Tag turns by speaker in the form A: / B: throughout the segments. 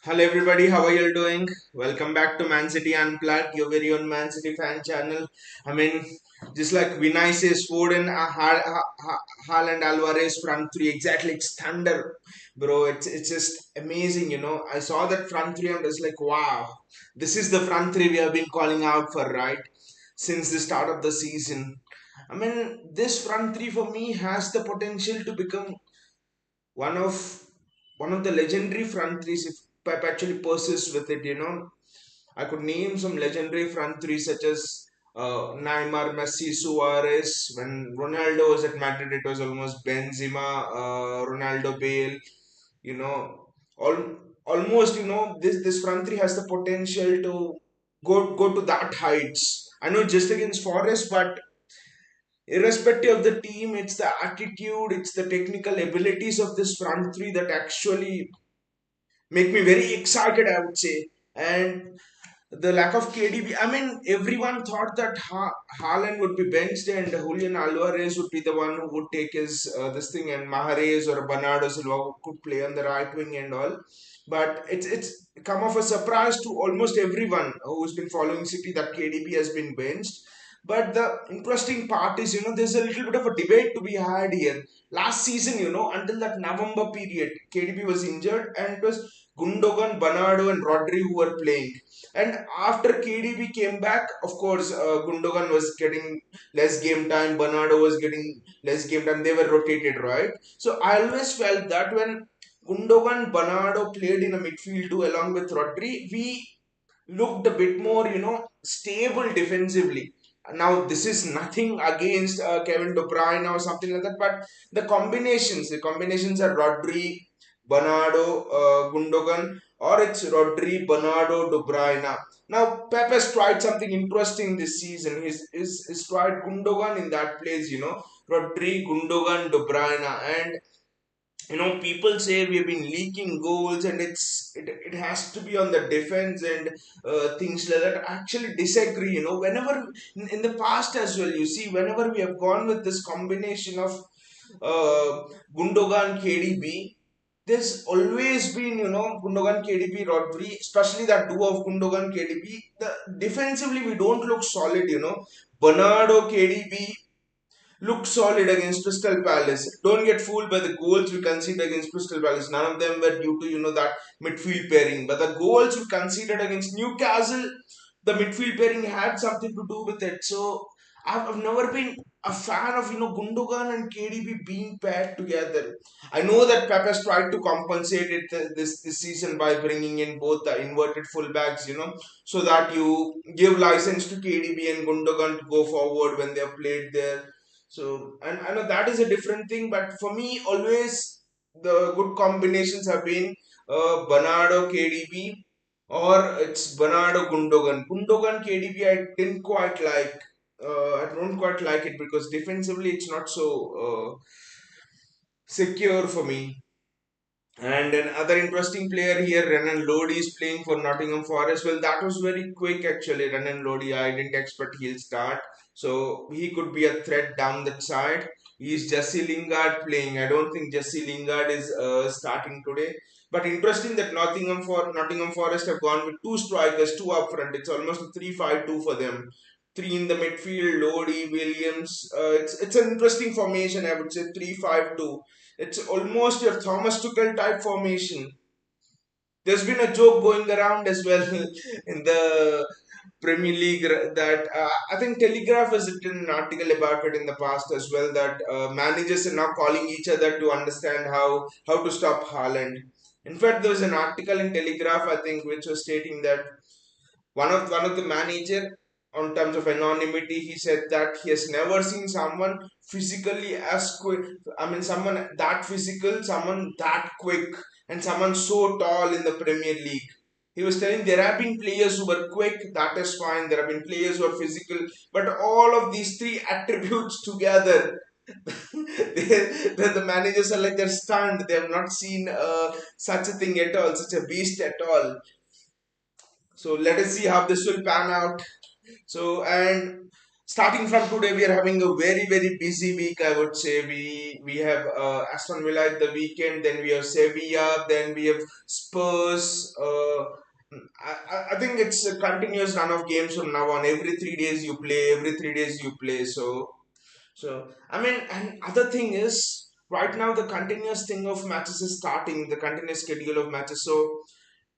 A: Hello everybody, how are you all doing? Welcome back to Man City Unplugged, your very own Man City fan channel. I mean, just like Vinay says, Foden, Haaland, Alvarez front three, exactly, it's thunder, bro. It's just amazing, you know. I saw that front three, I'm just like, wow, this is the front three we have been calling out for, right? Since the start of the season. I mean, this front three for me has the potential to become one of one of the legendary front threes if Pep actually persists with it. I could name some legendary front threes such as Neymar, Messi, Suarez. When Ronaldo was at Madrid, it was almost Benzema, Ronaldo, Bale. You know, all almost this front three has the potential to go to that heights. I know just against Forest, but irrespective of the team, it's the attitude, it's the technical abilities of this front three that actually make me very excited, I would say. And the lack of KDB, I mean, everyone thought that Haaland would be benched and Julian Alvarez would be the one who would take his this thing, and Mahrez or Bernardo Silva could play on the right wing and all. But it's come of a surprise to almost everyone who's been following City that KDB has been benched. But the interesting part is, there's a little bit of a debate to be had here. Last season, until that November period, KDB was injured and it was Gundogan, Bernardo, and Rodri who were playing. And after KDB came back, of course, Gundogan was getting less game time, Bernardo was getting less game time. They were rotated, right? So I always felt that when Gundogan, Bernardo played in a midfield too, along with Rodri, we looked a bit more, stable defensively. Now, this is nothing against Kevin De Bruyne or something like that, but the combinations are Rodri, Bernardo, Gundogan, or it's Rodri, Bernardo, De Bruyne. Now, Pep has tried something interesting this season. He's tried Gundogan in that place, Rodri, Gundogan, De Bruyne, and people say we have been leaking goals and it has to be on the defense and things like that. I actually disagree. Whenever in the past as well, you see, whenever we have gone with this combination of uh, Gundogan, KDB, there's always been, Gundogan, KDB, Rodri, especially that duo of Gundogan, KDB. Defensively, we don't look solid. Bernardo, KDB looked solid against Crystal Palace. Don't get fooled by the goals we conceded against Crystal Palace. None of them were due to that midfield pairing. But the goals we conceded against Newcastle, the midfield pairing had something to do with it. So I've never been a fan of Gundogan and KDB being paired together. I know that Pep has tried to compensate it this season by bringing in both the inverted fullbacks, so that you give license to KDB and Gundogan to go forward when they have played there. So, and I know that is a different thing, but for me, always the good combinations have been Bernardo KDB or it's Bernardo Gundogan. Gundogan KDB, I didn't quite like. I don't quite like it because defensively it's not so secure for me. And another interesting player here, Renan Lodi, is playing for Nottingham Forest. Well, that was very quick actually. Renan Lodi, I didn't expect he'll start. So he could be a threat down that side. He's Jesse Lingard playing. I don't think Jesse Lingard is starting today. But interesting that Nottingham Forest have gone with two strikers, two up front. It's almost a 3-5-2 for them. Three in the midfield, Lodi, Williams. It's an interesting formation. I would say 3-5-2. It's almost your Thomas Tuchel type formation. There's been a joke going around as well in the Premier League that I think Telegraph has written an article about it in the past as well, that managers are now calling each other to understand how to stop Haaland. In fact, there was an article in Telegraph, I think, which was stating that one of the manager, on terms of anonymity, he said that he has never seen someone physically as quick. I mean, someone that physical, someone that quick, and someone so tall in the Premier League. He was telling there have been players who were quick, that is fine. There have been players who are physical, but all of these three attributes together, the managers are like they're stunned. They have not seen such a thing at all, such a beast at all. So let us see how this will pan out. So, and Starting from today, we are having a very busy week. I would say we have Aston Villa at the weekend, then we have Sevilla, then we have Spurs. I think it's a continuous run of games from now on. Every 3 days you play, every 3 days you play. So I mean, and other thing is right now the continuous thing of matches is starting. The continuous schedule of matches. So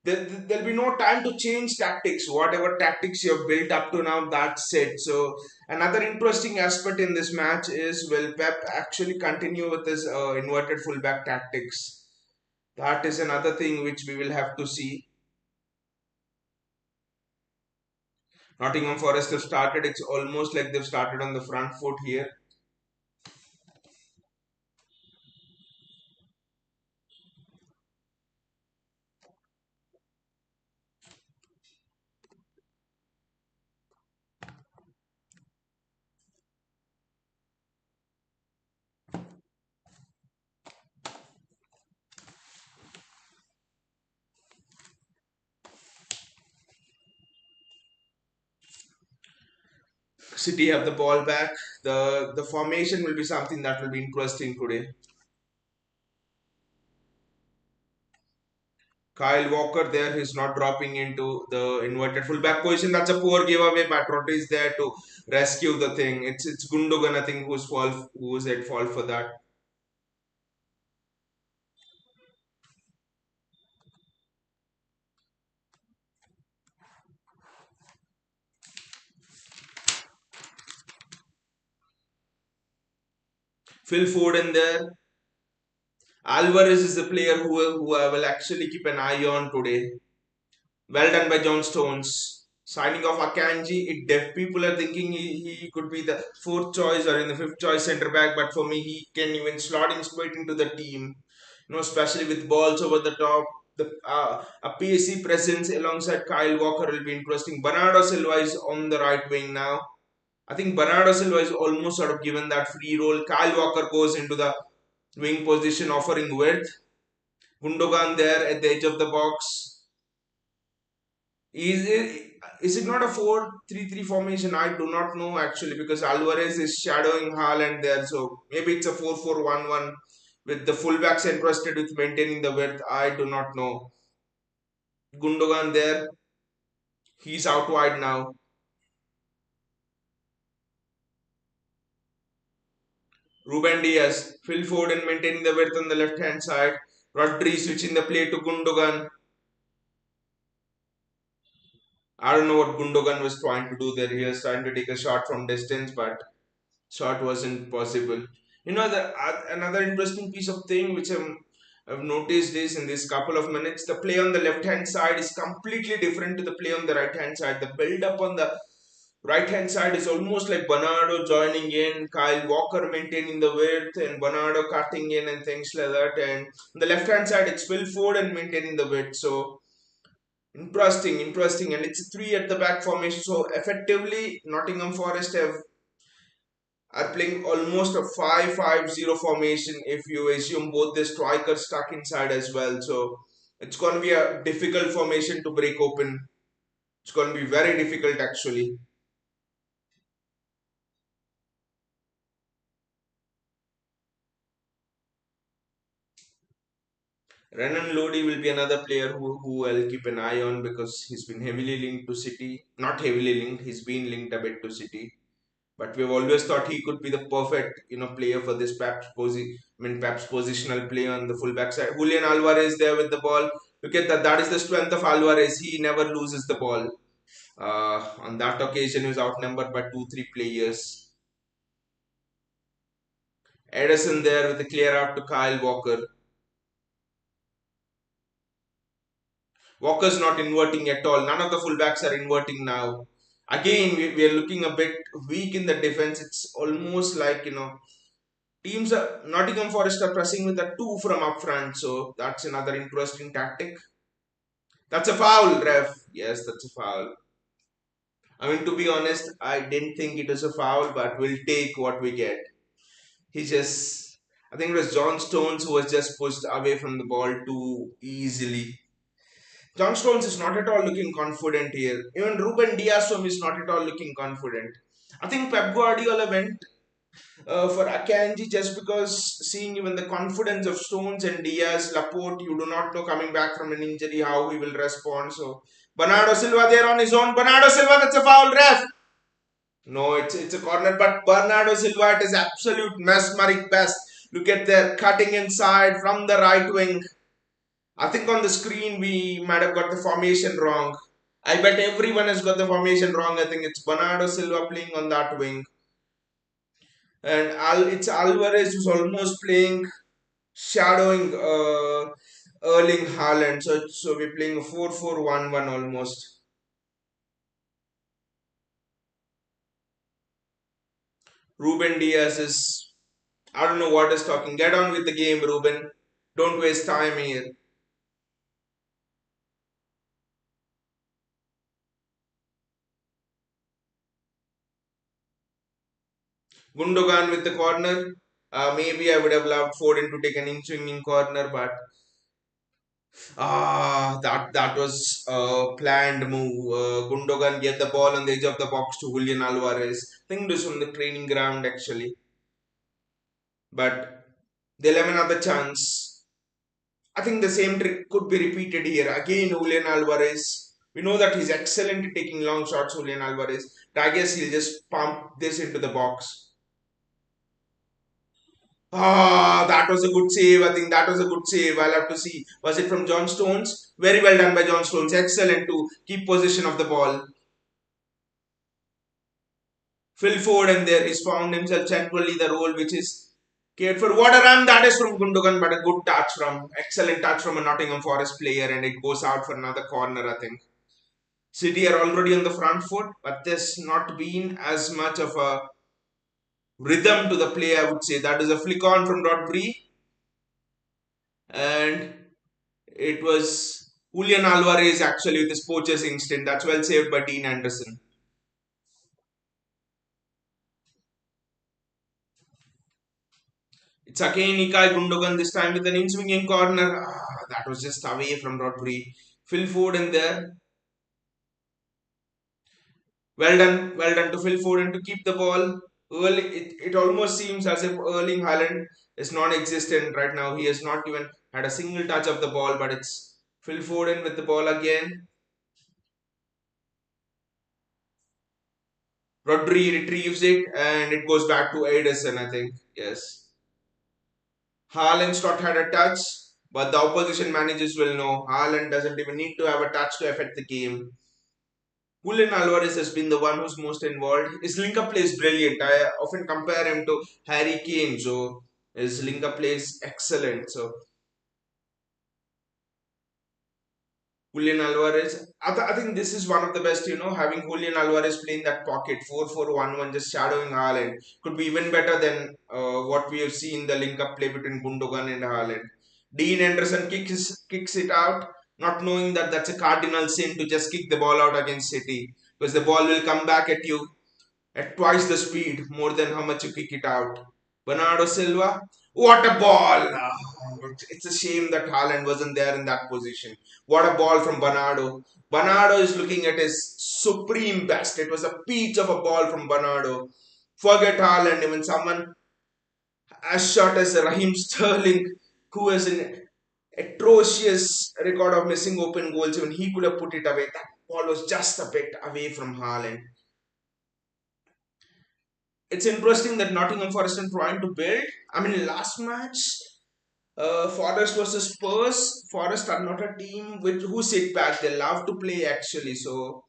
A: there'll be no time to change tactics. Whatever tactics you have built up to now, that's it. So another interesting aspect in this match is, will Pep actually continue with his inverted fullback tactics? That is another thing which we will have to see. Nottingham Forest have started. It's almost like they've started on the front foot here. City have the ball back. The formation will be something that will be interesting today. Kyle Walker there, he's not dropping into the inverted fullback position. That's a poor giveaway. Patrot is there to rescue the thing. It's Gundogan, I think, who's at fault for that. Phil Foden there. Alvarez is a player who I will actually keep an eye on today. Well done by John Stones. Signing off Akanji, people are thinking he could be the fourth choice or in the fifth choice centre back, but for me, he can even slot in straight into the team. Especially with balls over the top. A PSC presence alongside Kyle Walker will be interesting. Bernardo Silva is on the right wing now. I think Bernardo Silva is almost sort of given that free role. Kyle Walker goes into the wing position, offering width. Gundogan there at the edge of the box. Is it not a 4-3-3 formation? I do not know actually, because Alvarez is shadowing Haaland there. So maybe it's a 4-4-1-1 with the fullbacks entrusted with maintaining the width. I do not know. Gundogan there. He's out wide now. Ruben Diaz. Phil Foden maintaining the width on the left hand side. Rodri switching the play to Gundogan. I don't know what Gundogan was trying to do there. He was trying to take a shot from distance, but shot wasn't possible. Another interesting piece of thing which I've noticed is in this couple of minutes, the play on the left hand side is completely different to the play on the right hand side. The build up on the right hand side is almost like Bernardo joining in, Kyle Walker maintaining the width, and Bernardo cutting in and things like that. And on the left hand side, it's Phil Foden maintaining the width. So interesting, and it's a three at the back formation. So effectively, Nottingham Forest are playing almost a 5-5-0 formation if you assume both the strikers stuck inside as well. So it's going to be a difficult formation to break open. It's going to be very difficult actually. Renan Lodi will be another player who I'll keep an eye on, because he's been heavily linked to City. Not heavily linked, he's been linked a bit to City. But we've always thought he could be the perfect, player for this Pep's positional play on the fullback side. Julian Alvarez there with the ball. Look at that. That is the strength of Alvarez. He never loses the ball. On that occasion, he was outnumbered by 2-3 players. Edison there with the clear out to Kyle Walker. Walker's not inverting at all. None of the fullbacks are inverting now. Again, we are looking a bit weak in the defense. It's almost like, teams are Nottingham Forest are pressing with a two from up front. So that's another interesting tactic. That's a foul, ref. Yes, that's a foul. I mean, to be honest, I didn't think it was a foul, but we'll take what we get. He just, I think it was John Stones who was just pushed away from the ball too easily. John Stones is not at all looking confident here. Even Ruben Diaz is not at all looking confident. I think Pep Guardiola went for Akanji just because seeing even the confidence of Stones and Diaz, Laporte, you do not know coming back from an injury how he will respond. So Bernardo Silva there on his own. Bernardo Silva, that's a foul, ref. No, it's a corner, but Bernardo Silva, it is absolute mesmeric best. Look at their cutting inside from the right wing. I think on the screen we might have got the formation wrong. I bet everyone has got the formation wrong. I think it's Bernardo Silva playing on that wing. And it's Alvarez who's almost playing, shadowing Erling Haaland. So we're playing a 4-4-1-1 almost. Ruben Diaz is, I don't know what is talking. Get on with the game, Ruben. Don't waste time here. Gundogan with the corner. Maybe I would have loved Foden to take an in-swinging corner, but that was a planned move. Gundogan gave the ball on the edge of the box to Julian Alvarez. I think this from the training ground actually, but they'll have another chance. I think the same trick could be repeated here. Again, Julian Alvarez. We know that he's excellent at taking long shots, Julian Alvarez. But I guess he'll just pump this into the box. That was a good save. I think that was a good save. I'll have to see. Was it from John Stones? Very well done by John Stones. Excellent to keep possession of the ball. Phil Foden there is found himself centrally the role which is cared for. What a run that is from Gundogan, but a good touch from, excellent touch from a Nottingham Forest player, and it goes out for another corner, I think. City are already on the front foot, but there's not been as much of a rhythm to the play, I would say. That is a flick on from Rodri, and it was Julian Alvarez actually with his poacher's instinct. That's well saved by Dean Anderson. It's again Ikai Gundogan this time with an in-swinging corner. That was just away from Rodri. Phil Foden there. Well done to Phil Foden to keep the ball. It almost seems as if Erling Haaland is non-existent right now. He has not even had a single touch of the ball, but it's Phil Foden with the ball again. Rodri retrieves it and it goes back to Ederson, I think. Yes. Haaland's not had a touch, but the opposition managers will know Haaland doesn't even need to have a touch to affect the game. Julian Alvarez has been the one who's most involved. His link-up play is brilliant. I often compare him to Harry Kane, so his link-up play is excellent. So Julian Alvarez, I think this is one of the best, having Julian Alvarez playing that pocket 4-4-1-1, just shadowing Haaland. Could be even better than what we have seen the link-up play between Gundogan and Haaland. Dean Anderson kicks it out, not knowing that that's a cardinal sin to just kick the ball out against City, because the ball will come back at you at twice the speed, more than how much you kick it out. Bernardo Silva, what a ball! It's a shame that Haaland wasn't there in that position. What a ball from Bernardo. Bernardo is looking at his supreme best. It was a peach of a ball from Bernardo. Forget Haaland, even someone as short as Raheem Sterling, who has an atrocious record of missing open goals, even he could have put it away. That ball was just a bit away from Haaland. It's interesting that Nottingham Forest are trying to build. I mean, last match, Forest versus Spurs. Forest are not a team which who sit back. They love to play actually. So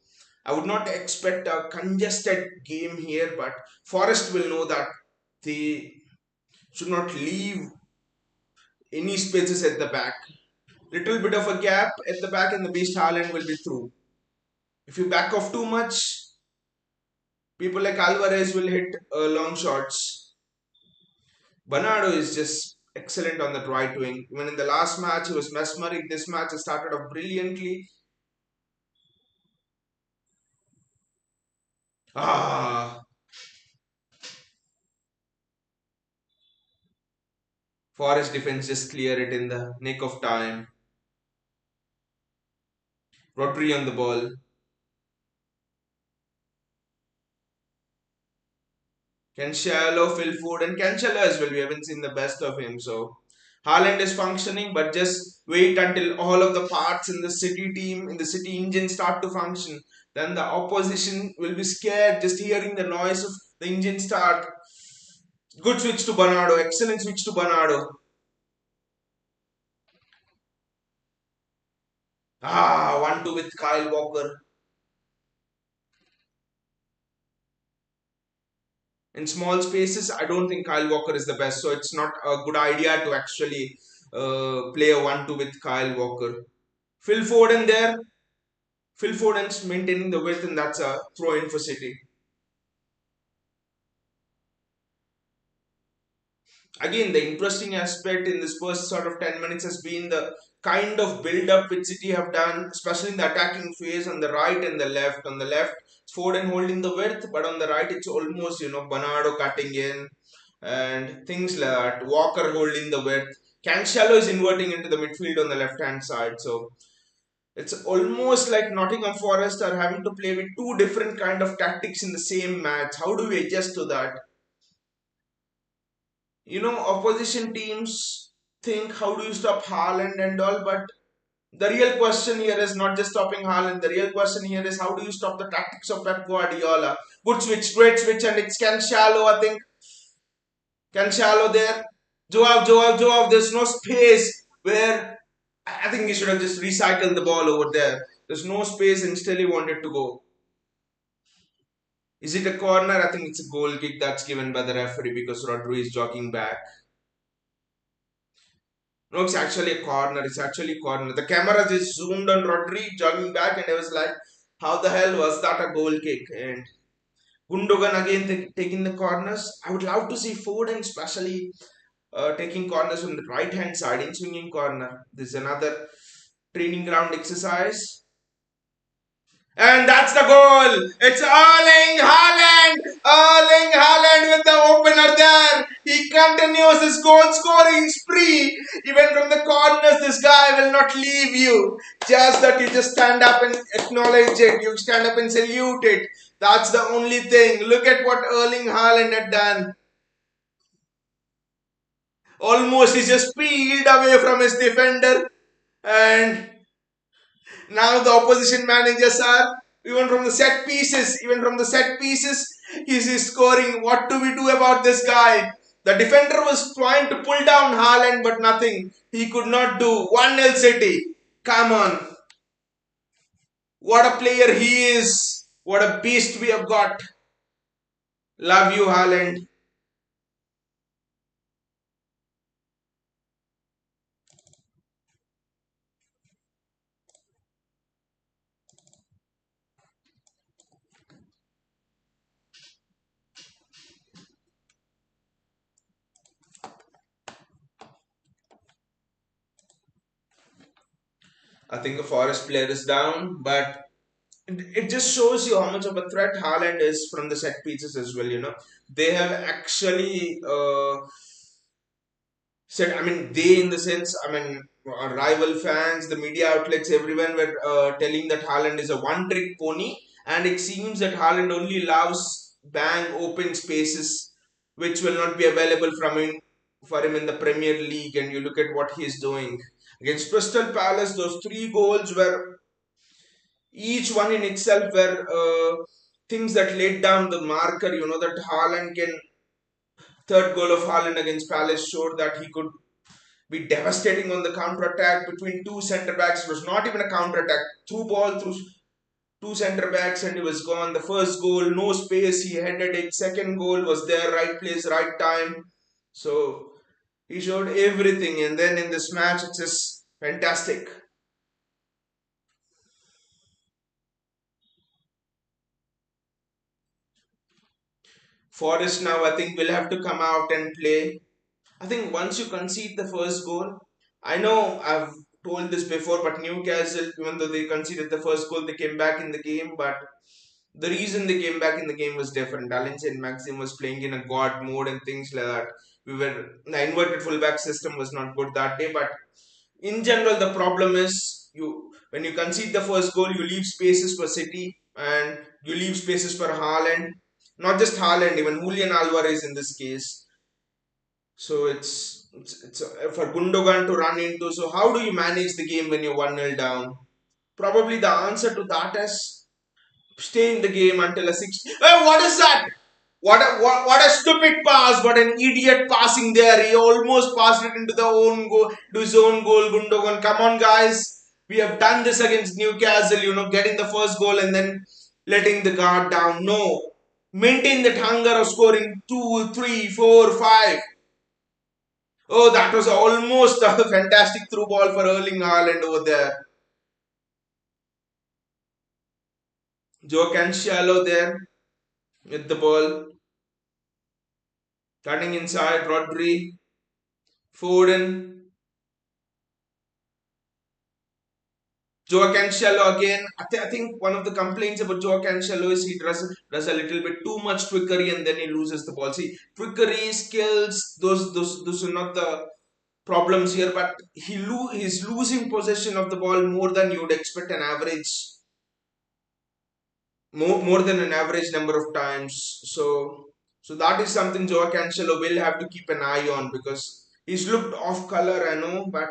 A: I would not expect a congested game here, but Forest will know that they should not leave any spaces at the back. Little bit of a gap at the back, and the Beast Haaland will be through. If you back off too much, people like Alvarez will hit long shots. Bernardo is just excellent on that right wing. Even in the last match, he was mesmeric. This match has started off brilliantly. Ah, Forest defense just clear it in the nick of time. Rodri on the ball. Cancelo, Phil Foden, Cancelo as well. We haven't seen the best of him. So Haaland is functioning, but just wait until all of the parts in the City team, in the City engine start to function. Then the opposition will be scared just hearing the noise of the engine start. Good switch to Bernardo. Excellent switch to Bernardo. 1-2 with Kyle Walker. In small spaces, I don't think Kyle Walker is the best. So it's not a good idea to actually play a 1-2 with Kyle Walker. Phil Foden there. Phil Foden's maintaining the width, and that's a throw in for City. Again, the interesting aspect in this first sort of 10 minutes has been the kind of build up which City have done, especially in the attacking phase on the right and the left. On the left, it's Foden holding the width, but on the right, it's almost, Bernardo cutting in and things like that. Walker holding the width. Cancelo is inverting into the midfield on the left hand side. So it's almost like Nottingham Forest are having to play with two different kind of tactics in the same match. How do we adjust to that? Opposition teams think how do you stop Haaland and all, but the real question here is not just stopping Haaland. The real question here is how do you stop the tactics of Pep Guardiola? Good switch, great switch, and it's Cancelo. I think Cancelo there. Joao, Joao, Joao. There's no space where I think he should have just recycled the ball over there. There's no space, and still he wanted to go. Is it a corner? I think it's a goal kick that's given by the referee because Rodri is jogging back. No, it's actually a corner. It's actually a corner. The camera just zoomed on Rodri jogging back, and I was like, how the hell was that a goal kick? And Gundogan again taking the corners. I would love to see Foden, especially taking corners on the right hand side in swinging corner. This is another training ground exercise. And that's the goal. It's Erling Haaland. Erling Haaland with the opener there. He continues his goal scoring spree. Even from the corners, this guy will not leave you. Just that you just stand up and acknowledge it. You stand up and salute it. That's the only thing. Look at what Erling Haaland had done. Almost he just peeled away from his defender. And now the opposition managers are even from the set pieces, he's scoring. What do we do about this guy? The defender was trying to pull down Haaland, but nothing. He could not do. 1-0 City. Come on. What a player he is. What a beast we have got. Love you, Haaland. I think the Forest player is down, but it just shows you how much of a threat Haaland is from the set pieces as well. They have actually said, I mean, they in the sense, I mean, rival fans, the media outlets, everyone were telling that Haaland is a one-trick pony, and it seems that Haaland only loves bang open spaces, which will not be available for him in the Premier League. And you look at what he is doing against Crystal Palace; those three goals were each one in itself were things that laid down the marker. That Haaland can. Third goal of Haaland against Palace showed that he could be devastating on the counter attack between two centre backs. It was not even a counter attack. Through ball through two centre backs and he was gone. The first goal, no space, he headed it. Second goal was there, right place, right time. So he showed everything. And then in this match, it's just fantastic. Forest now, I think, will have to come out and play. I think once you concede the first goal, I know I've told this before, but Newcastle, even though they conceded the first goal, they came back in the game. But the reason they came back in the game was different. Allen and Maxim was playing in a god mode and things like that. The inverted fullback system was not good that day. But in general, the problem is you when you concede the first goal, you leave spaces for City and you leave spaces for Haaland. Not just Haaland, even Julian Alvarez in this case. So it's for Gundogan to run into. So how do you manage the game when you're 1-0 down? Probably the answer to that is stay in the game until a 60. Hey, what is that? What a stupid pass! What an idiot passing there! He almost passed it into the own goal, to his own goal. Gundogan, come on, guys! We have done this against Newcastle. Getting the first goal and then letting the guard down. No, maintain that hunger of scoring two, three, four, five. Oh, that was almost a fantastic through ball for Erling Haaland over there. Joe Cancelo there with the ball, cutting inside. Rodri, Foden, Joe Cancelo again. I think one of the complaints about Joe Cancelo is he does a little bit too much trickery and then he loses the ball. See, trickery, skills, those are not the problems here, but he's losing possession of the ball more than you would expect an average, more than an average number of times. So that is something Joao Cancelo will have to keep an eye on because he's looked off color, I know, but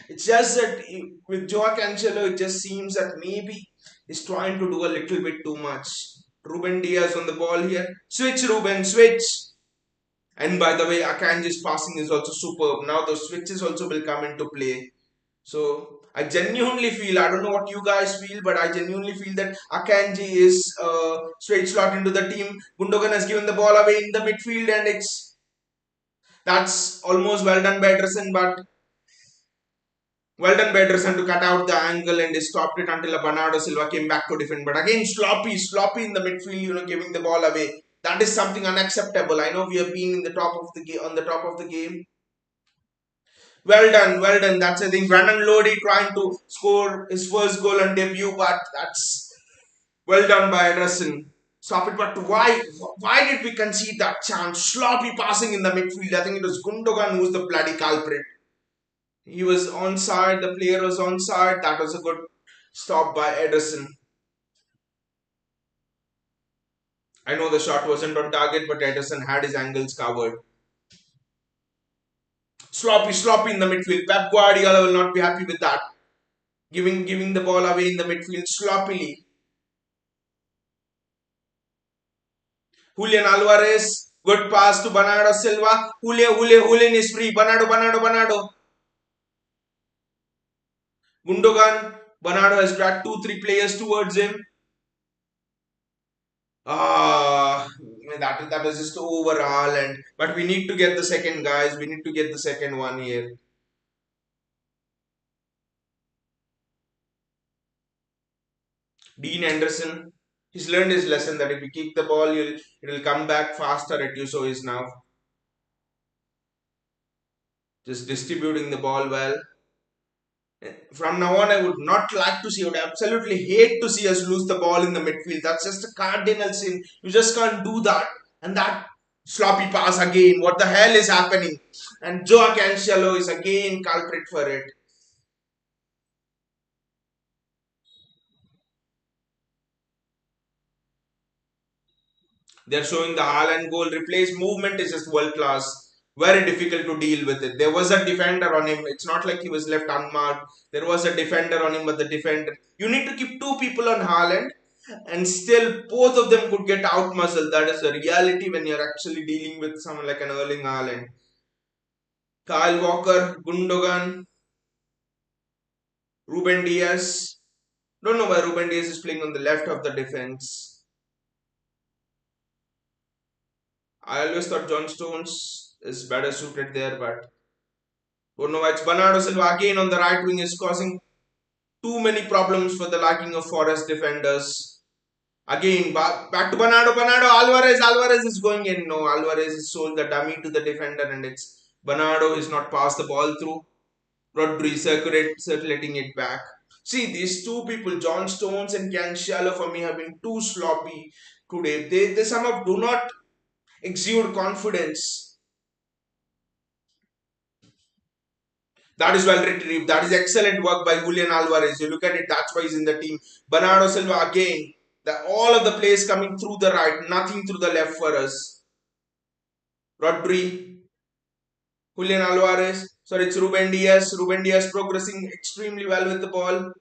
A: it's just that with Joao Cancelo, it just seems that maybe he's trying to do a little bit too much. Ruben Diaz on the ball here. Switch, Ruben, switch. And by the way, Akanji's passing is also superb. Now the switches also will come into play. So I genuinely feel, I don't know what you guys feel, but I genuinely feel that Akanji is straight slot into the team. Gundogan has given the ball away in the midfield and that's almost well done by Ederson to cut out the angle and he stopped it until Bernardo Silva came back to defend. But again, sloppy in the midfield, giving the ball away. That is something unacceptable. I know we have been in the top of the game on the top of the game. Well done, well done. That's I think Brandon Lodi trying to score his first goal on debut, but that's well done by Ederson. Stop it, but why did we concede that chance? Sloppy passing in the midfield. I think it was Gundogan who was the bloody culprit. He was onside, the player was onside. That was a good stop by Ederson. I know the shot wasn't on target, but Ederson had his angles covered. Sloppy in the midfield. Pep Guardiola will not be happy with that. Giving the ball away in the midfield sloppily. Julian Alvarez, good pass to Bernardo Silva. Julian is free. Bernardo. Gundogan. Bernardo has dragged 2-3 players towards him. Ah, that was just overall, but we need to get the second, guys. We need to get the second one here. Dean Anderson, he's learned his lesson that if you kick the ball, it'll come back faster at you. So he's now just distributing the ball well. From now on, I would not like to see, I would absolutely hate to see us lose the ball in the midfield. That's just a cardinal sin. You just can't do that. And that sloppy pass again. What the hell is happening? And Joao Cancelo is again culprit for it. They're showing the Haaland goal replace movement is just world class. Very difficult to deal with it. There was a defender on him. It's not like he was left unmarked. There was a defender on him, but the defender. You need to keep two people on Haaland, and still both of them could get out muscle. That is the reality when you're actually dealing with someone like an Erling Haaland. Kyle Walker, Gundogan, Ruben Diaz. Don't know why Ruben Diaz is playing on the left of the defense. I always thought John Stones is better suited there, but don't know why it's Bernardo Silva again on the right wing is causing too many problems for the lacking of Forest defenders. Again, back to Bernardo. Alvarez is going in. No, Alvarez is sold the dummy to the defender, and it's Bernardo is not passed the ball through. Rodri circulating it back. See, these two people, John Stones and Cancelo, for me have been too sloppy today. They somehow do not exude confidence. That is well retrieved. That is excellent work by Julian Alvarez. You look at it, that's why he's in the team. Bernardo Silva again. All of the plays coming through the right, nothing through the left for us. Rodri, Julian Alvarez, sorry, it's Ruben Diaz. Ruben Diaz progressing extremely well with the ball.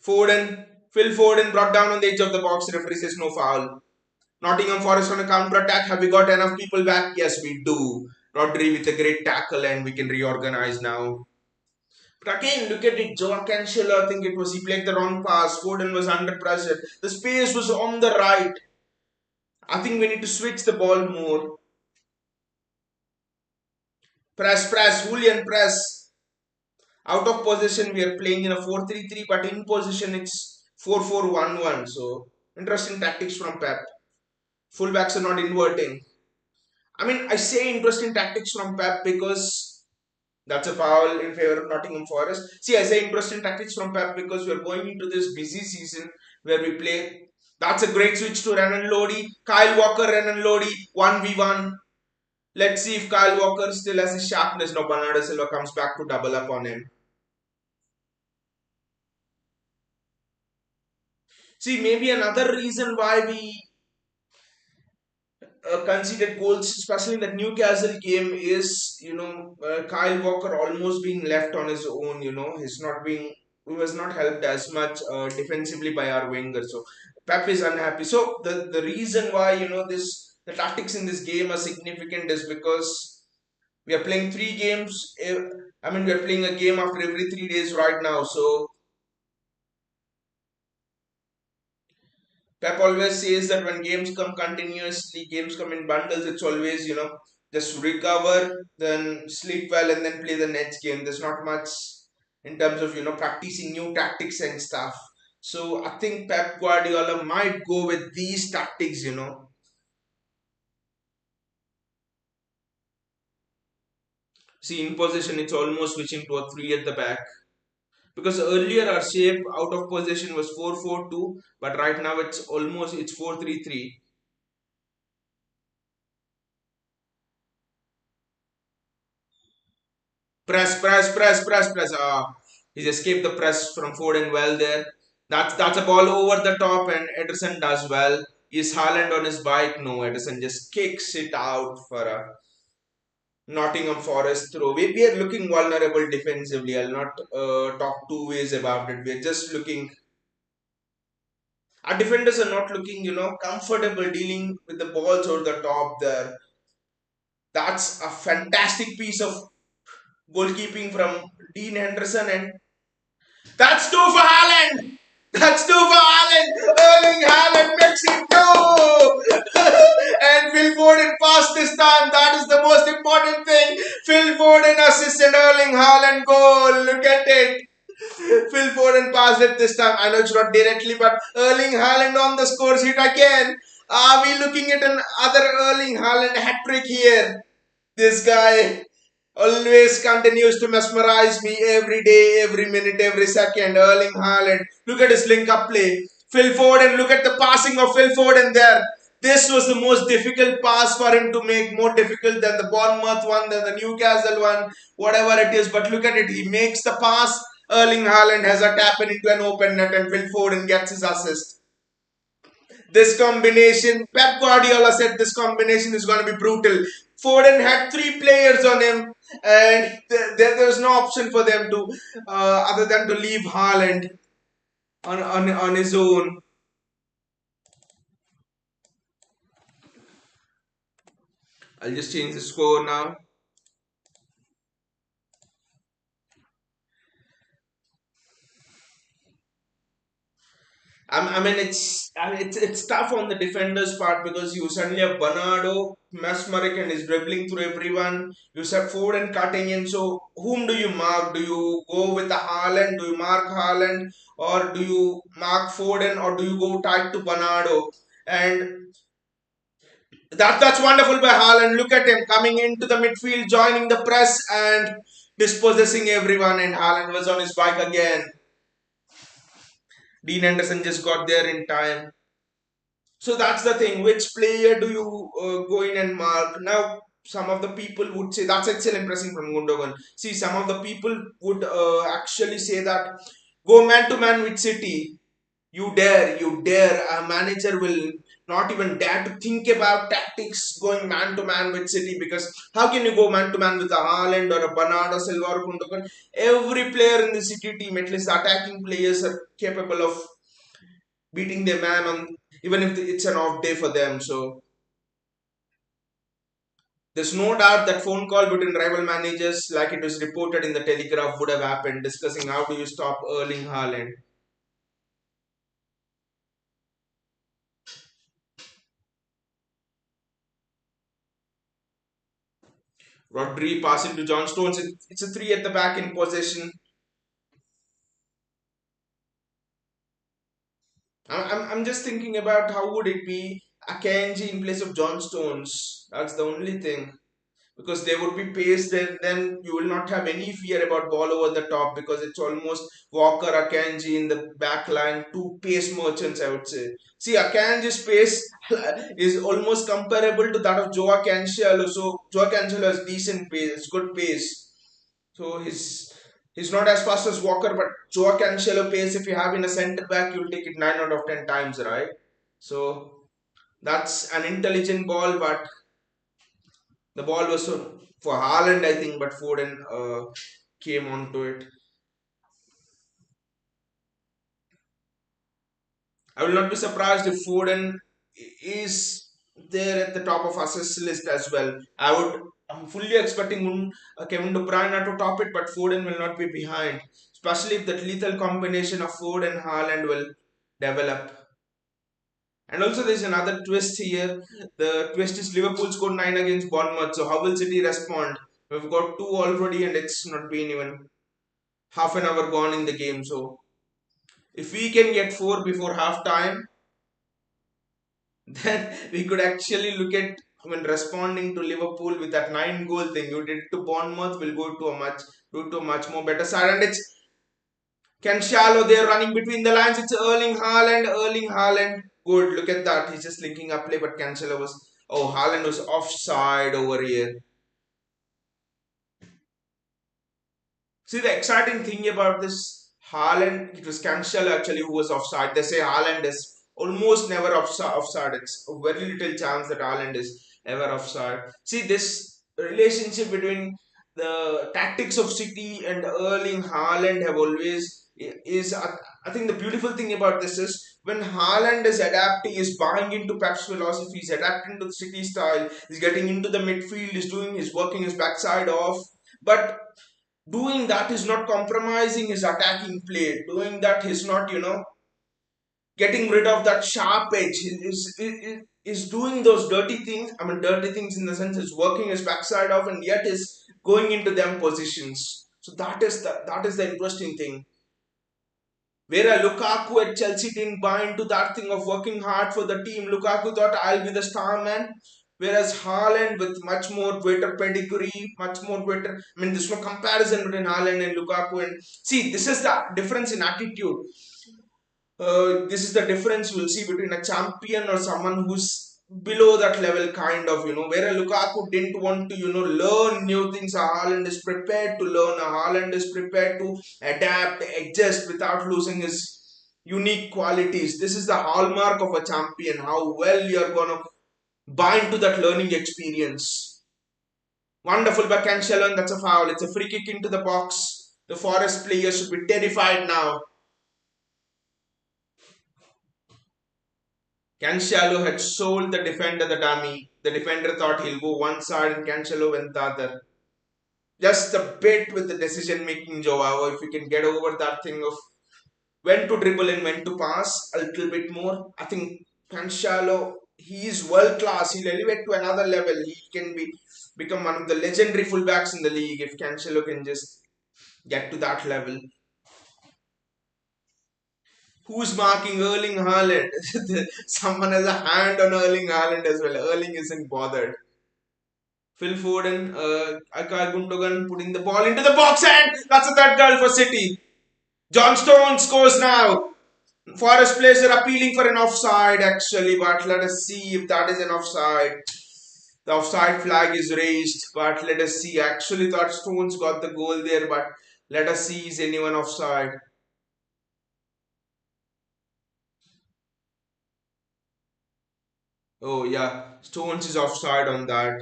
A: Foden, Phil Foden brought down on the edge of the box. Referee says no foul. Nottingham Forest on a counter attack. Have we got enough people back? Yes, we do. Rodri with a great tackle, and we can reorganize now. But again, look at it. Joe Cancelo, I think it was, he played the wrong pass. Foden was under pressure. The space was on the right. I think we need to switch the ball more. Press, press, Julian, press. Out of position, we are playing in a 4-3-3, but in position, it's 4-4-1-1. So, interesting tactics from Pep. Fullbacks are not inverting. I mean, I say interesting tactics from Pep because that's a foul in favor of Nottingham Forest. See, I say interesting tactics from Pep because we're going into this busy season where we play. That's a great switch to Renan Lodi. Kyle Walker, Renan Lodi, 1v1. Let's see if Kyle Walker still has his sharpness. No, Bernardo Silva comes back to double up on him. See, maybe another reason why we conceded goals, especially in the Newcastle game, is Kyle Walker almost being left on his own. He's not being he was not helped as much defensively by our winger. So Pep is unhappy. So the reason why the tactics in this game are significant is because we are playing three games. I mean, we are playing a game after every 3 days right now. So Pep always says that when games come continuously, games come in bundles, it's always, just recover, then sleep well, and then play the next game. There's not much in terms of, practicing new tactics and stuff. So I think Pep Guardiola might go with these tactics. See, in possession, it's almost switching to a three at the back. Because earlier our shape out of possession was 4-4-2, but right now it's 4-3-3. Press, press, press, press, press. He's escaped the press from Foden well there. That's a ball over the top, and Ederson does well. Is Haaland on his bike? No, Ederson just kicks it out for a Nottingham Forest throw. We are looking vulnerable defensively. I'll not talk two ways about it. We're just looking. Our defenders are not looking, comfortable dealing with the balls over the top there. That's a fantastic piece of goalkeeping from Dean Henderson, and that's two for Haaland. That's two for Haaland. Erling Haaland makes it two. And Phil Foden passed this time. That is the most important thing. Phil Foden assisted Erling Haaland goal. Look at it. Phil Foden passed it this time. I know it's not directly, but Erling Haaland on the score sheet again. Are we looking at another Erling Haaland hat trick here? This guy always continues to mesmerize me every day, every minute, every second. Erling Haaland. Look at his link up play. Phil Foden, look at the passing of Phil Foden there. This was the most difficult pass for him to make, more difficult than the Bournemouth one, than the Newcastle one, whatever it is. But look at it. He makes the pass. Erling Haaland has a tap in into an open net, and Phil Foden gets his assist. This combination, Pep Guardiola said this combination is going to be brutal. Foden had three players on him, and there was no option for them to, other than to leave Haaland on his own. I'll just change the score now. I mean, it's tough on the defenders' part because you suddenly have Bernardo, Mesmeric, and is dribbling through everyone. You have Foden cutting in. So whom do you mark? Do you go with the Haaland? Do you mark Haaland, or do you mark Foden, or do you go tight to Bernardo? And that's wonderful by Haaland. Look at him coming into the midfield, joining the press, and dispossessing everyone. And Haaland was on his bike again. Dean Anderson just got there in time. So that's the thing. Which player do you go in and mark? Now, some of the people would say that's excellent pressing from Gundogan. See, some of the people would actually say that go man to man with City. You dare. A manager will not even dare to think about tactics going man to man with City, because how can you go man to man with a Haaland or a Bernardo Silva or Gundogan? Every player in the City team, at least the attacking players, are capable of beating their man on, even if it's an off day for them. So there's no doubt that phone call between rival managers, like it was reported in the Telegraph, would have happened, discussing how do you stop Erling Haaland. Rodri passing to John Stones. It's a three at the back in possession. I'm just thinking about how would it be Akanji in place of John Stones. That's the only thing. Because they would be pace, then you will not have any fear about ball over the top, because it's almost Walker, Akanji in the back line, two pace merchants, I would say. See, Akanji's pace is almost comparable to that of Joao Cancelo. So Joao Cancelo has decent pace, good pace. So he's not as fast as Walker, but Joao Cancelo pace, if you have in a centre back, you'll take it 9 out of 10 times, right? So that's an intelligent ball, but the ball was for Haaland, I think, but Foden came onto it. I will not be surprised if Foden is there at the top of assist list as well. I'm fully expecting Kevin De Bruyne to top it, but Foden will not be behind, especially if that lethal combination of Foden and Haaland will develop. And also, there's another twist here. The twist is Liverpool scored 9 against Bournemouth. So, how will City respond? We've got two already, and it's not been even half an hour gone in the game. So, if we can get four before half time, then we could actually look at when responding to Liverpool with that 9 goal thing. You did it to Bournemouth, we'll go to a much more better side. And it's Cancelo there running between the lines. It's Erling Haaland. Good, look at that. He's just linking up play, but Cancelo was, oh, Haaland was offside over here. See, the exciting thing about this Haaland, it was Cancelo actually who was offside. They say Haaland is almost never offside. It's a very little chance that Haaland is ever offside. See, this relationship between the tactics of City and Erling Haaland have always is. I think the beautiful thing about this is when Haaland is adapting, is buying into Pep's philosophy, he's adapting to the City style, he's getting into the midfield, he's working his backside off. But doing that is not compromising his attacking play. Doing that is not, getting rid of that sharp edge. Is doing those dirty things. I mean, dirty things in the sense is working his backside off, and yet is going into them positions. So that is the interesting thing. Where a Lukaku at Chelsea didn't buy into that thing of working hard for the team. Lukaku thought I'll be the star man. Whereas Haaland with much more greater pedigree, much more greater. I mean, there's no comparison between Haaland and Lukaku. And see, this is the difference in attitude. This is the difference we'll see between a champion or someone who's below that level, kind of, where a Lukaku didn't want to, learn new things. A Haaland is prepared to learn. A Haaland is prepared to adapt, adjust without losing his unique qualities. This is the hallmark of a champion, how well you're going to bind to that learning experience. Wonderful by Cancelo, and that's a foul. It's a free kick into the box. The Forest players should be terrified now. Cancelo had sold the defender the dummy. The defender thought he'll go one side and Cancelo went the other. Just a bit with the decision making, Joao. If you can get over that thing of when to dribble and when to pass a little bit more, I think Cancelo, he is world class. He'll elevate to another level. He can become one of the legendary fullbacks in the league if Cancelo can just get to that level. Who's marking Erling Haaland? Someone has a hand on Erling Haaland as well. Erling isn't bothered. Phil Foden, Akal Gundogan putting the ball into the box, and that's a third goal for City. John Stone scores now. Forest players are appealing for an offside actually, but let us see if that is an offside. The offside flag is raised, but let us see. Actually thought Stones got the goal there, but let us see is anyone offside. Oh yeah, Stones is offside on that.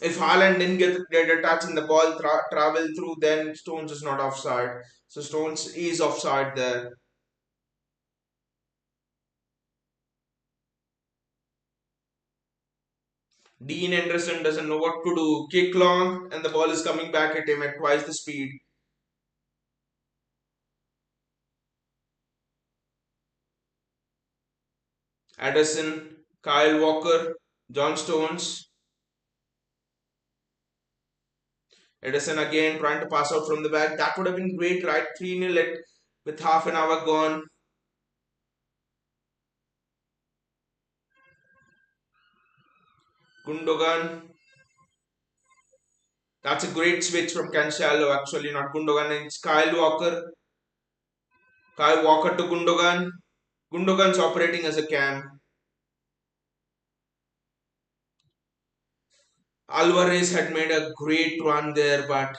A: If Haaland didn't get a touch and the ball travel through, then Stones is not offside. So Stones is offside there. Dean Anderson doesn't know what to do. Kick long, and the ball is coming back at him at twice the speed. Addison, Kyle Walker, John Stones. Edison again trying to pass out from the back. That would have been great, right? 3-0 with half an hour gone. Gundogan. That's a great switch from Cancelo, actually, not Gundogan. It's Kyle Walker. Kyle Walker to Gundogan. Gundogan's operating as a cam. Alvarez had made a great run there, but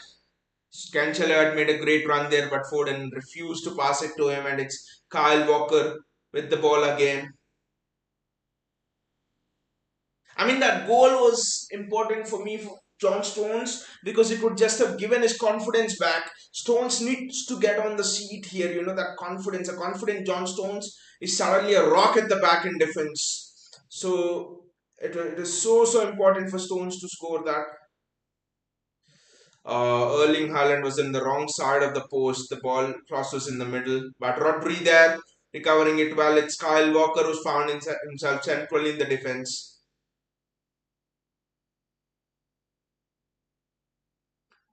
A: Cancelo had made a great run there, but Foden refused to pass it to him, and it's Kyle Walker with the ball again. I mean, that goal was important for me for John Stones because it would just have given his confidence back. Stones needs to get on the seat here, that confidence. A confident John Stones is suddenly a rock at the back in defense. So it is so important for Stones to score that. Erling Haaland was in the wrong side of the post. The ball crosses in the middle, but Rodri there recovering it well. It's Kyle Walker who's found himself centrally in the defense.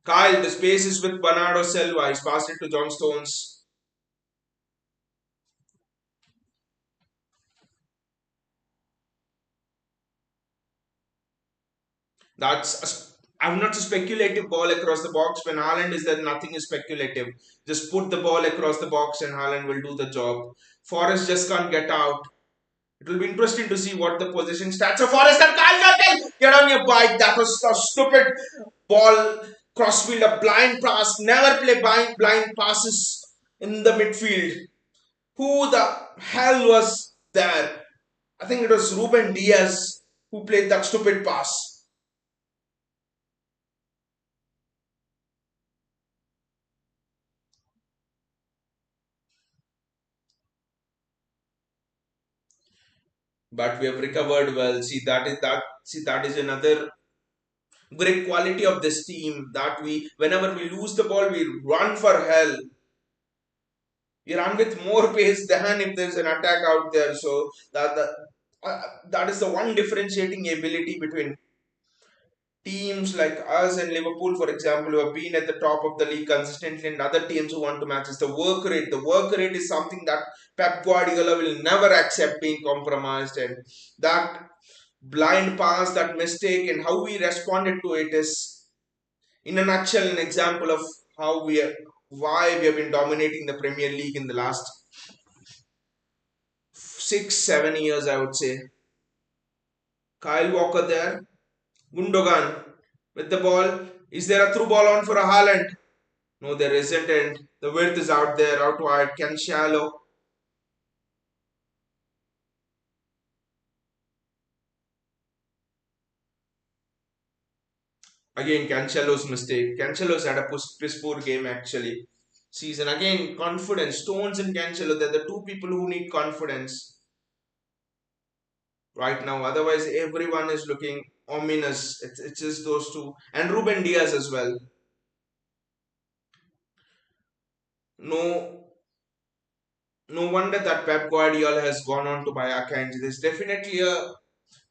A: Kyle, the space is with Bernardo Silva. He's passed it to John Stones. I'm not a speculative ball across the box. When Haaland is there, nothing is speculative. Just put the ball across the box and Haaland will do the job. Forest just can't get out. It will be interesting to see what the position stats of Forest and Kyle, get on your bike. That was a stupid ball crossfield, a blind pass. Never play blind passes in the midfield. Who the hell was there? I think it was Ruben Diaz who played that stupid pass. But we have recovered well. See that is another great quality of this team that we whenever we lose the ball we run for hell. We run with more pace than if there's an attack out there. So that is the one differentiating ability between teams like us and Liverpool, for example, who have been at the top of the league consistently, and other teams who want to match is the work rate. The work rate is something that Pep Guardiola will never accept being compromised, and that blind pass, that mistake, and how we responded to it is, in a nutshell, an example of how why we have been dominating the Premier League in the last 6, 7 years, I would say. Kyle Walker there, Gundogan with the ball. Is there a through ball on for a Haaland? No, there isn't, and the width is out there, out wide. Can shallow. Again, Cancelo's mistake. Cancelo's had a piss poor game actually. Season again, confidence. Stones and Cancelo, they're the two people who need confidence right now. Otherwise, everyone is looking ominous. It's just those two. And Ruben Diaz as well. No, no wonder that Pep Guardiola has gone on to buy Akanji. There's definitely a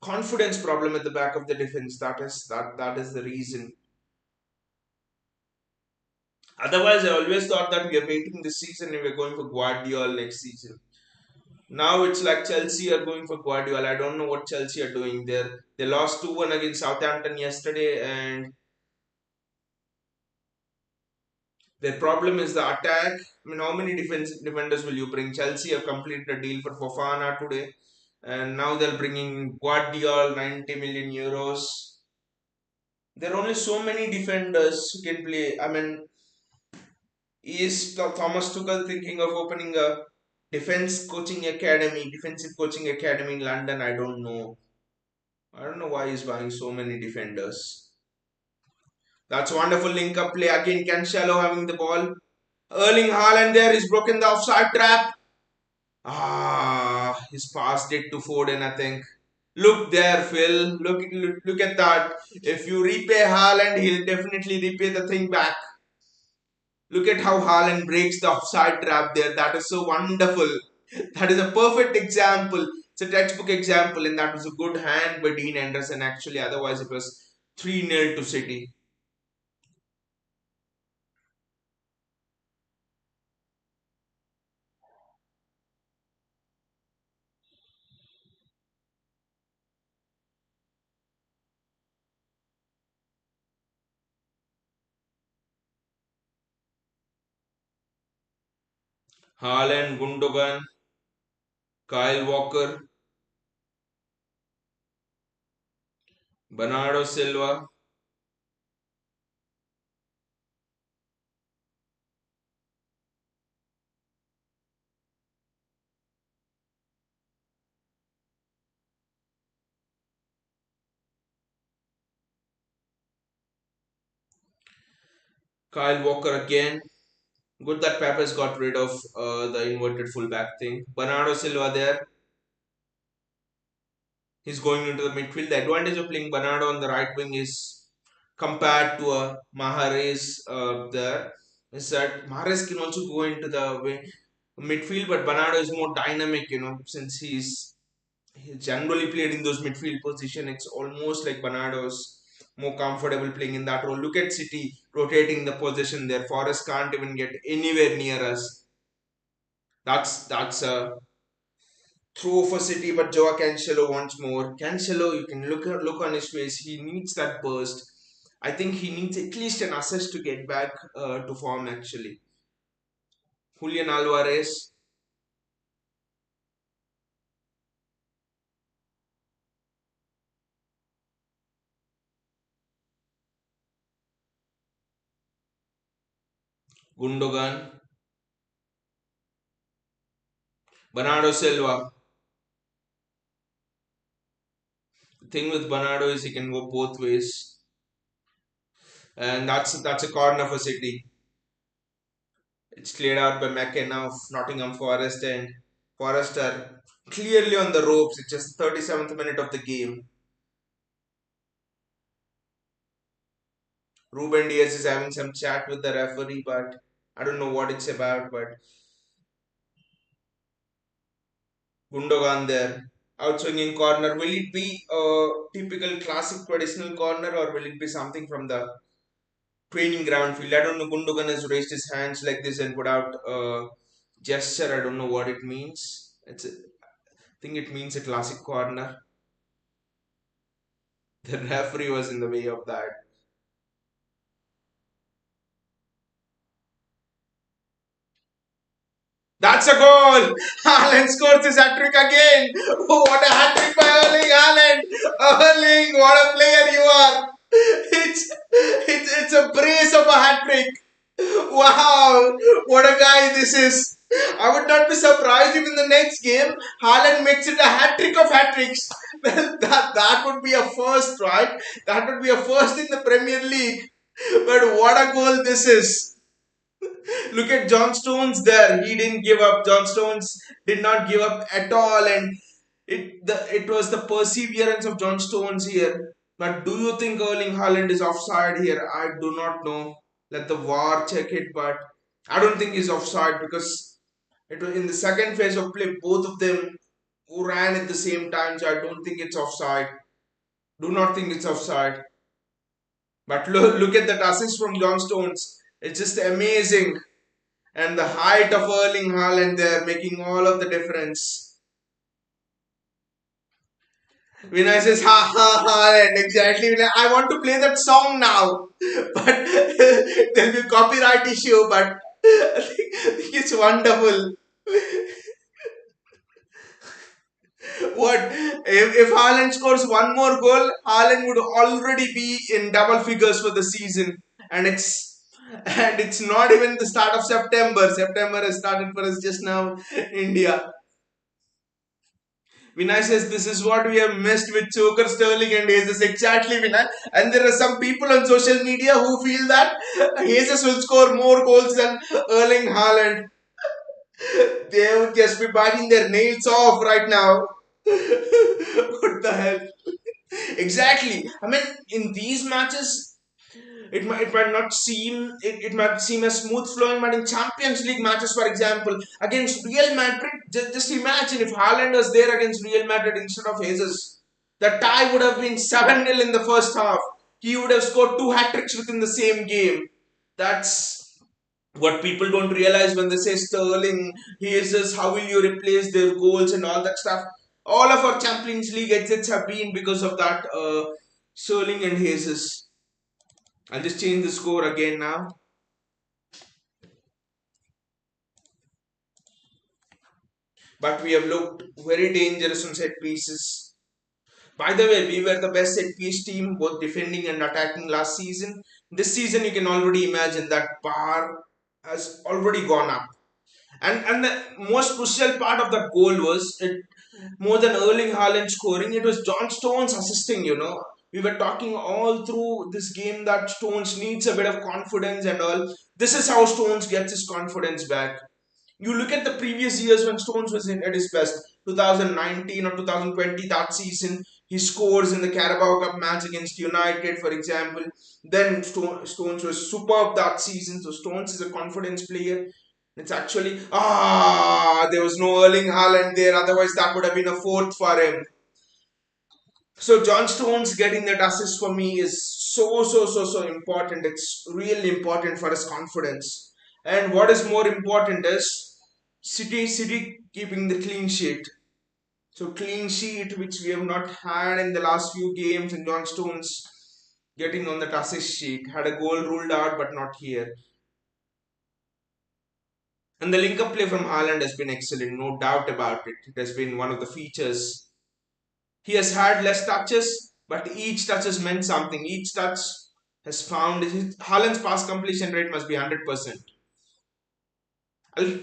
A: confidence problem at the back of the defense. That is the reason. Otherwise, I always thought that we are waiting this season and we're going for Guardiola next season. Now it's like Chelsea are going for Guardiola. I don't know what Chelsea are doing there. They lost 2-1 against Southampton yesterday, and their problem is the attack. I mean, how many defenders will you bring? Chelsea have completed a deal for Fofana today, and now they're bringing Guardiola 90 million euros. There are only so many defenders who can play. I mean, is Thomas Tuchel thinking of opening a Defensive coaching academy in London. I don't know why he's buying so many defenders. That's wonderful link up play again. Cancelo having the ball. Erling Haaland there is broken the offside trap. He's passed it to Foden, I think. Look there, Phil. Look at that. If you repay Haaland, he'll definitely repay the thing back. Look at how Haaland breaks the offside trap there. That is so wonderful. That is a perfect example. It's a textbook example, and that was a good hand by Dean Anderson. Actually, otherwise it was 3-0 to City. Haaland, Gundogan, Kyle Walker, Bernardo Silva, Kyle Walker again. Good that Pepe's got rid of the inverted fullback thing. Bernardo Silva there. He's going into the midfield. The advantage of playing Bernardo on the right wing is compared to a Mahrez there is that Mahrez can also go into the midfield, but Bernardo is more dynamic. Since he generally played in those midfield position. It's almost like Bernardo's more comfortable playing in that role. Look at City rotating the position there. Forest can't even get anywhere near us. That's a throw for City, but Joao Cancelo wants more. Cancelo, you can look on his face. He needs that burst. I think he needs at least an assist to get back to form. Actually, Julian Alvarez, Gundogan, Bernardo Silva. The thing with Bernardo is he can go both ways, and that's a corner for City. It's cleared out by McKenna of Nottingham Forest, and Forest are clearly on the ropes. It's just 37th minute of the game. Ruben Diaz is having some chat with the referee, but I don't know what it's about. But Gundogan there, outswinging corner. Will it be a typical classic traditional corner, or will it be something from the training ground field? I don't know. Gundogan has raised his hands like this and put out a gesture. I don't know what it means. I think it means a classic corner. The referee was in the way of that. That's a goal! Haaland scores his hat trick again! Oh, what a hat trick by Erling Haaland! Erling, what a player you are! It's a brace of a hat trick! Wow! What a guy this is! I would not be surprised if in the next game Haaland makes it a hat trick of hat tricks. Well, that would be a first, right? That would be a first in the Premier League. But what a goal this is! Look at John Stones there. He didn't give up. John Stones did not give up at all, and it was the perseverance of John Stones here. But do you think Erling Haaland is offside here? I do not know. Let the VAR check it, but I don't think he's offside because it was in the second phase of play. Both of them who ran at the same time, so I don't think it's offside. Do not think it's offside. But look at that assist from John Stones. It's just amazing. And the height of Erling Haaland there making all of the difference. Vinay says, ha ha Haaland, exactly. I want to play that song now, but there'll be a copyright issue, but I think it's wonderful. What if Haaland scores one more goal? Haaland would already be in double figures for the season, and And it's not even the start of September. September has started for us just now, India. Vinay says this is what we have missed with Choker, Sterling, and Jesus. Exactly, Vinay. And there are some people on social media who feel that Jesus will score more goals than Erling Haaland. They would just be biting their nails off right now. What the hell? Exactly. I mean, in these matches, it might not seem it might seem as smooth flowing, but in Champions League matches, for example, against Real Madrid, just imagine if Haaland was there against Real Madrid instead of Jesus. The tie would have been 7-0 in the first half. He would have scored two hat tricks within the same game. That's what people don't realize when they say Sterling, Jesus, how will you replace their goals and all that stuff. All of our Champions League exits have been because of that Sterling and Jesus. I'll just change the score again now. But we have looked very dangerous on set pieces. By the way, we were the best set piece team, both defending and attacking last season. This season, you can already imagine that bar has already gone up. And the most crucial part of that goal was it, more than Erling Haaland scoring, it was John Stones assisting. We were talking all through this game that Stones needs a bit of confidence and all. This is how Stones gets his confidence back. You look at the previous years when Stones was at his best, 2019 or 2020, that season, he scores in the Carabao Cup match against United, for example. Then Stones was superb that season. So Stones is a confidence player. It's actually, there was no Erling Haaland there. Otherwise, that would have been a fourth for him. So John Stones getting that assist for me is so important. It's really important for his confidence. And what is more important is City keeping the clean sheet. So clean sheet which we have not had in the last few games, and John Stones getting on that assist sheet. Had a goal ruled out but not here. And the link up play from Haaland has been excellent, no doubt about it. It has been one of the features. He has had less touches, but each touch has meant something. Each touch has found Haaland's pass completion rate must be 100%.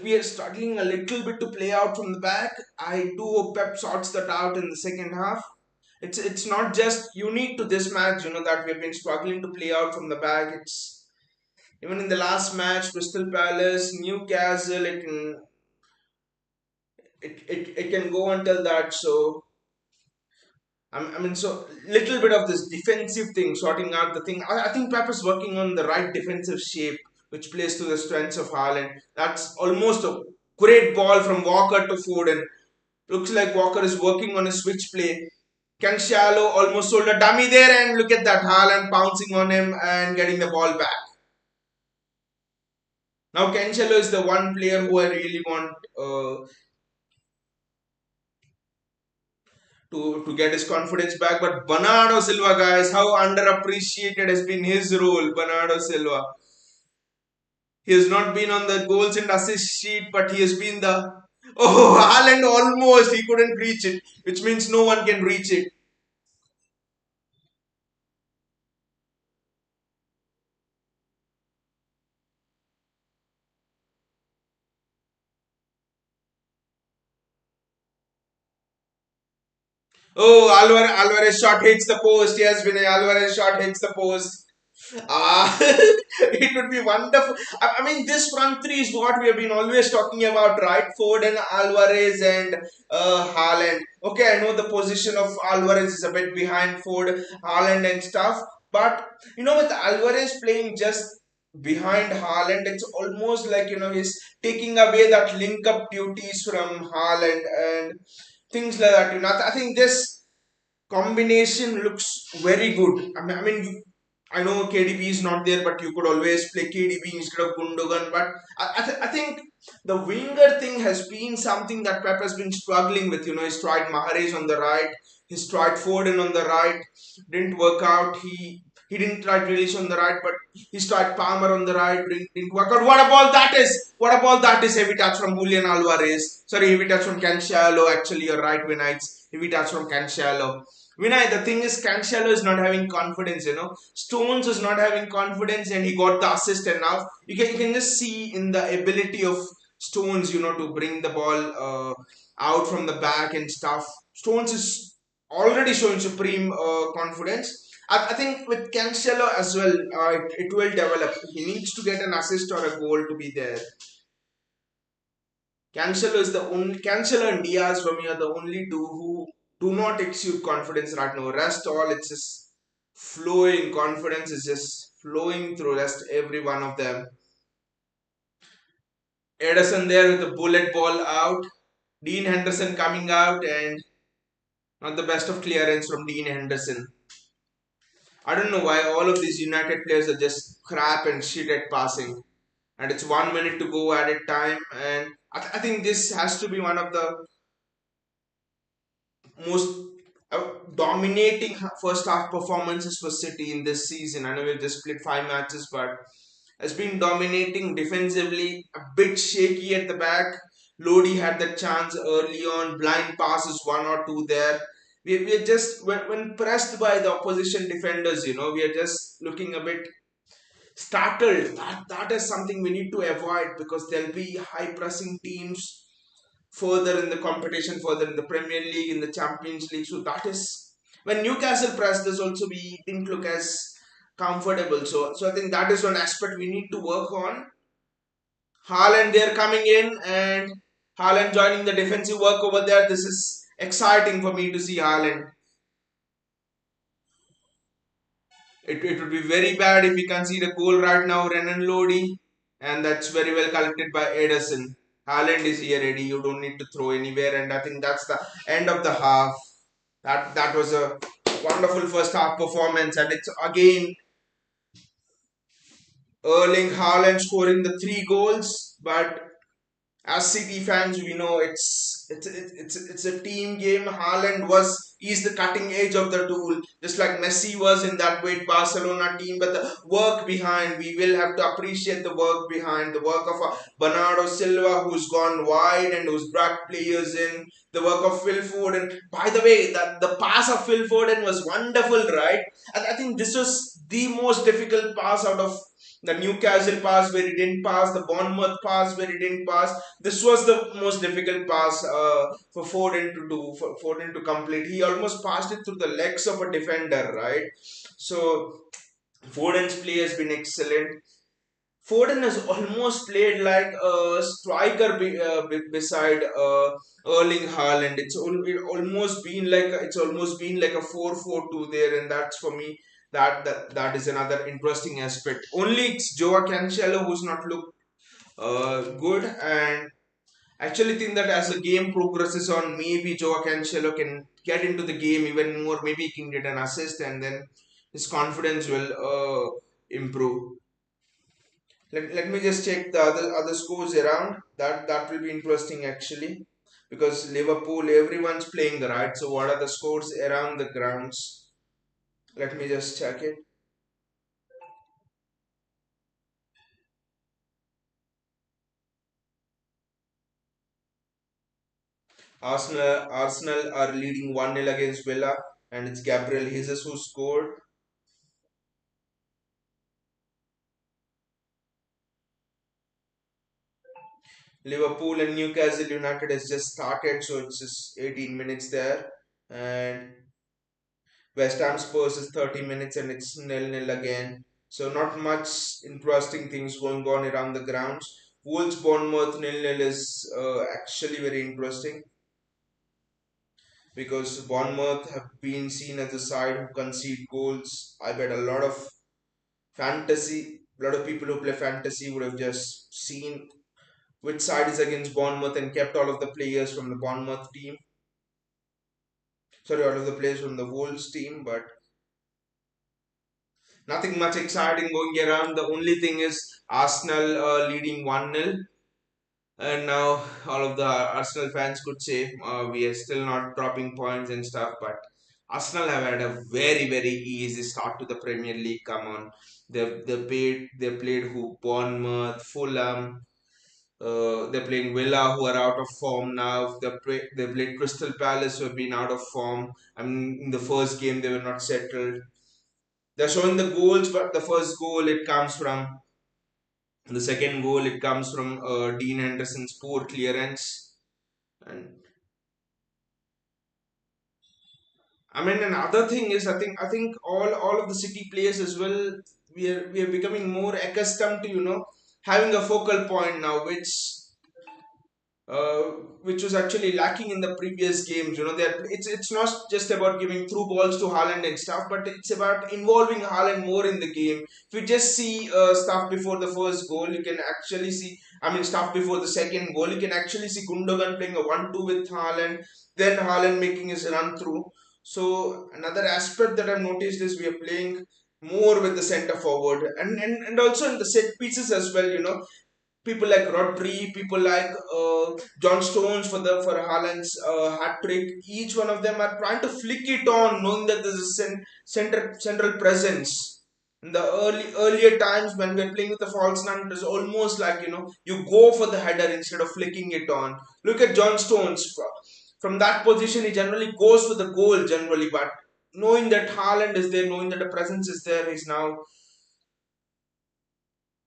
A: We are struggling a little bit to play out from the back. I do hope Pep sorts that out in the second half. It's not just unique to this match, that we've been struggling to play out from the back. It's even in the last match, Crystal Palace, Newcastle, it can go until that. So I mean, so little bit of this defensive thing, sorting out the thing. I think Pep is working on the right defensive shape, which plays to the strengths of Haaland. That's almost a great ball from Walker to Foden. Looks like Walker is working on a switch play. Cancelo almost sold a dummy there, and look at that Haaland pouncing on him and getting the ball back. Now Cancelo is the one player who I really want to get his confidence back. But Bernardo Silva, guys, how underappreciated has been his role. Bernardo Silva. He has not been on the goals and assist sheet, but he has been the. Oh, Haaland almost. He couldn't reach it, which means no one can reach it. Oh, Alvarez shot hits the post. Yes, Vinay Alvarez shot hits the post. It would be wonderful. I mean, this front three is what we have been always talking about, right? Foden, Alvarez, and Haaland. Okay, I know the position of Alvarez is a bit behind Ford, Haaland, and stuff. But with Alvarez playing just behind Haaland, it's almost like he's taking away that link up duties from Haaland and things like that. I think this combination looks very good. I know KDB is not there, but you could always play KDB instead of Gundogan. But I think the winger thing has been something that Pep has been struggling with. He's tried Mahrez on the right, he's tried Foden on the right, didn't work out. He didn't try Grealish on the right, but he tried Palmer on the right, didn't work out. What a ball that is! What a ball that is! Heavy touch from Julian Alvarez. Sorry, heavy touch from Cancelo. Actually, you're right, Vinites. Heavy touch from Cancelo. Vinay, the thing is, Cancelo is not having confidence. Stones is not having confidence, and he got the assist. And now you can just see in the ability of Stones, to bring the ball out from the back and stuff. Stones is already showing supreme confidence. I think with Cancelo as well, it will develop. He needs to get an assist or a goal to be there. Cancelo and Diaz for me are the only two who do not exude confidence right now. Rest all, it's just flowing. Confidence is just flowing through rest every one of them. Edison there with the bullet ball out. Dean Henderson coming out, and not the best of clearance from Dean Henderson. I don't know why all of these United players are just crap and shit at passing. And it's 1 minute to go at a time, and I think this has to be one of the most dominating first half performances for City in this season. I know we've just played 5 matches, but has been dominating defensively, a bit shaky at the back. Lodi had the chance early on, blind passes, one or two there. We are just, when pressed by the opposition defenders, we are just looking a bit startled. That is something we need to avoid, because there'll be high pressing teams further in the competition, further in the Premier League, in the Champions League. So that is when Newcastle pressed us also, we didn't look as comfortable. So I think that is one aspect we need to work on. Haaland they're coming in, and Haaland joining the defensive work over there. This is exciting for me to see Haaland. It would be very bad if we concede a goal right now, Renan Lodi, and that's very well collected by Ederson. Haaland is here ready. You don't need to throw anywhere, and I think that's the end of the half. That was a wonderful first half performance, and it's again Erling Haaland scoring the three goals. But as City fans, we know it's a team game. Haaland is the cutting edge of the tool, just like Messi was in that great Barcelona team. But the work behind, we will have to appreciate the work behind, the work of Bernardo Silva, who's gone wide and who's brought players in. The work of Phil Foden. By the way, that the pass of Phil Foden was wonderful, right? And I think this was the most difficult pass out of the Newcastle pass where he didn't pass, the Bournemouth pass where he didn't pass. This was the most difficult pass for Foden to do, for Foden to complete. He almost passed it through the legs of a defender, right? So Foden's play has been excellent. Foden has almost played like a striker beside Erling Haaland. It's almost been like a 4-4-2 there, and that's for me that is another interesting aspect. Only it's Joao Cancelo who's not looked good, and actually think that as the game progresses on, maybe Joao Cancelo can get into the game even more. Maybe he can get an assist, and then his confidence will improve. Let me just check the other scores around. That will be interesting actually, because Liverpool everyone's playing right. So what are the scores around the grounds? Let me just check it. Arsenal are leading 1-0 against Villa, and it's Gabriel Jesus who scored. Liverpool and Newcastle United has just started, so it's just 18 minutes there. And West Ham Spurs is 30 minutes, and it's nil-nil again. So not much interesting things going on around the grounds. Wolves Bournemouth nil-nil is actually very interesting, because Bournemouth have been seen as a side who concede goals. I bet a lot of people who play fantasy would have just seen which side is against Bournemouth and kept all of the players from the Bournemouth team. Sorry, all of the players from the Wolves team, but nothing much exciting going around. The only thing is Arsenal leading 1-0. And now all of the Arsenal fans could say we are still not dropping points and stuff, but Arsenal have had a very easy start to the Premier League. Come on, they played who Bournemouth, Fulham. They're playing Villa, who are out of form now. They played Crystal Palace, who have been out of form. I mean, in the first game, they were not settled. They're showing the goals, but the first goal it comes from the second goal. It comes from Dean Henderson's poor clearance, and I mean, another thing is I think all of the City players as well. We are becoming more accustomed to having a focal point now, uh, which was actually lacking in the previous games. That it's not just about giving through balls to Haaland and stuff, but it's about involving Haaland more in the game. If you just see stuff before the first goal, you can actually see. I mean, stuff before the second goal, you can actually see Gundogan playing a 1-2 with Haaland, then Haaland making his run through. So another aspect that I've noticed is we are playing more with the centre forward, and also in the set pieces as well. People like Rodri, people like John Stones for Haaland's hat trick. Each one of them are trying to flick it on, knowing that there's a central presence. In the earlier times when we're playing with the false nine, it was almost like you go for the header instead of flicking it on. Look at John Stones. From that position, he generally goes for the goal generally, but knowing that Haaland is there, knowing that the presence is there, he's now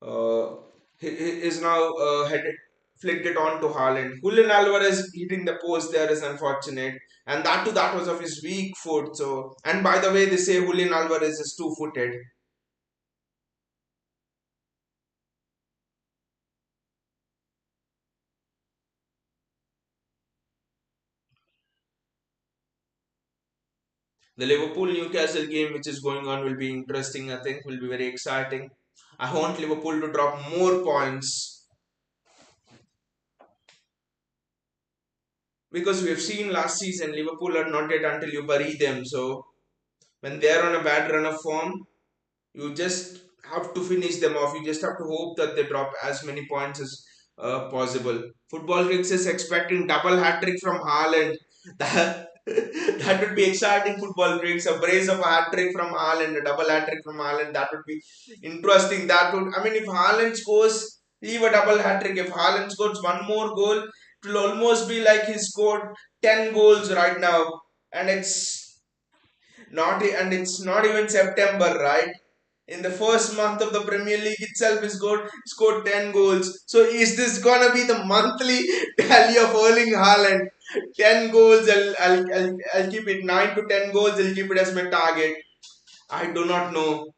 A: uh, is now headed flicked it on to Haaland. Julian Alvarez hitting the post there is unfortunate, and that was of his weak foot. So, and by the way, they say Julian Alvarez is two-footed. The Liverpool Newcastle game, which is going on, will be interesting. I think will be very exciting. I want Liverpool to drop more points because we have seen last season Liverpool are not yet until you bury them. So when they are on a bad run of form, you just have to finish them off. You just have to hope that they drop as many points as possible. Football Kicks is expecting double hat trick from Haaland. That, that would be exciting. Football Kicks, a brace of a hat trick from Haaland, a double hat trick from Haaland. That would be interesting. That would, I mean, if Haaland scores, leave a double hat trick. If Haaland scores one more goal, it will almost be like he scored 10 goals right now. And it's not even September, right? In the first month of the Premier League itself, he scored 10 goals. So is this gonna be the monthly tally of Erling Haaland? 10 goals, I'll keep it 9 to 10 goals, I'll keep it as my target. I do not know.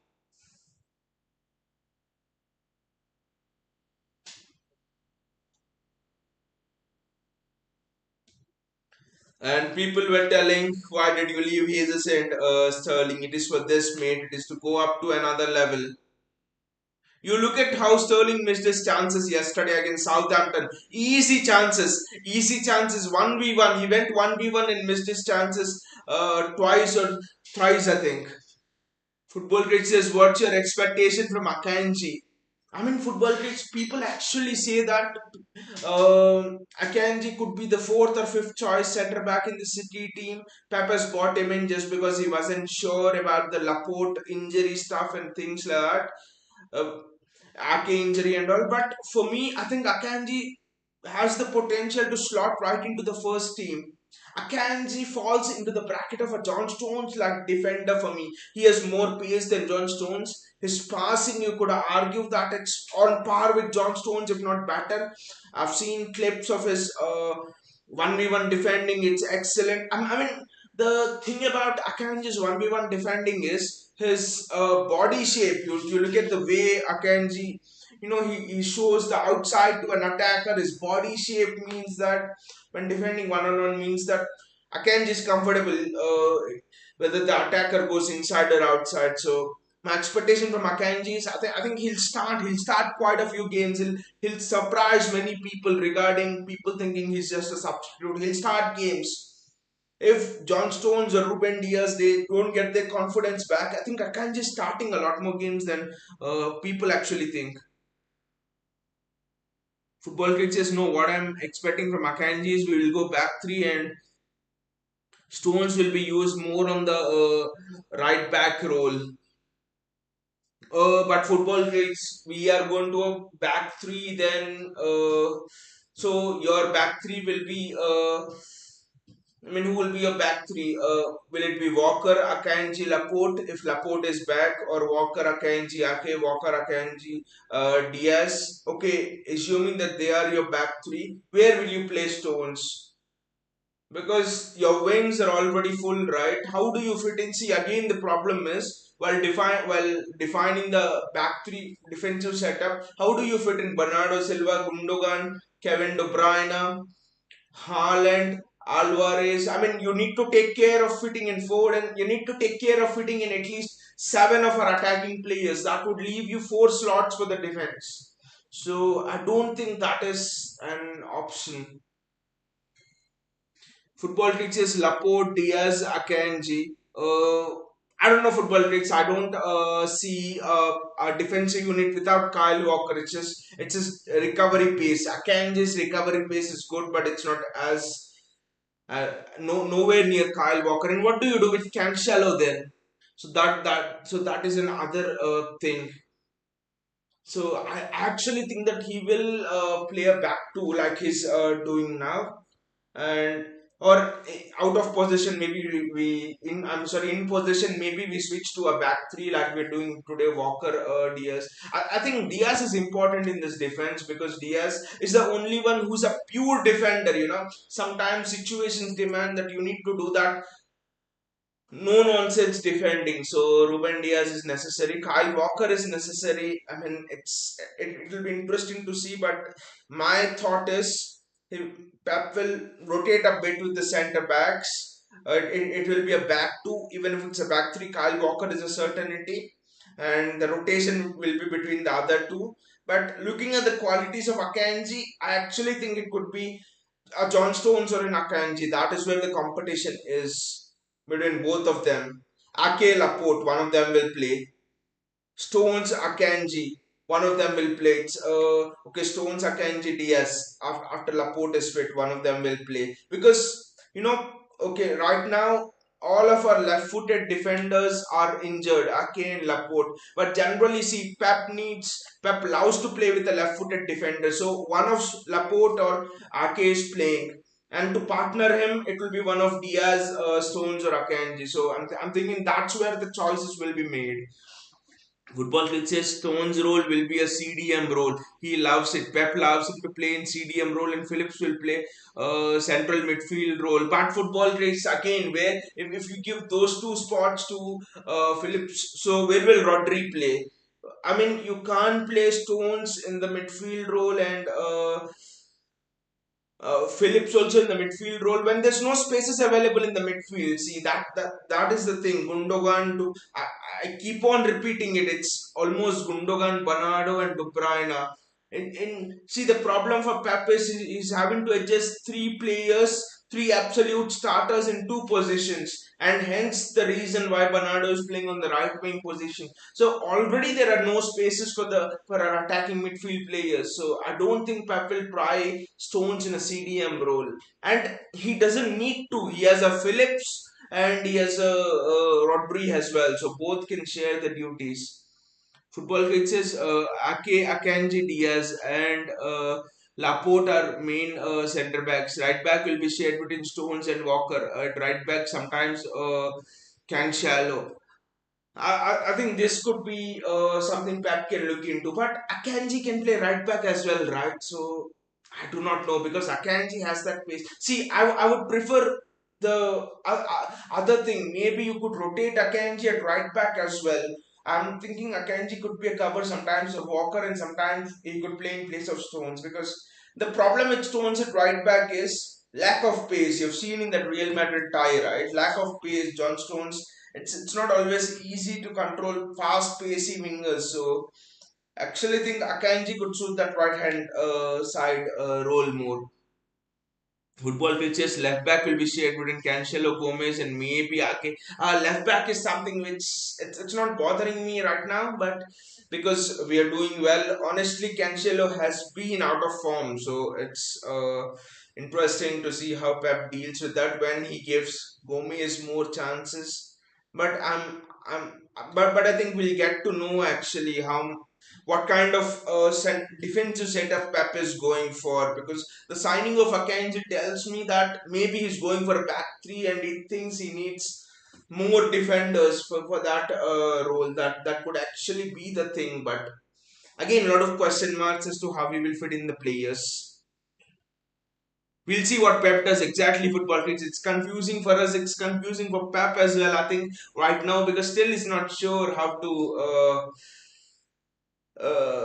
A: And people were telling, why did you leave Jesus and Sterling? It is for this, mate. It is to go up to another level. You look at how Sterling missed his chances yesterday against Southampton. Easy chances, easy chances. 1v1. He went 1v1 and missed his chances twice or thrice, I think. Football Critics says, what's your expectation from Akanji? I mean, Football Critics, people actually say that Akanji could be the fourth or fifth choice centre back in the City team. Pepe's got him in just because he wasn't sure about the Laporte injury stuff and things like that. Uh, Ake injury and all. But for me, I think Akanji has the potential to slot right into the first team. Akanji falls into the bracket of a John Stones like defender for me. He has more pace than John Stones. His passing, you could argue that it's on par with John Stones, if not better. I've seen clips of his 1v1 defending, it's excellent. I mean, the thing about Akanji's 1v1 defending is his body shape. You look at the way Akanji, he shows the outside to an attacker. His body shape means that when defending one on one means that Akanji is comfortable whether the attacker goes inside or outside. So my expectation from Akanji is I think he'll start quite a few games. He'll surprise many people regarding people thinking he's just a substitute. He'll start games. If John Stones or Ruben Diaz they don't get their confidence back, I think Akanji is starting a lot more games than people actually think. Football Kids says no. What I'm expecting from Akanji is we will go back three and Stones will be used more on the right back role But football kids, we are going to a back three. Then, so your back three will be. I mean, who will be your back three? Will it be Walker, Akanji, Laporte if Laporte is back, or Walker, Akanji, Ake, Walker, Akanji, Diaz? Okay, assuming that they are your back three, where will you play Stones? Because your wings are already full, right? How do you fit in? See, again, the problem is while defining the back three defensive setup, how do you fit in Bernardo Silva, Gundogan, Kevin De Bruyne, Haaland, Alvarez? I mean, you need to take care of fitting in forward, and you need to take care of fitting in at least seven of our attacking players. That would leave you four slots for the defense. So I don't think that is an option. Football teaches Laporte, Diaz, Akanji. I don't know football tricks. I don't see a defensive unit without Kyle Walker. It's just recovery pace. Akanji's recovery pace is good, but it's not as nowhere near Kyle Walker. And what do you do with Cancelo then? So that is another thing. So I actually think that he will play a back two like he's doing now, and or out of possession maybe we in I'm sorry in possession maybe we switch to a back three like we're doing today. Walker, Diaz. I think Diaz is important in this defense because Diaz is the only one who's a pure defender. Sometimes situations demand that you need to do that no nonsense defending. So Ruben Diaz is necessary. Kyle Walker is necessary. I mean, it will be interesting to see. But my thought is, Pep will rotate a bit with the centre backs. It will be a back two, even if it's a back three. Kyle Walker is a certainty, and the rotation will be between the other two. But looking at the qualities of Akanji, I actually think it could be a John Stones or an Akanji. That is where the competition is between both of them. Ake Laporte, one of them will play. Stones Akanji, one of them will play. It's okay. Stones Akanji Diaz. After Laporte is fit, one of them will play because okay, right now all of our left-footed defenders are injured, Ake and Laporte. But generally, see, Pep loves to play with a left-footed defender. So one of Laporte or Ake is playing. And to partner him, it will be one of Diaz, Stones, or Akanji. So I'm thinking that's where the choices will be made. Football says Stone's role will be a CDM role. He loves it. Pep loves it to play in CDM role, and Phillips will play central midfield role. But football tricks again, where if you give those two spots to Phillips, so where will Rodri play? I mean, you can't play Stones in the midfield role and Phillips also in the midfield role when there's no spaces available in the midfield. See that is the thing. Gundogan to I keep on repeating it. It's almost Gundogan, Bernardo, and De Bruyne. In see the problem for Pep is he's having to adjust three players, three absolute starters in two positions, and hence the reason why Bernardo is playing on the right wing position. So already there are no spaces for our attacking midfield players. So I don't think Pep will try Stones in a CDM role, and he doesn't need to. He has a Phillips and he has a Rodri as well, so both can share the duties. Football fixes Ake, Akanji, Diaz, and Laporte are main centre backs. Right back will be shared between Stones and Walker. At right back, sometimes Cancelo. I think this could be something Pep can look into. But Akanji can play right back as well, right? So I do not know because Akanji has that pace. See, I would prefer the other thing. Maybe you could rotate Akanji at right back as well. I'm thinking Akanji could be a cover sometimes of Walker and sometimes he could play in place of Stones because the problem with Stones at right back is lack of pace. You've seen in that Real Madrid tie, right? Lack of pace. John Stones it's not always easy to control fast pacey wingers. So actually think Akanji could suit that right hand side role more. Football pitches left back will be shared between Cancelo, Gomez, and maybe Ake. Left back is something which it's not bothering me right now, but because we are doing well, honestly, Cancelo has been out of form, so it's interesting to see how Pep deals with that when he gives Gomez more chances. but I'm but I think we'll get to know actually how what kind of defensive setup Pep is going for, because the signing of Akanji tells me that maybe he's going for a back three and he thinks he needs more defenders for that role. That could actually be the thing, but again, a lot of question marks as to how he will fit in the players. We'll see what Pep does exactly. Football kicks. It's confusing for us. It's confusing for Pep as well. I think right now, because still he's not sure how to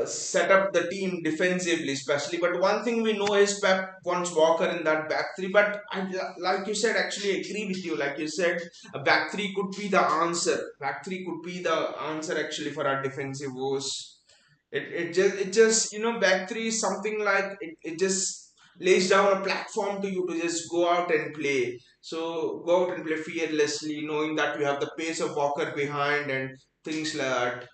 A: set up the team defensively, especially. But one thing we know is Pep wants Walker in that back three. But like you said, actually agree with you. Like you said, a back three could be the answer. Back three could be the answer actually for our defensive woes. It just back three is something like it just lays down a platform to you to just go out and play. So go out and play fearlessly, knowing that you have the pace of Walker behind and things like that.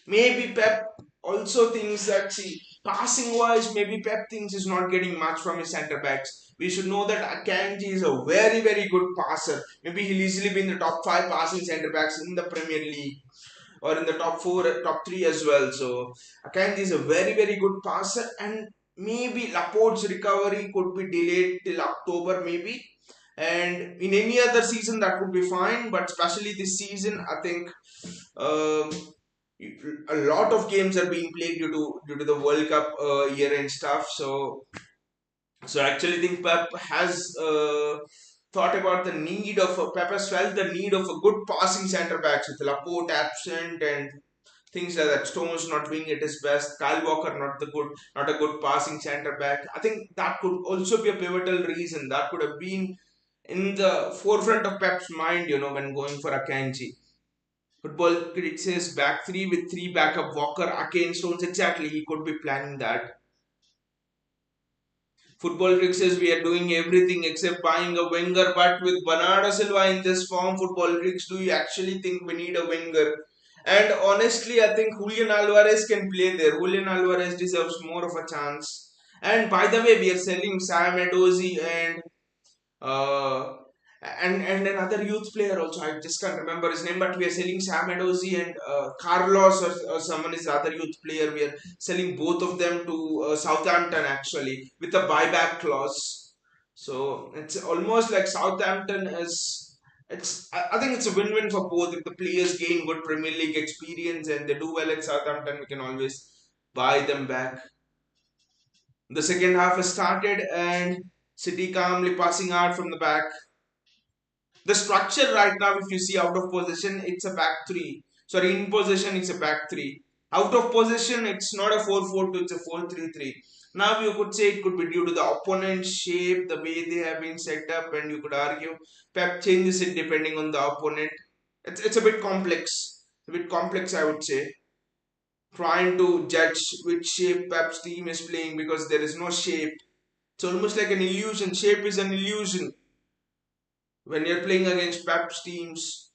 A: Maybe Pep also thinks that, see, passing wise, maybe Pep thinks he's not getting much from his centre backs. We should know that Akanji is a very, very good passer. Maybe he'll easily be in the top five passing centre backs in the Premier League or in the top four, top three as well. So Akanji is a very, very good passer, and maybe Laporte's recovery could be delayed till October, maybe. And in any other season, that would be fine, but especially this season, I think um, a lot of games are being played due to the World Cup year and stuff. So I actually think Pep has thought about the need of Pep has felt the need of a good passing centre backs with Laporte absent and things like that. Stones not doing it his best. Kyle Walker not a good passing centre back. I think that could also be a pivotal reason. That could have been in the forefront of Pep's mind, when going for Akanji. Football critic says back three with three backup Walker, Ake, Stones. Exactly, he could be planning that. Football critic says we are doing everything except buying a winger, but with Bernardo Silva in this form, football critics, do you actually think we need a winger? And honestly, I think Julian Alvarez can play there. Julian Alvarez deserves more of a chance. And by the way, we are selling Sam Edozi uh, and another youth player also. I just can't remember his name, but we are selling Sam Edozi and Carlos or someone is the other youth player. We are selling both of them to Southampton actually with a buyback clause. So it's almost like Southampton is. I think it's a win-win for both. If the players gain good Premier League experience and they do well at Southampton, we can always buy them back. The second half has started and City calmly passing out from the back. The structure right now, if you see out of possession, it's a back three. Sorry, in possession, it's a back three. Out of possession, it's not a 4-4-2, it's a 4-3-3. Now you could say it could be due to the opponent's shape, the way they have been set up, and you could argue Pep changes it depending on the opponent. It's a bit complex. A bit complex, I would say. Trying to judge which shape Pep's team is playing because there is no shape. It's almost like an illusion. Shape is an illusion when you're playing against Pep's teams.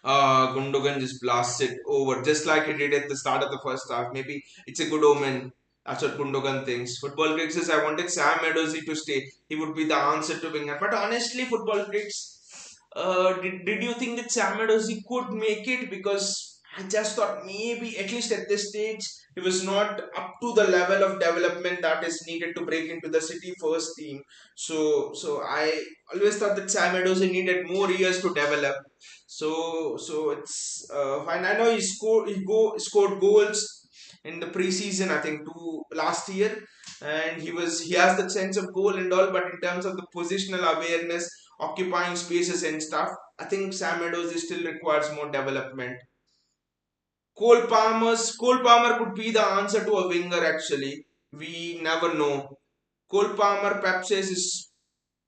A: Gundogan just blasts it over just like he did at the start of the first half. Maybe it's a good omen. That's what Gundogan thinks. Football critics says I wanted Sam Edozie to stay. He would be the answer to Wenger. But honestly, football critics, did you think that Sam Edozie could make it? Because I just thought maybe at least at this stage he was not up to the level of development that is needed to break into the City first team. So I always thought that Sam Edozie needed more years to develop. So it's fine. I know scored goals in the preseason. I think two last year, and he has the sense of goal and all. But in terms of the positional awareness, occupying spaces and stuff, I think Sam Meadows still requires more development. Cole Palmer could be the answer to a winger. Actually, we never know. Cole Palmer, Pep says, is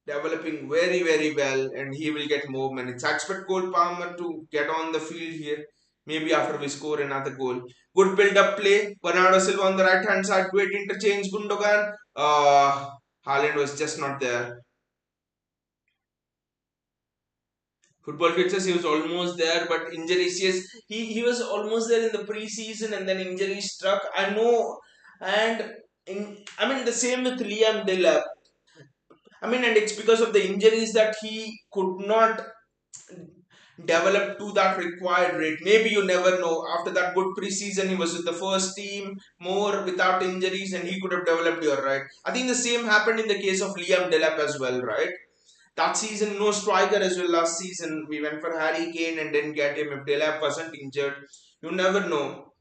A: developing very, very well and he will get more minutes. I expect Cole Palmer to get on the field here, maybe after we score another goal. Good build up play. Bernardo Silva on the right hand side, great interchange. Gundogan. Haaland was just not there. Football fixes, he was almost there, but injuries, yes, he was almost there in the preseason and then injury struck. I know, and I mean, the same with Liam Delap. I mean, and it's because of the injuries that he could not develop to that required rate. Maybe you never know. After that good preseason, he was with the first team more without injuries, and he could have developed here, right? I think the same happened in the case of Liam Delap as well, right? That season, no striker as well. Last season, we went for Harry Kane and didn't get him. If Delap wasn't injured, you never know.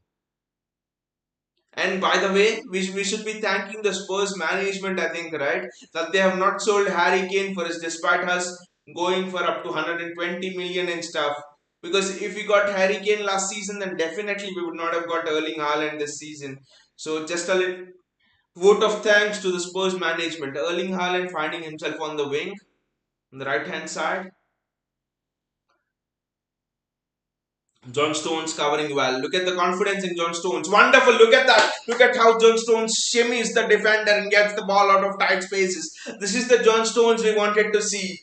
A: And by the way, we should be thanking the Spurs management, I think, right? That they have not sold Harry Kane for us despite us going for up to 120 million and stuff. Because if we got Harry Kane last season, then definitely we would not have got Erling Haaland this season. So just a little vote of thanks to the Spurs management. Erling Haaland finding himself on the wing, on the right hand side. John Stones covering well. Look at the confidence in John Stones. Wonderful. Look at that. Look at how John Stones shimmies the defender and gets the ball out of tight spaces. This is the John Stones we wanted to see.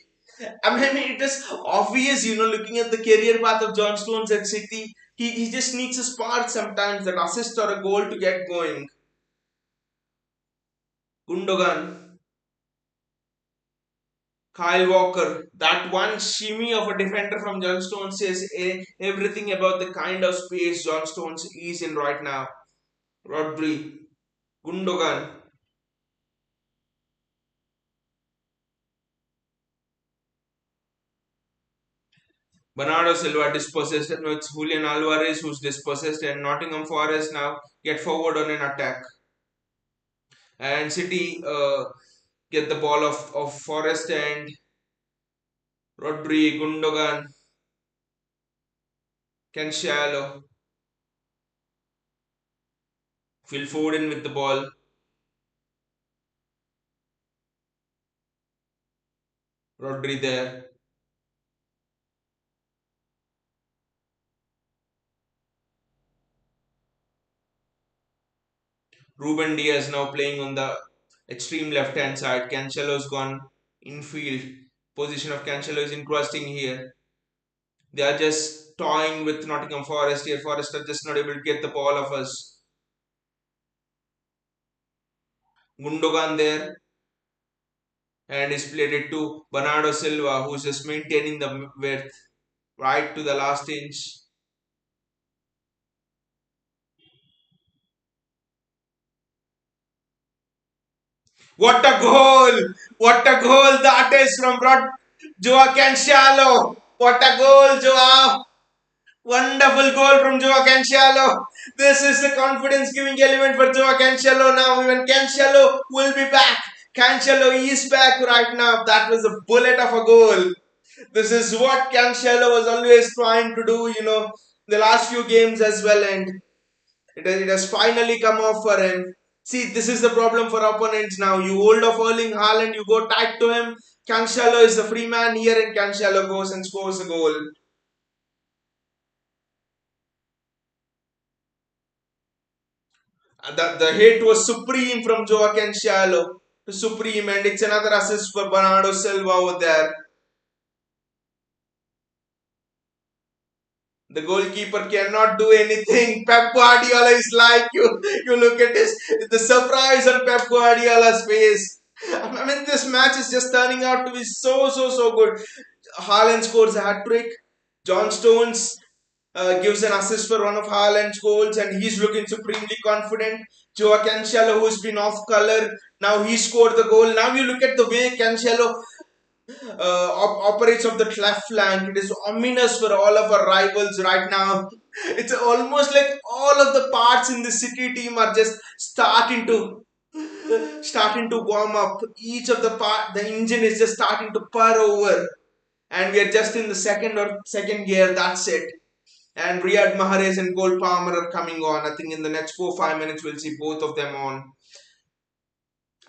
A: I mean, it is obvious, looking at the career path of John Stones at City, he just needs a spark sometimes, that assist or a goal to get going. Gundogan, Kyle Walker, that one shimmy of a defender from John Stones says everything about the kind of space John Stones is in right now. Rodri, Gundogan, Bernardo Silva dispossessed, and it's Julian Alvarez who's dispossessed, and Nottingham Forest now get forward on an attack. And City get the ball of Forest and Rodri, Gundogan, Cancelo, Phil Foden with the ball, Rodri there. Ruben Diaz now playing on the extreme left hand side. Cancelo's gone infield. Position of Cancelo is interesting here. They are just toying with Nottingham Forest here. Forest are just not able to get the ball of us. Gundogan there, and is played it to Bernardo Silva, who's just maintaining the width right to the last inch. What a goal! What a goal that is from Joao Cancelo! What a goal, Joao! Wonderful goal from Joao Cancelo. This is the confidence giving element for Joao Cancelo now. Even Cancelo will be back. Cancelo is back right now. That was a bullet of a goal. This is what Cancelo was always trying to do, the last few games as well. And it has finally come off for him. See, this is the problem for opponents now. You hold off Erling Haaland, you go tight to him. Cancelo is the free man here, and Cancelo goes and scores a goal. The hit was supreme from Joao Cancelo. Supreme, and it's another assist for Bernardo Silva over there. The goalkeeper cannot do anything. Pep Guardiola is like you. You look at this, the surprise on Pep Guardiola's face. I mean, this match is just turning out to be so good. Haaland scores a hat trick. John Stones gives an assist for one of Haaland's goals, and he's looking supremely confident. Joao Cancelo, who's been off color, now he scored the goal. Now you look at the way Cancelo operates of the left flank. It is ominous for all of our rivals right now. It's almost like all of the parts in the City team are just starting to warm up. Each of the engine is just starting to purr over, and we are just in the second gear. That's it. And Riyad Mahrez and Cole Palmer are coming on. I think in the next 4-5 minutes we'll see both of them on.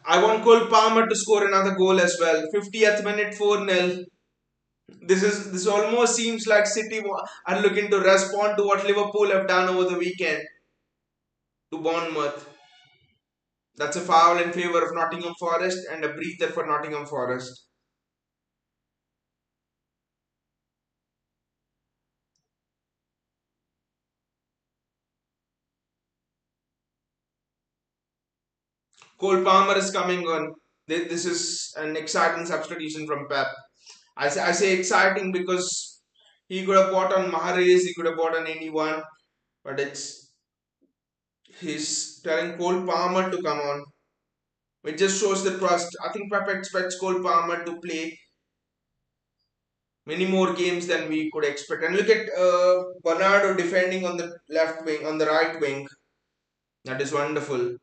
A: I want Cole Palmer to score another goal as well. 50th minute, 4-0. This almost seems like City are looking to respond to what Liverpool have done over the weekend to Bournemouth. That's a foul in favour of Nottingham Forest and a breather for Nottingham Forest. Cole Palmer is coming on. This is an exciting substitution from Pep. I say exciting because he could have bought on Mahrez, he could have bought on anyone, but he's telling Cole Palmer to come on. It just shows the trust. I think Pep expects Cole Palmer to play many more games than we could expect. And look at Bernardo defending on the left wing, on the right wing. That is wonderful.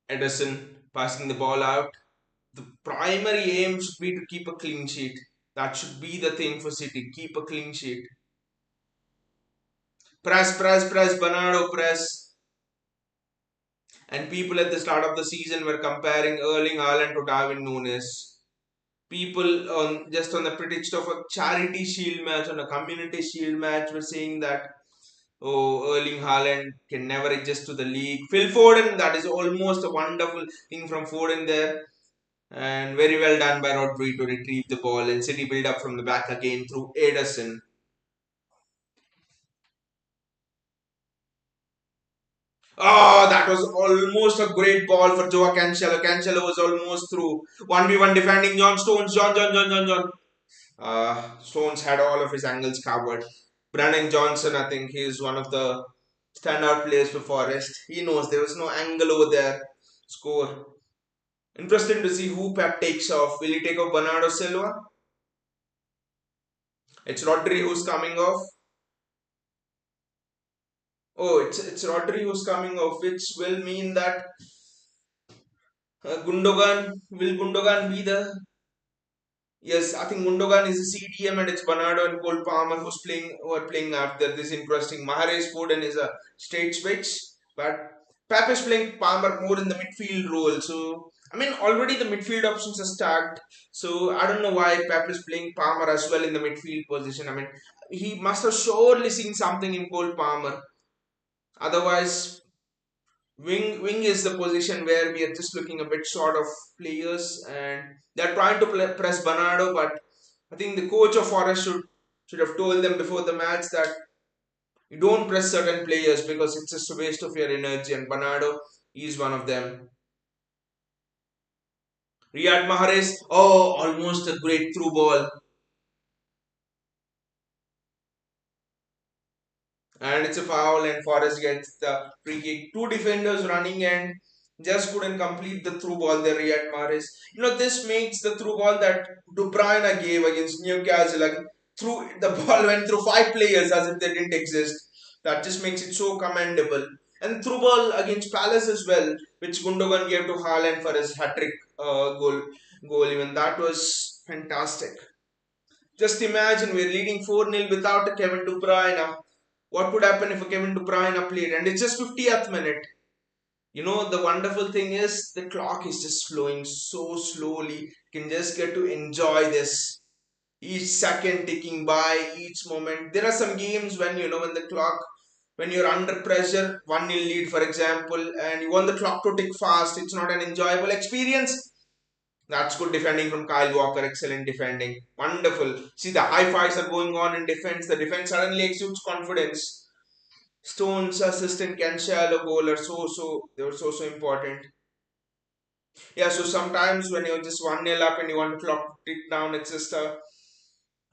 A: Ederson passing the ball out. The primary aim should be to keep a clean sheet. That should be the thing for City. Keep a clean sheet. Press, press, press, Bernardo, press. And people at the start of the season were comparing Erling Haaland to Darwin Nunes. People on just on the pretext of a charity shield match, on a community shield match, were saying that Erling Haaland can never adjust to the league. Phil Foden, that is almost a wonderful thing from Foden there. And very well done by Rodri to retrieve the ball and City build up from the back again through Ederson. Oh, that was almost a great ball for Joao Cancelo. Cancelo was almost through. 1v1 defending John Stones. John. Stones had all of his angles covered. Brandon Johnson, I think he is one of the standout players for Forest. He knows there was no angle over there. Score. Interesting to see who Pep takes off. Will he take off Bernardo Silva? It's Rodri who's coming off. Oh, it's Rodri who's coming off, which will mean that Gundogan be the. Yes, I think Gundogan is a CDM and it's Bernardo and Cole Palmer who are playing after this interesting. Mahrez Foden is a straight switch, but Pep is playing Palmer more in the midfield role. So I mean already the midfield options are stacked. So I don't know why Pep is playing Palmer as well in the midfield position. I mean he must have surely seen something in Cole Palmer. Otherwise, wing is the position where we are just looking a bit short of players, and they're trying to press Bernardo, but I think the coach of Forest should have told them before the match that you don't press certain players because it's just a waste of your energy, and Bernardo is one of them. Riyad Mahrez, oh, almost a great through ball. And it's a foul and Forest gets the free kick. Two defenders running and just couldn't complete the through ball there Riyad Mahrez. This makes the through ball that De Bruyne gave against Newcastle. Like, through the ball went through five players as if they didn't exist. That just makes it so commendable. And through ball against Palace as well, which Gundogan gave to Haaland for his hat-trick goal. Even that was fantastic. Just imagine we're leading 4-0 without a Kevin De Bruyne. What would happen if a Kevin De Bruyne played? And it's just 50th minute. The wonderful thing is the clock is just flowing so slowly. You can just get to enjoy this. Each second ticking by, each moment. There are some games when the clock, when you're under pressure, 1-0 lead for example, and you want the clock to tick fast. It's not an enjoyable experience. That's good defending from Kyle Walker. Excellent defending. Wonderful. See, the high fives are going on in defense. The defense suddenly exudes confidence. Stones, assistant, Cancelo, goal are they were so important. Yeah, so sometimes when you're just 1-0 up and you want the clock to tick down, it's just a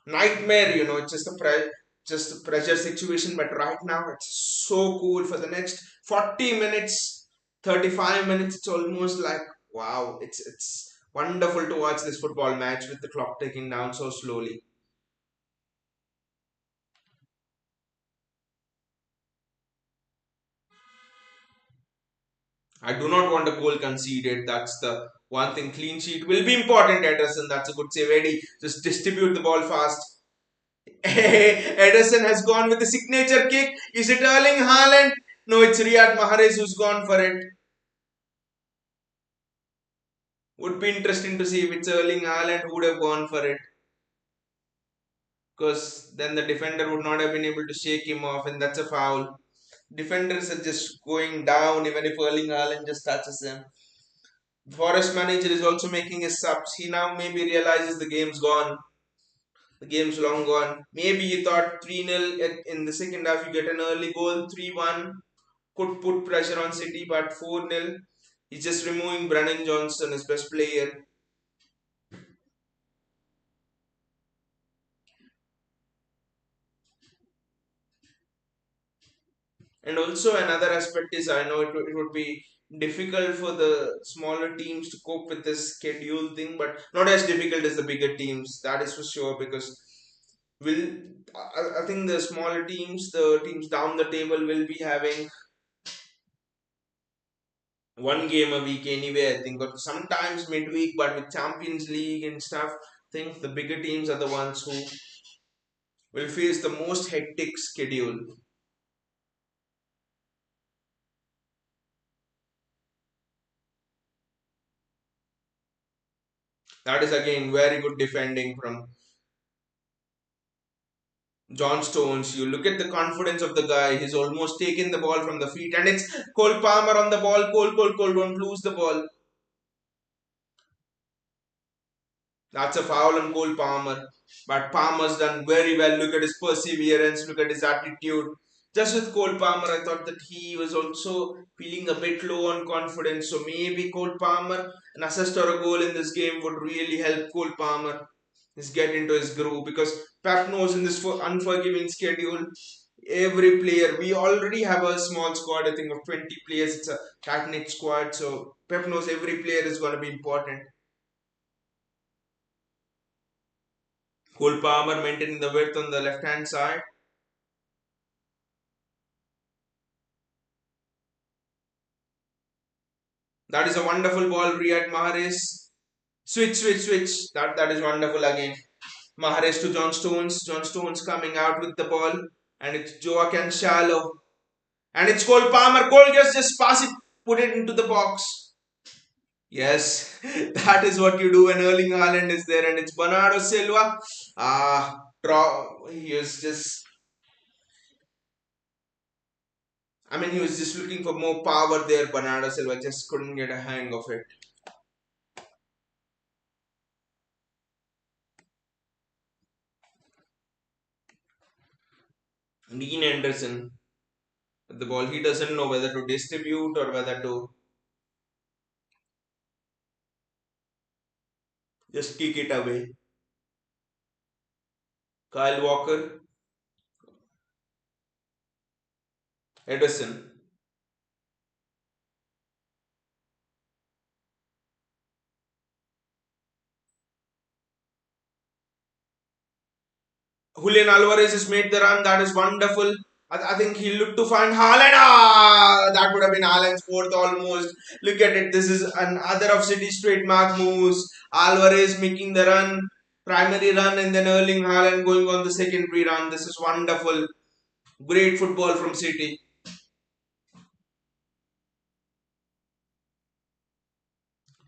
A: nightmare. It's just a pressure situation. But right now, it's so cool. For the next 40 minutes, 35 minutes, it's almost like wow. It's wonderful to watch this football match with the clock ticking down so slowly. I do not want a goal conceded. That's the one thing. Clean sheet will be important, Ederson. That's a good save. Eddie, just distribute the ball fast. Ederson has gone with the signature kick. Is it Erling Haaland? No, it's Riyad Mahrez who's gone for it. Would be interesting to see if it's Erling Haaland who would have gone for it. Because then the defender would not have been able to shake him off, and that's a foul. Defenders are just going down even if Erling Haaland just touches him. Forest manager is also making his subs. He now maybe realizes the game's gone. The game's long gone. Maybe you thought 3-0 in the second half, you get an early goal, 3-1, could put pressure on City, but 4-0. He's just removing Brennan Johnson, his best player. And also another aspect is I know it would be difficult for the smaller teams to cope with this schedule thing, but not as difficult as the bigger teams. That is for sure because will I think the smaller teams, the teams down the table, will be having one game a week anyway. I think, or sometimes midweek, but with Champions League and stuff, I think the bigger teams are the ones who will face the most hectic schedule. That is again very good defending from John Stones. You look at the confidence of the guy. He's almost taken the ball from the feet, and it's Cole Palmer on the ball. Cole, don't lose the ball. That's a foul on Cole Palmer. But Palmer's done very well. Look at his perseverance. Look at his attitude. Just with Cole Palmer, I thought that he was also feeling a bit low on confidence. So maybe Cole Palmer, an assist or a goal in this game would really help Cole Palmer is get into his groove because Pep knows in this unforgiving schedule, every player, we already have a small squad, I think of 20 players, it's a tight knit squad, so Pep knows every player is going to be important. Cole Palmer maintaining the width on the left hand side. That is a wonderful ball, Riyad Mahrez. Switch. That is wonderful again. Mahrez to John Stones. John Stones coming out with the ball. And it's Joaquin Shallow. And it's Cole Palmer. Cole just pass it, put it into the box. Yes, that is what you do when Erling Haaland is there, and it's Bernardo Silva. Draw. He was just. I mean, he was just looking for more power there. Bernardo Silva just couldn't get a hang of it. Dean Anderson with the ball. He doesn't know whether to distribute or whether to just kick it away. Kyle Walker, Edison. Julian Alvarez has made the run. That is wonderful. I think he looked to find Haaland. That would have been Haaland's fourth almost. Look at it. This is another of City's trademark moves. Alvarez making the run, primary run, and then Erling Haaland going on the secondary run. This is wonderful. Great football from City.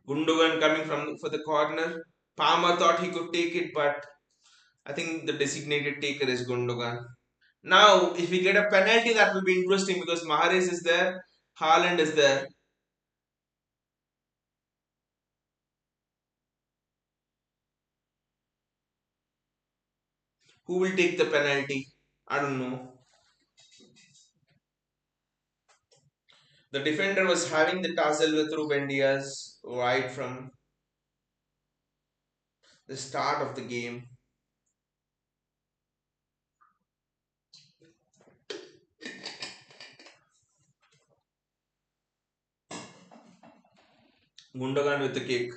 A: Gundogan coming from for the corner. Palmer thought he could take it, but I think the designated taker is Gundogan. Now, if we get a penalty, that will be interesting because Mahrez is there, Haaland is there. Who will take the penalty? I don't know. The defender was having the tussle with Ruben Diaz right from the start of the game. Gundogan with the kick.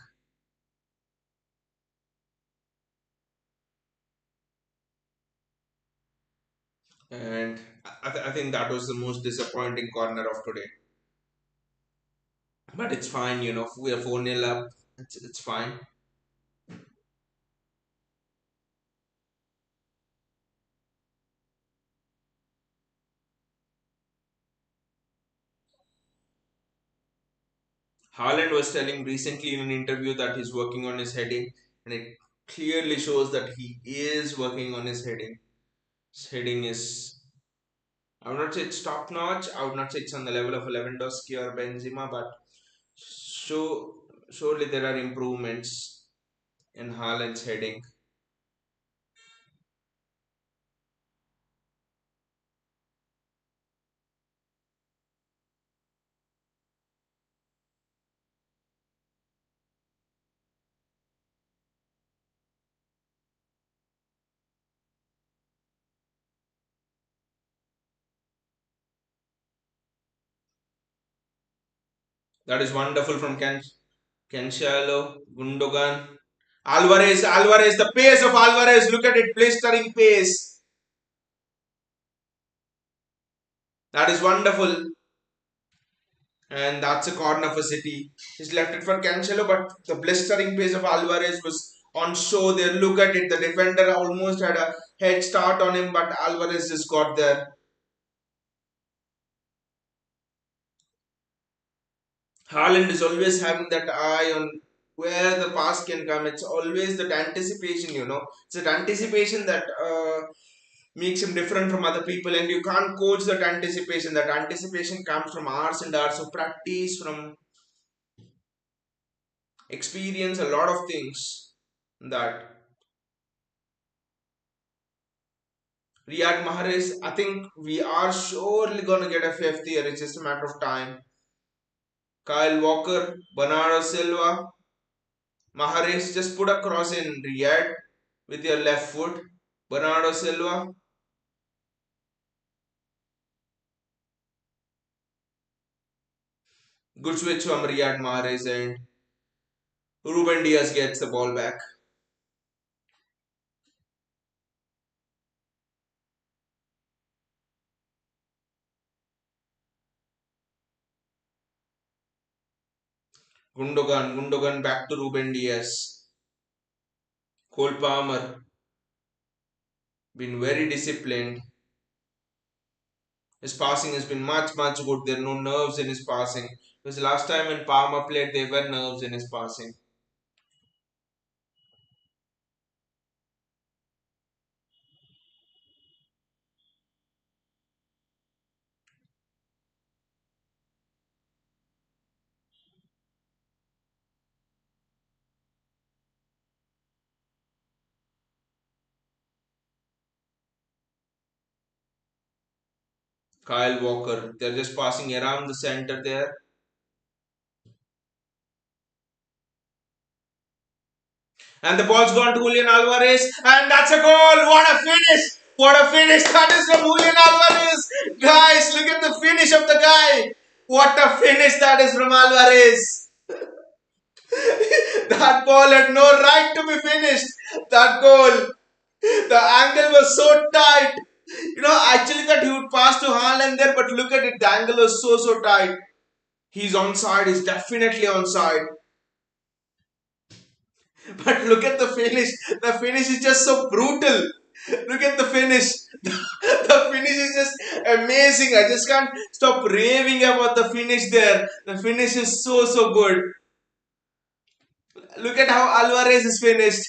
A: And I think that was the most disappointing corner of today. But it's fine, we are 4-0 up. It's fine. Haaland was telling recently in an interview that he's working on his heading, and it clearly shows that he is working on his heading. His heading is, I would not say it's top notch. I would not say it's on the level of Lewandowski or Benzema, but surely there are improvements in Haaland's heading. That is wonderful from Cancelo, Gundogan. Alvarez, the pace of Alvarez, look at it, blistering pace. That is wonderful. And that's a corner for City. He's left it for Cancelo, but the blistering pace of Alvarez was on show there. Look at it, the defender almost had a head start on him, but Alvarez just got there. Haaland is always having that eye on where the pass can come. It's always that anticipation, It's that anticipation that makes him different from other people, and you can't coach that anticipation. That anticipation comes from hours and hours of practice, from experience, a lot of things. That Riyad Mahrez, I think we are surely gonna get a fifth year. It's just a matter of time. Kyle Walker, Bernardo Silva, Mahrez, just put a cross in Riyad with your left foot. Bernardo Silva, good switch from Riyad Mahrez, and Ruben Diaz gets the ball back. Gundogan back to Ruben Diaz. Cole Palmer, been very disciplined. His passing has been much good. There are no nerves in his passing. Because the last time when Palmer played, there were nerves in his passing. Kyle Walker, they're just passing around the center there. And the ball's gone to Julian Alvarez, and that's a goal. What a finish! What a finish! That is from Julian Alvarez. Guys, look at the finish of the guy. What a finish that is from Alvarez. That ball had no right to be finished. That goal. The angle was so tight. Actually that he would pass to Haaland there, but look at it. The angle was so tight. He's onside. He's definitely onside. But look at the finish. The finish is just so brutal. Look at the finish. The finish is just amazing. I just can't stop raving about the finish there. The finish is so good. Look at how Alvarez is finished.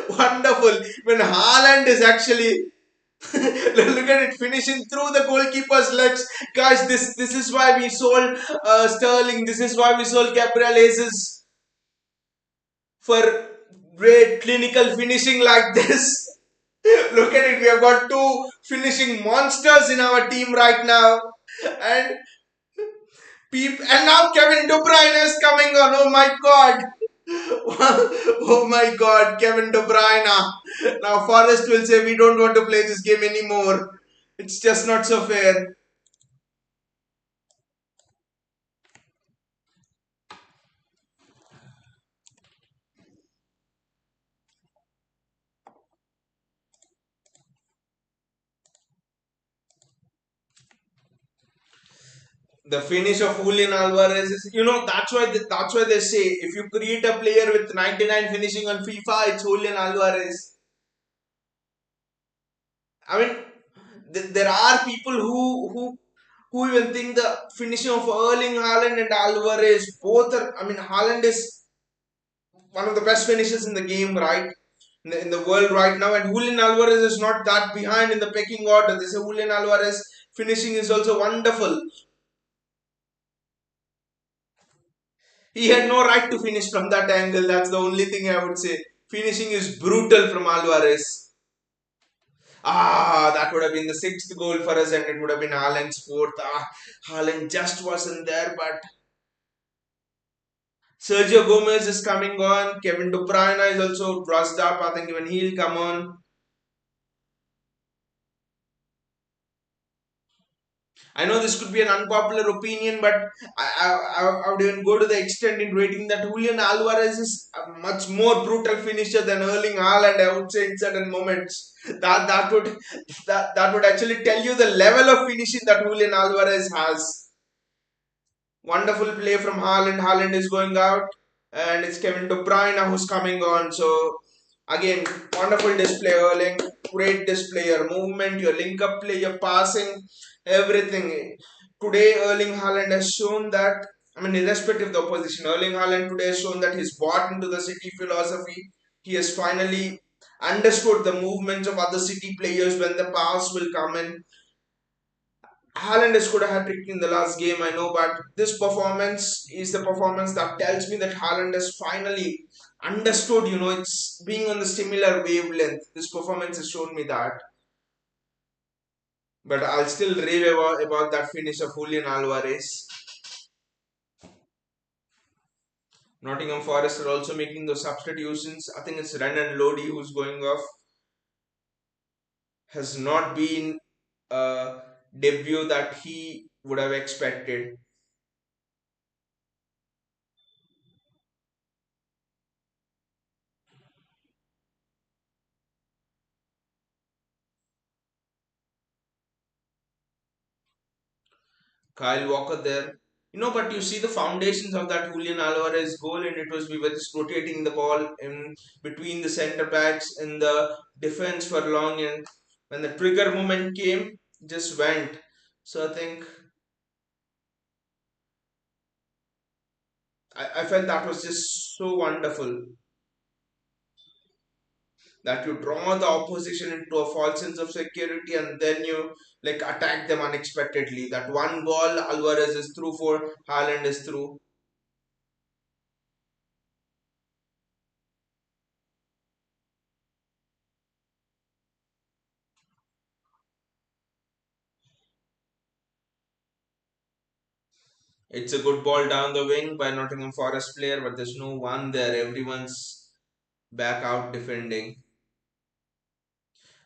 A: Wonderful. When Haaland is actually look at it, finishing through the goalkeeper's legs. Guys, this is why we sold Sterling. This is why we sold Gabriel Jesus for great clinical finishing like this. Look at it, we have got two finishing monsters in our team right now. And and now Kevin De Bruyne is coming on. Oh my god. Oh my god, Kevin De Bruyne. Now Forest will say we don't want to play this game anymore. It's just not so fair. The finish of Julian Alvarez is, that's why they say if you create a player with 99 finishing on FIFA, it's Julian Alvarez. I mean, there are people who even think the finishing of Erling Haaland and Alvarez both are. I mean, Haaland is one of the best finishers in the game, right? In the world right now, and Julian Alvarez is not that behind in the pecking order. They say Julian Alvarez finishing is also wonderful. He had no right to finish from that angle. That's the only thing I would say. Finishing is brutal from Alvarez. That would have been the sixth goal for us, and it would have been Haaland's fourth. Haaland just wasn't there, but Sergio Gomez is coming on. Kevin De Bruyne is also dressed up. I think even he'll come on. I know this could be an unpopular opinion, but I would even go to the extent in rating that Julian Alvarez is a much more brutal finisher than Erling Haaland. I would say in certain moments that would actually tell you the level of finishing that Julian Alvarez has. Wonderful play from Haaland. Haaland is going out, and it's Kevin De Bruyne who's coming on. So again, wonderful display, Erling. Great display. Your movement, your link-up play, your passing, everything. Today, Erling Haaland has shown that. I mean, irrespective of the opposition, Erling Haaland today has shown that he's bought into the City philosophy. He has finally understood the movements of other City players when the pass will come in. Haaland has scored a hat trick in the last game, I know, but this performance is the performance that tells me that Haaland has finally understood, it's being on the similar wavelength. This performance has shown me that. But I'll still rave about that finish of Julian Alvarez. Nottingham Forest are also making those substitutions. I think it's Renan Lodi who's going off. Has not been a debut that he would have expected. Kyle Walker there. But you see the foundations of that Julian Alvarez goal, and it was we were just rotating the ball in between the centre backs in the defense for long, and when the trigger moment came, just went. So I think I felt that was just so wonderful that you draw the opposition into a false sense of security and then you like attack them unexpectedly. That one ball Alvarez is through for, Haaland is through. It's a good ball down the wing by Nottingham Forest player, but there's no one there. Everyone's back out defending.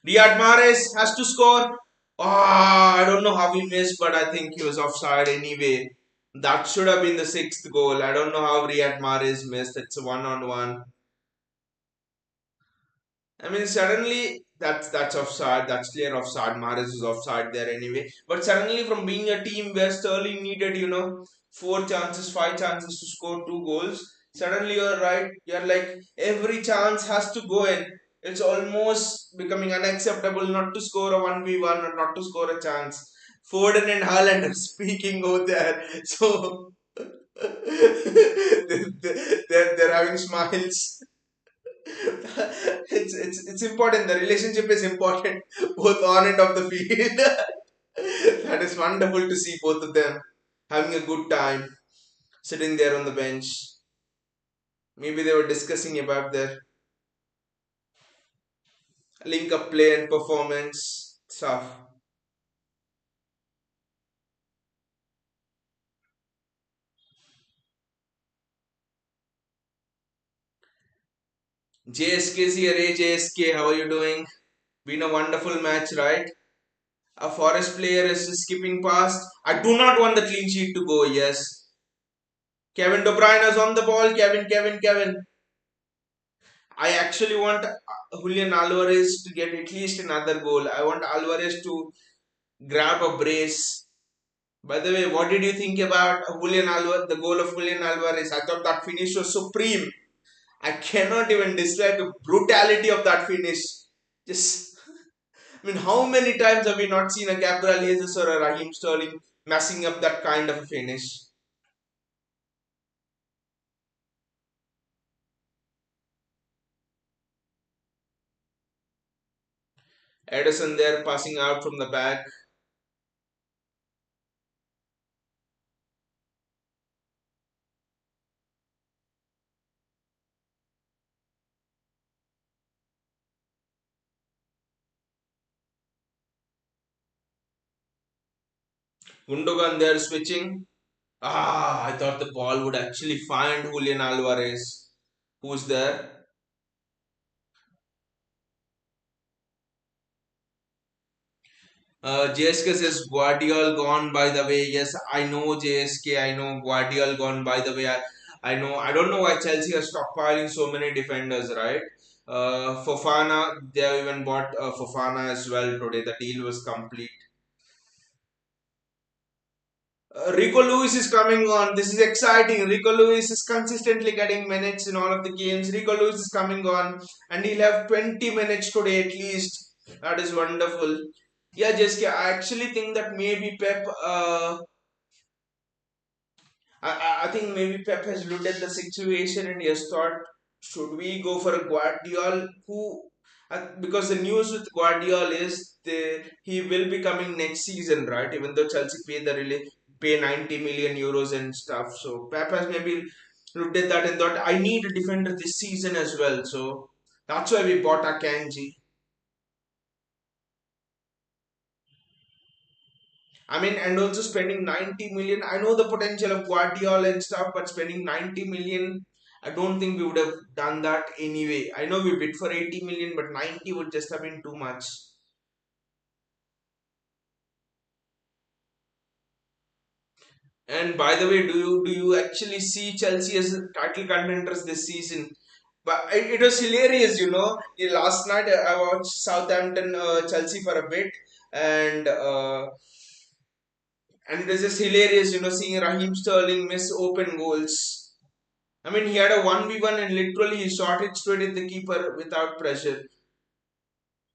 A: Riyad Mahrez has to score. I don't know how he missed, but I think he was offside anyway. That should have been the sixth goal. I don't know how Riyad Mahrez missed. It's a one-on-one. I mean, suddenly that's offside. That's clear offside. Mahrez is offside there anyway. But suddenly, from being a team where Sterling needed, four chances, five chances to score two goals, suddenly you're right. You're like every chance has to go in. It's almost becoming unacceptable not to score a 1v1 or not to score a chance. Foden and Haaland are speaking over there. So they're having smiles. It's important. The relationship is important, both on and off the field. That is wonderful to see both of them having a good time, sitting there on the bench. Maybe they were discussing about their link up play and performance stuff. JSK's here. Hey JSK, how are you doing? Been a wonderful match, right? A Forest player is skipping past. I do not want the clean sheet to go. Yes. Kevin De Bruyne is on the ball. Kevin. I actually want Julian Alvarez to get at least another goal. I want Alvarez to grab a brace. By the way, what did you think about Julian Alvarez, the goal of Julian Alvarez? I thought that finish was supreme. I cannot even describe the brutality of that finish. Just, I mean, how many times have we not seen a Gabriel Jesus or a Raheem Sterling messing up that kind of a finish? Edison there passing out from the back. Gundogan there switching. I thought the ball would actually find Julian Alvarez. Who's there? JSK says Guardiola gone by the way. Yes, I know JSK. I know Guardiola gone by the way. I know. I don't know why Chelsea are stockpiling so many defenders, right? Fofana, they have even bought Fofana as well today. The deal was complete. Rico Lewis is coming on. This is exciting. Rico Lewis is consistently getting minutes in all of the games. Rico Lewis is coming on, and he'll have 20 minutes today at least. That is wonderful. Yeah, Jessica, I actually think that maybe Pep. I think maybe Pep has looked at the situation and he has thought, should we go for a Guardiola? Because the news with Guardiola is he will be coming next season, right? Even though Chelsea pay 90 million euros and stuff. So Pep has maybe looked at that and thought, I need a defender this season as well. So that's why we bought Akanji. I mean, and also spending 90 million. I know the potential of Guardiola and stuff, but spending 90 million, I don't think we would have done that anyway. I know we bid for 80 million, but 90 would just have been too much. And by the way, do you actually see Chelsea as title contenders this season? But it was hilarious, you know. Last night I watched Southampton Chelsea for a bit, and and it was just hilarious, you know, seeing Raheem Sterling miss open goals. I mean, he had a 1v1 and literally he shot it straight at the keeper without pressure.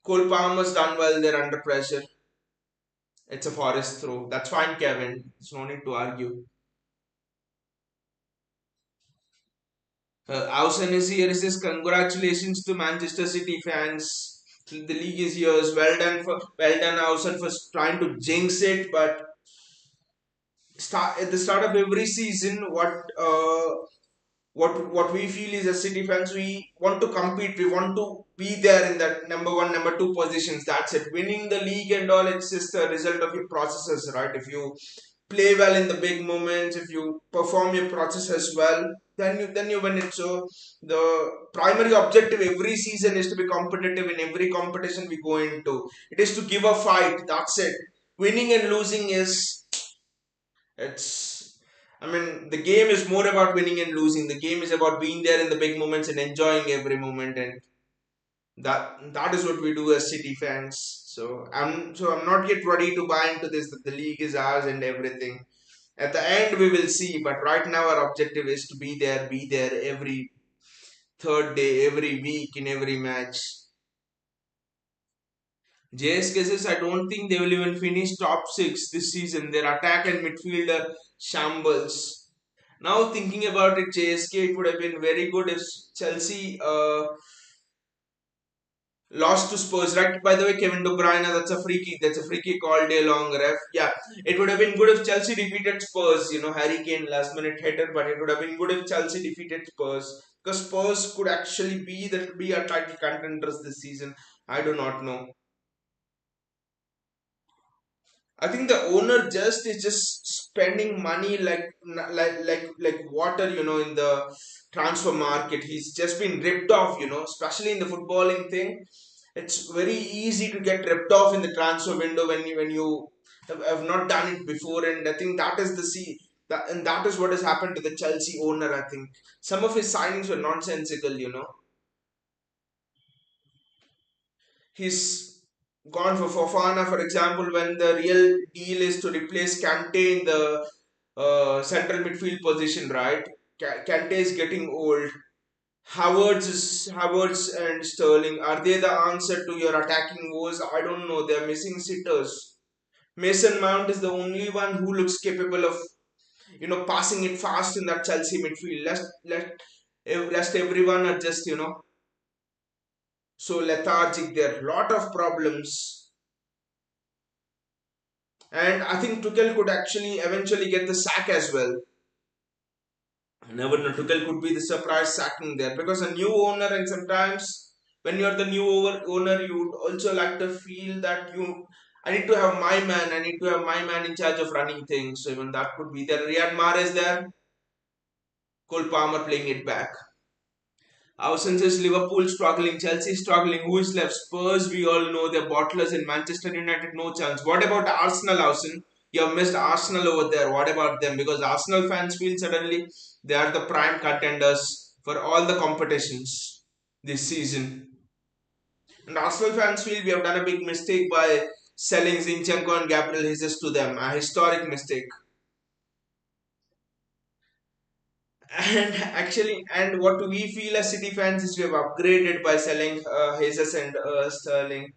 A: Cole Palmer's done well there under pressure. It's a Forest throw. That's fine, Kevin. There's no need to argue. Ausen is here. He says, congratulations to Manchester City fans. The league is yours. Well done, Ausen, for trying to jinx it. But at the start of every season, what we feel is as City fans, we want to compete. We want to be there in that number one, number two positions. That's it. Winning the league and all, it's just a result of your processes, right? If you play well in the big moments, if you perform your process as well, then you win it. So the primary objective every season is to be competitive in every competition we go into. It is to give a fight. That's it. Winning and losing is it's, I mean, the game is more about winning and losing. The game is about being there in the big moments and enjoying every moment, and that is what we do as City fans. So I'm not yet ready to buy into this that the league is ours and everything. At the end, we will see. But right now, our objective is to be there every third day, every week, in every match. JS cases, I don't think they will even finish top six this season. Their attack and midfielder shambles. Now thinking about it, JSK, it would have been very good if Chelsea lost to Spurs. Right? By the way, Kevin De Bruyne, that's a free kick. That's a free kick all day long, ref. Yeah, it would have been good if Chelsea defeated Spurs. You know, Harry Kane last minute header, but it would have been good if Chelsea defeated Spurs because Spurs could actually be a title contenders this season. I do not know. I think the owner just is just spending money like water, you know, in the transfer market. He's just been ripped off, you know, especially in the footballing thing. It's very easy to get ripped off in the transfer window when you have not done it before, and I think that is that is what has happened to the Chelsea owner. I think some of his signings were nonsensical, you know. He's gone for Fofana, for example, when the real deal is to replace Kante in the central midfield position, right? Kante is getting old. Havertz and Sterling. Are they the answer to your attacking woes? I don't know. They're missing sitters. Mason Mount is the only one who looks capable of, you know, passing it fast in that Chelsea midfield. Rest everyone are just, you know, so lethargic. There are a lot of problems. And I think Tuchel could actually eventually get the sack as well. Never know. Tuchel could be the surprise sacking there because a new owner, and sometimes when you're the new owner, you would also like to feel that I need to have my man. I need to have my man in charge of running things. So even that could be there. Riyad Mahrez there. Cole Palmer playing it back. Austin says Liverpool struggling, Chelsea struggling. Who is left? Spurs, we all know they're bottlers in Manchester United, no chance. What about Arsenal, Austin? You have missed Arsenal over there. What about them? Because Arsenal fans feel suddenly they are the prime contenders for all the competitions this season. And Arsenal fans feel we have done a big mistake by selling Zinchenko and Gabriel Jesus to them. A historic mistake. And actually, and what we feel as City fans is we have upgraded by selling Jesus and Sterling.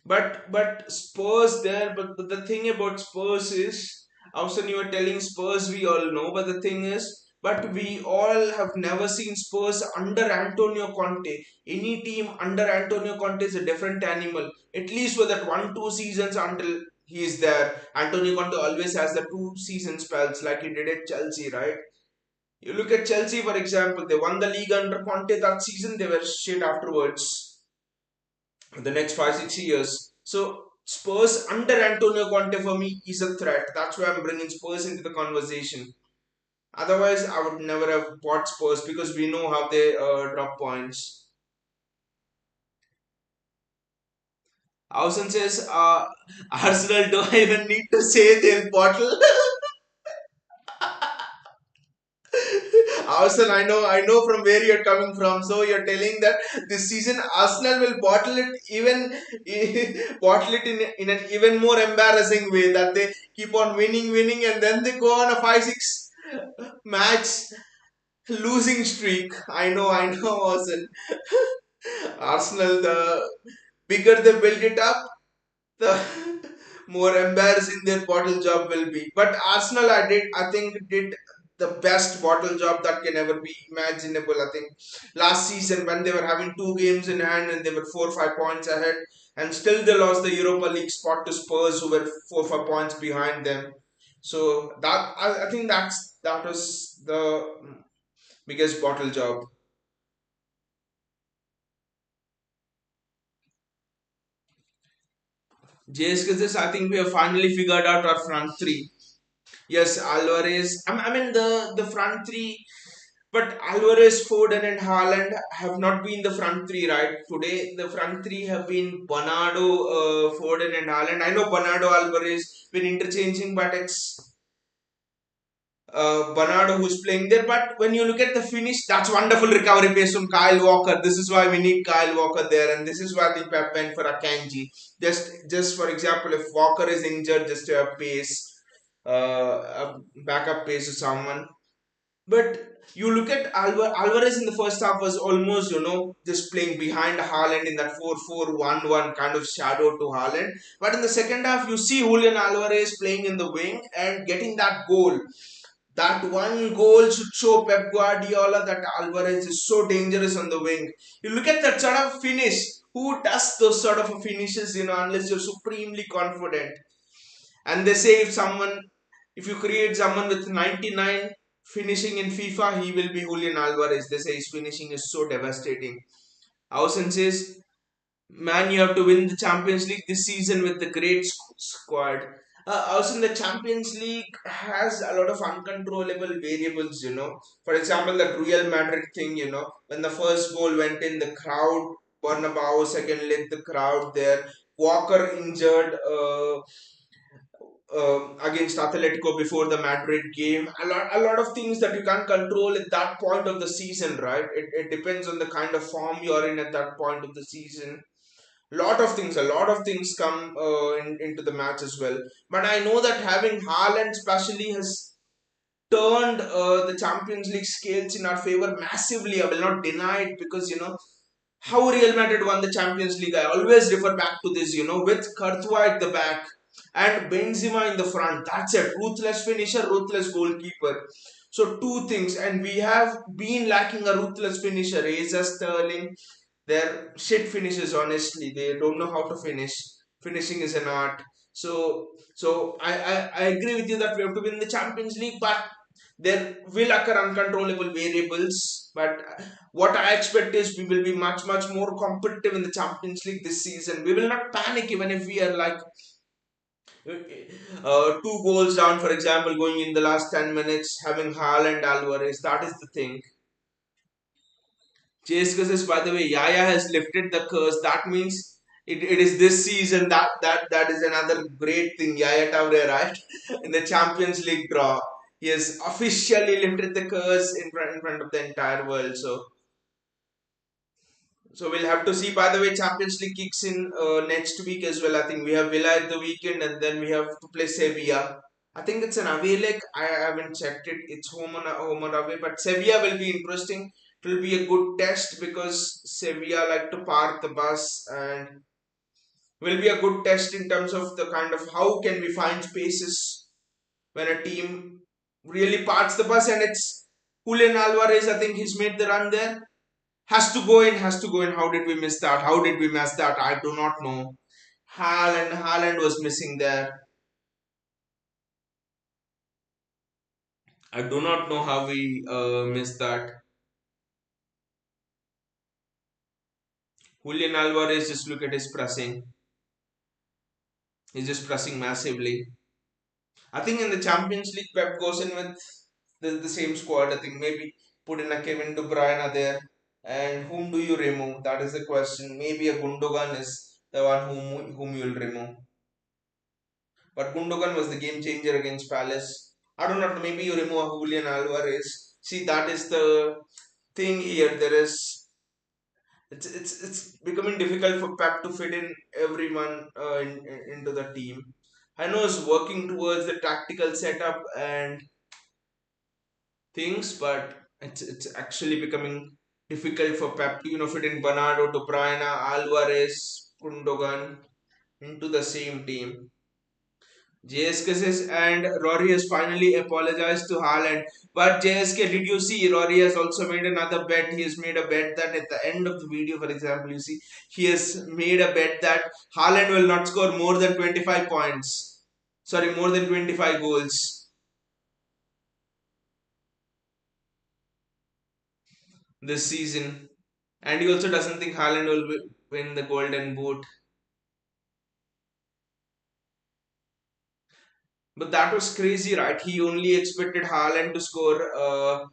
A: But Spurs there. But the thing about Spurs is, also you were telling Spurs we all know. But the thing is, but we all have never seen Spurs under Antonio Conte. Any team under Antonio Conte is a different animal. At least for that 1 2 seasons until he is there. Antonio Conte always has the 2 season spells like he did at Chelsea, right? You look at Chelsea, for example, they won the league under Conte that season, they were shit afterwards, the next 5 6 years. So, Spurs under Antonio Conte for me is a threat. That's why I'm bringing Spurs into the conversation. Otherwise, I would never have bought Spurs because we know how they drop points. Hausen says, Arsenal, do I even need to say they'll bottle? Arsenal, I know from where you're coming from. So you're telling that this season Arsenal will bottle it even bottle it in an even more embarrassing way that they keep on winning, and then they go on a 5 6 match losing streak. I know, Arsenal. Arsenal, the bigger they build it up, the more embarrassing their bottle job will be. But Arsenal, I think, did the best bottle job that can ever be imaginable. I think last season when they were having 2 games in hand and they were 4 5 points ahead, and still they lost the Europa League spot to Spurs, who were 4 5 points behind them. So I think that was the biggest bottle job. JSK says, I think we have finally figured out our front three. Yes, Alvarez. I mean the front three, but Alvarez, Foden, and Haaland have not been the front three, right? Today the front three have been Bernardo, Foden, and Haaland. I know Bernardo Alvarez been interchanging, but it's Bernardo who's playing there. But when you look at the finish, that's wonderful recovery based on Kyle Walker. This is why we need Kyle Walker there, and this is why the Pep went for Akanji. Just for example, if Walker is injured, just to have pace, a backup pace to someone. But you look at Alvarez in the first half was almost, just playing behind Haaland in that 4 4 1 1 kind of shadow to Haaland. But in the second half, you see Julian Alvarez playing in the wing and getting that goal. That one goal should show Pep Guardiola that Alvarez is so dangerous on the wing. You look at that sort of finish. Who does those sort of finishes, unless you're supremely confident? And they say if you create someone with 99 finishing in FIFA, he will be Julian Alvarez. They say his finishing is so devastating. Hausen says, man, you have to win the Champions League this season with the great squad. Also, the Champions League has a lot of uncontrollable variables. For example, the Real Madrid thing, when the first goal went in, the crowd, Bernabeu second leg, the crowd there. Walker injured against Atletico before the Madrid game. A lot of things that you can't control at that point of the season, right? It depends on the kind of form you're in at that point of the season. A lot of things come into the match as well. But I know that having Haaland especially has turned the Champions League scales in our favor massively. I will not deny it because how Real Madrid won the Champions League. I always refer back to this, with Courtois at the back and Benzema in the front. That's it. Ruthless finisher, ruthless goalkeeper. So two things, and we have been lacking a ruthless finisher. Aza Sterling, they're shit finishes. Honestly, they don't know how to finish. Finishing is an art. So I agree with you that we have to win the Champions League, but there will occur uncontrollable variables. But what I expect is we will be much more competitive in the Champions League this season. We will not panic even if we are like Okay. Two goals down, for example, going in the last 10 minutes, having Haaland Alvarez. That is the thing. Chase curses, by the way, Yaya has lifted the curse. That means it is this season that is another great thing. Yaya Toure, right? In the Champions League draw. He has officially lifted the curse in front of the entire world. So we'll have to see. By the way, Champions League kicks in next week as well. I think we have Villa at the weekend, and then we have to play Sevilla. I think it's an away leg. I haven't checked it. It's home or away, but Sevilla will be interesting. It will be a good test because Sevilla like to park the bus, and will be a good test in terms of the kind of how can we find spaces when a team really parks the bus, and it's Julian Alvarez. I think he's made the run there. Has to go in, has to go in. How did we miss that? How did we miss that? I do not know. Haaland was missing there. I do not know how we missed that. Julian Alvarez, just look at his pressing. He's just pressing massively. I think in the Champions League, Pep goes in with the same squad. I think maybe put in a Kevin De Bruyne there. And whom do you remove? That is the question. Maybe a Gundogan is the one whom you'll remove. But Gundogan was the game changer against Palace. I don't know. Maybe you remove Julian Alvarez. See, that is the thing here. It's becoming difficult for Pep to fit in everyone into the team. I know he's working towards the tactical setup and things, but it's actually becoming difficult for Pep to fit in Bernardo, De Bruyne, Alvarez, Gundogan into the same team. JSK says, and Rory has finally apologized to Haaland. But JSK, did you see Rory has also made another bet? He has made a bet that at the end of the video, for example, you see he has made a bet that Haaland will not score more than 25 points. Sorry, more than 25 goals this season. And he also doesn't think Haaland will win the Golden Boot. But that was crazy, right? He only expected Haaland to score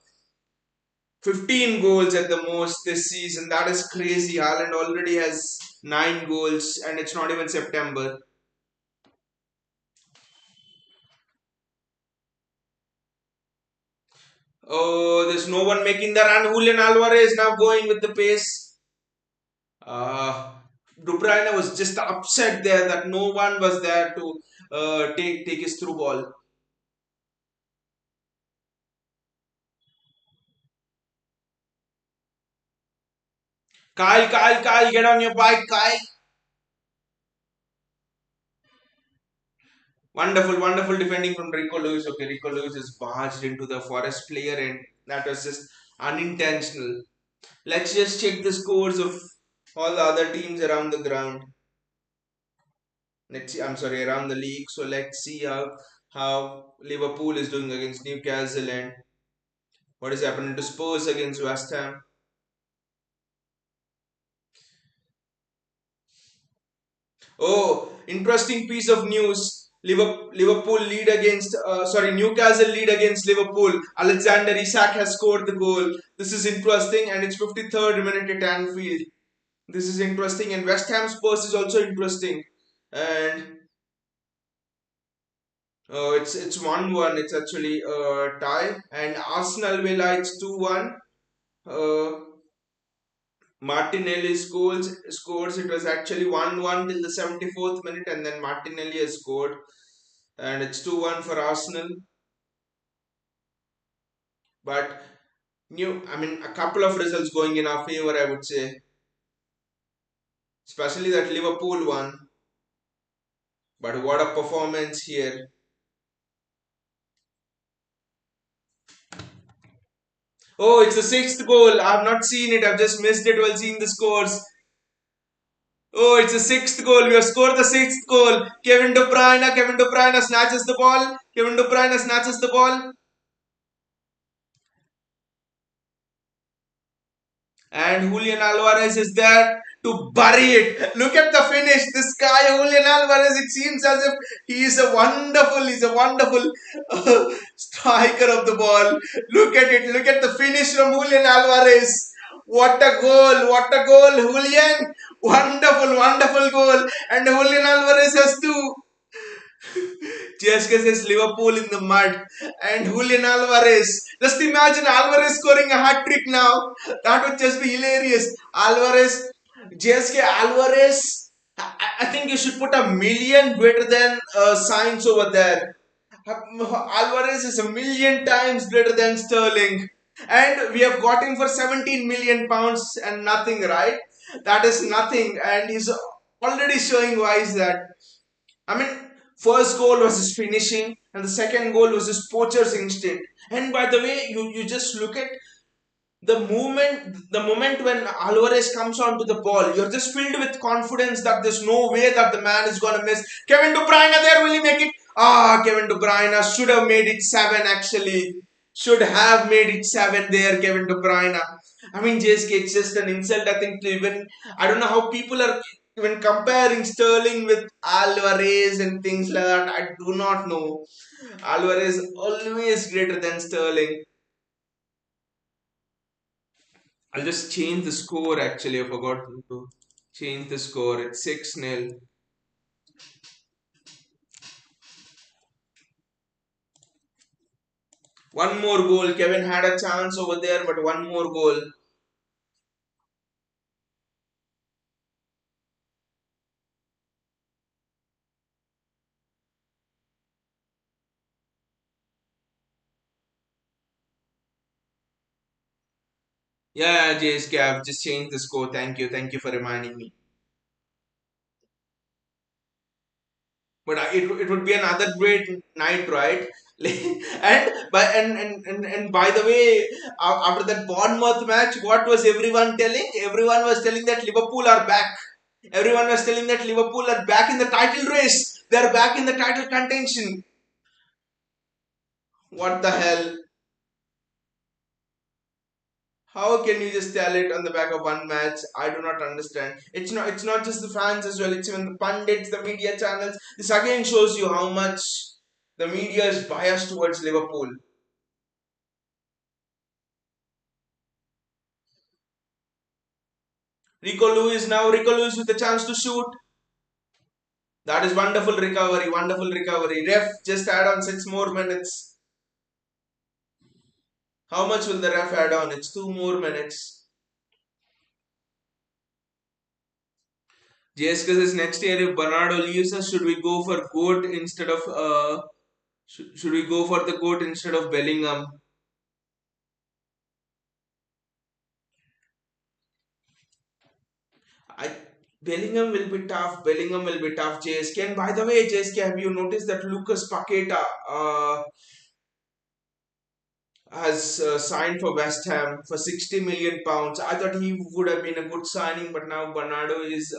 A: 15 goals at the most this season. That is crazy. Haaland already has 9 goals and it's not even September. Oh, there's no one making the run. Julian Alvarez now going with the pace. Uh, De Bruyne was just upset there that no one was there to take his through ball. Kyle, get on your bike, Kyle. Wonderful defending from Rico Lewis. Okay, Rico Lewis is barged into the Forest player, and that was just unintentional. Let's just check the scores of all the other teams around the ground. Let's see, I'm sorry, around the league. So let's see how Liverpool is doing against Newcastle and what is happening to Spurs against West Ham. Oh, interesting piece of news. Liverpool lead against, Newcastle lead against Liverpool. Alexander Isak has scored the goal. This is interesting, and it's 53rd minute at Anfield. This is interesting, and West Ham Spurs is also interesting. And it's 1-1. It's actually a tie, and Arsenal Villa it's 2-1. Uh, Martinelli scores. It was actually 1-1 till the 74th minute, and then Martinelli has scored, and it's 2-1 for Arsenal. But a couple of results going in our favor, I would say, especially that Liverpool one. But what a performance here! Oh, it's the sixth goal. I've not seen it. I've just missed it while seeing the scores. Oh, it's the sixth goal. We have scored the sixth goal. Kevin De Bruyne snatches the ball. Kevin De Bruyne snatches the ball. And Julian Alvarez is there. to bury it. Look at the finish. This guy Julian Alvarez. It seems as if he's a wonderful striker of the ball. Look at it. Look at the finish from Julian Alvarez. What a goal! What a goal, Julian! Wonderful, wonderful goal. And Julian Alvarez has two. CSK says Liverpool in the mud. And Julian Alvarez. Just imagine Alvarez scoring a hat trick now. That would just be hilarious. Alvarez, CSK Alvarez. I think you should put a million greater than signs over there. Alvarez is a million times greater than Sterling. And we have got him for 17 million pounds and nothing, right? That is nothing. And he's already showing why is that. I mean, first goal was his finishing, and the second goal was his poacher's instinct. And by the way, you just look at the moment when Alvarez comes onto the ball, you're just filled with confidence that there's no way that the man is gonna miss. Kevin De Bruyne there, will he make it? Ah, Kevin De Bruyne should have made it seven actually. Should have made it seven there, Kevin De Bruyne. I mean, JSK, it's just an insult. I think to even I don't know how people are even comparing Sterling with Alvarez and things like that. I do not know. Alvarez always greater than Sterling. I'll just change the score actually. I forgot to change the score. It's 6-0. One more goal. Kevin had a chance over there, but one more goal. Yeah, JSK, I've just changed the score. Thank you. Thank you for reminding me. But it would be another great night, right? And by the way, after that Bournemouth match, what was everyone telling? Everyone was telling that Liverpool are back. Everyone was telling that Liverpool are back in the title race. They're back in the title contention. What the hell? How can you just tell it on the back of one match? I do not understand. It's not just the fans as well, it's even the pundits, the media channels. This again shows you how much the media is biased towards Liverpool. Rico Lewis with the chance to shoot. That is wonderful recovery, wonderful recovery. Ref just add on 6 more minutes. How much will the ref add on? It's 2 more minutes. JSK says next year if Bernardo leaves us, should we go for goat instead of should we go for the goat instead of Bellingham? I Bellingham will be tough. Bellingham will be tough. JSK. And by the way, JSK, have you noticed that Lucas Paqueta has signed for West Ham for 60 million pounds? I thought he would have been a good signing, but now Bernardo is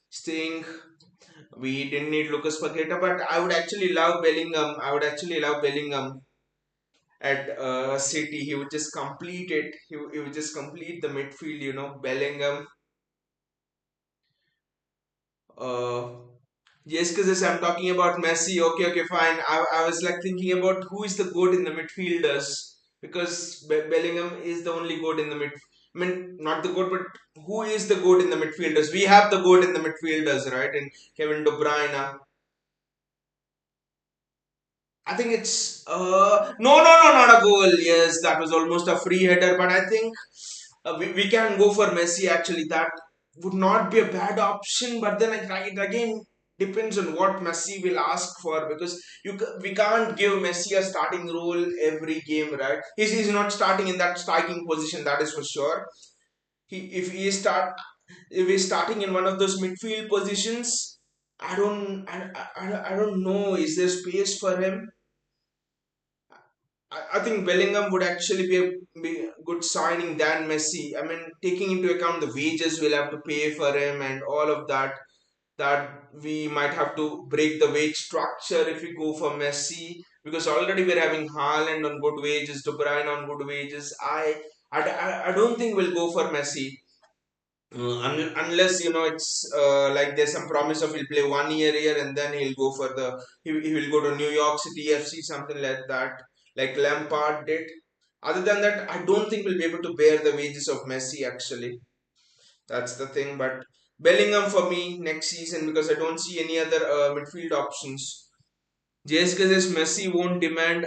A: staying. We didn't need Lucas Paqueta, but I would actually love Bellingham. I would actually love Bellingham at City. He would just complete it. He would just complete the midfield. Bellingham. Uh, Yes, because I'm talking about Messi. Okay, okay, fine. I was like thinking about who is the goat in the midfielders because Bellingham is the only goat in the mid. I mean, not the goat, but who is the goat in the midfielders? We have the goat in the midfielders, right? And Kevin De Bruyne. I think it's no, not a goal. Yes, that was almost a free header, but I think we can go for Messi actually. That would not be a bad option, but then it again depends on what Messi will ask for because we can't give Messi a starting role every game, right? He's not starting in that striking position, that is for sure. If he's starting in one of those midfield positions, I don't know. Is there space for him? I think Bellingham would actually be a good signing than Messi. I mean, taking into account the wages we'll have to pay for him and all of that, that we might have to break the wage structure if we go for Messi because already we're having Haaland on good wages, De Bruyne on good wages. I don't think we'll go for Messi. Unless it's like there's some promise of he'll play 1 year here and then he'll go for he will go to New York City FC, something like that, like Lampard did. Other than that, I don't think we'll be able to bear the wages of Messi actually. That's the thing. But Bellingham for me next season, because I don't see any other midfield options. Just because Messi won't demand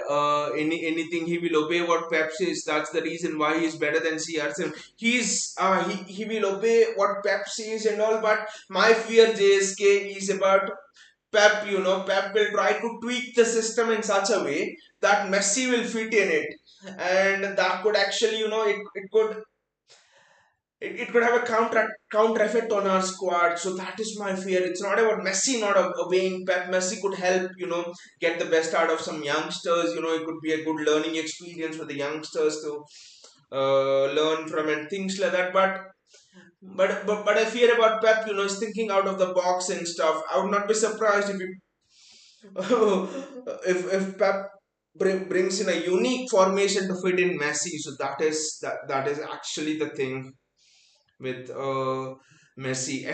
A: anything, he will obey what Pep says. That's the reason why he's better than CR7. He will obey what Pep says and all. But my fear JSK is about Pep. Pep will try to tweak the system in such a way that Messi will fit in it, and that could actually it could have a counter effect on our squad. So that is my fear. It's not about Messi not obeying Pep. Messi could help, get the best out of some youngsters. It could be a good learning experience for the youngsters to learn from and things like that. But I fear about Pep. Is thinking out of the box and stuff. I would not be surprised if if Pep brings in a unique formation to fit in Messi. So that is actually the thing with Messi,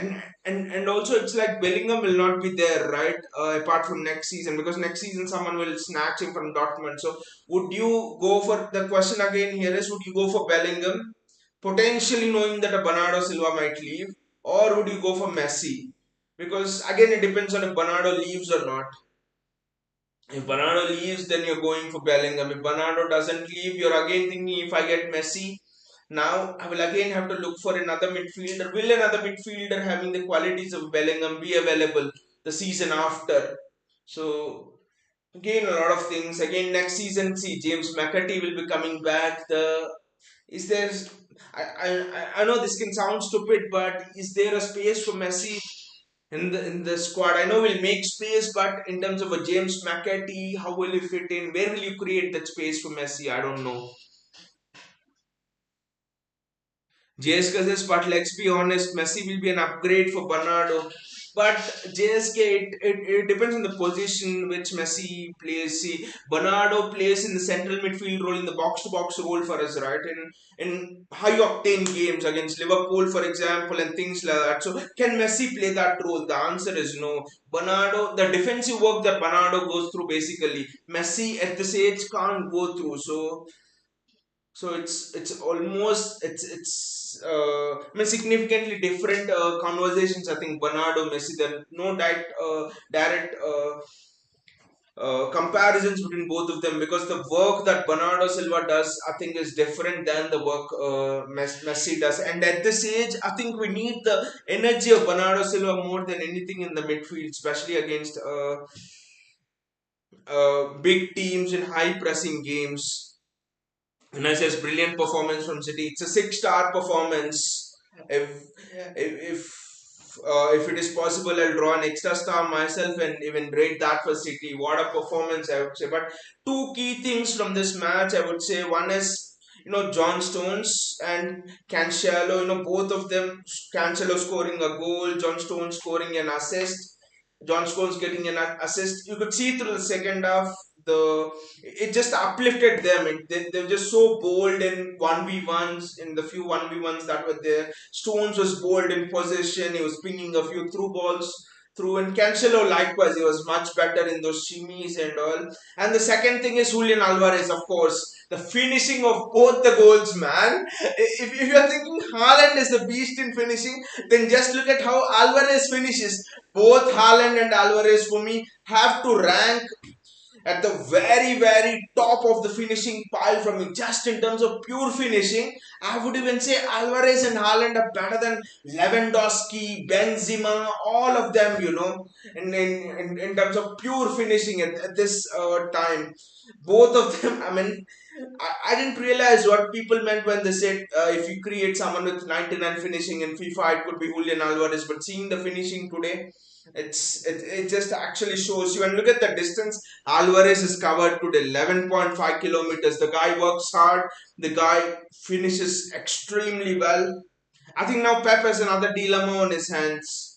A: and also it's like Bellingham will not be there, right? Apart from next season, because next season someone will snatch him from Dortmund. So would you go for the question again here is, would you go for Bellingham, potentially knowing that a Bernardo Silva might leave, or would you go for Messi? Because again, it depends on if Bernardo leaves or not. If Bernardo leaves, then you're going for Bellingham. If Bernardo doesn't leave, you're again thinking, if I get Messi, now I will again have to look for another midfielder. Will another midfielder having the qualities of Bellingham be available the season after? So again, a lot of things. Again, next season, see, James McAtee will be coming back. Is there? I know this can sound stupid, but is there a space for Messi in the squad? I know we'll make space, but in terms of a James McAtee, how will you fit in? Where will you create that space for Messi? I don't know. JSK says, but let's be honest, Messi will be an upgrade for Bernardo. But JSK, it depends on the position which Messi plays. See, Bernardo plays in the central midfield role, in the box to box role for us, right? In high octane games against Liverpool, for example, and things like that. So, can Messi play that role? The answer is no. Bernardo, the defensive work that Bernardo goes through, basically, Messi at this age can't go through. So it's almost I mean significantly different conversations. I think Bernardo Messi, there are no direct comparisons between both of them, because the work that Bernardo Silva does, I think, is different than the work Messi does. And at this age, I think we need the energy of Bernardo Silva more than anything in the midfield, especially against big teams in high pressing games. And I says brilliant performance from City. It's a six-star performance. If if it is possible, I'll draw an extra star myself and even rate that for City. What a performance, I would say. But two key things from this match, I would say. One is, John Stones and Cancelo. Both of them, Cancelo scoring a goal, John Stones scoring an assist. John Stones getting an assist. You could see through the second half, the it just uplifted them. They were just so bold in 1v1s, in the few 1v1s that were there. Stones was bold in possession. He was pinging a few through balls through, and Cancelo likewise. He was much better in those shimmies and all. And the second thing is Julian Alvarez, of course. The finishing of both the goals, man. If you're thinking Haaland is the beast in finishing, then just look at how Alvarez finishes. Both Haaland and Alvarez, for me, have to rank at the very, very top of the finishing pile from me. Just in terms of pure finishing, I would even say Alvarez and Haaland are better than Lewandowski, Benzema, all of them, in terms of pure finishing at this time. Both of them, I mean, I didn't realize what people meant when they said if you create someone with 99 finishing in FIFA, it could be Julian Alvarez. But seeing the finishing today, it just actually shows you. And look at the distance Alvarez has covered today, 11.5 kilometers. The guy works hard. The guy finishes extremely well. I think now Pep has another dilemma on his hands.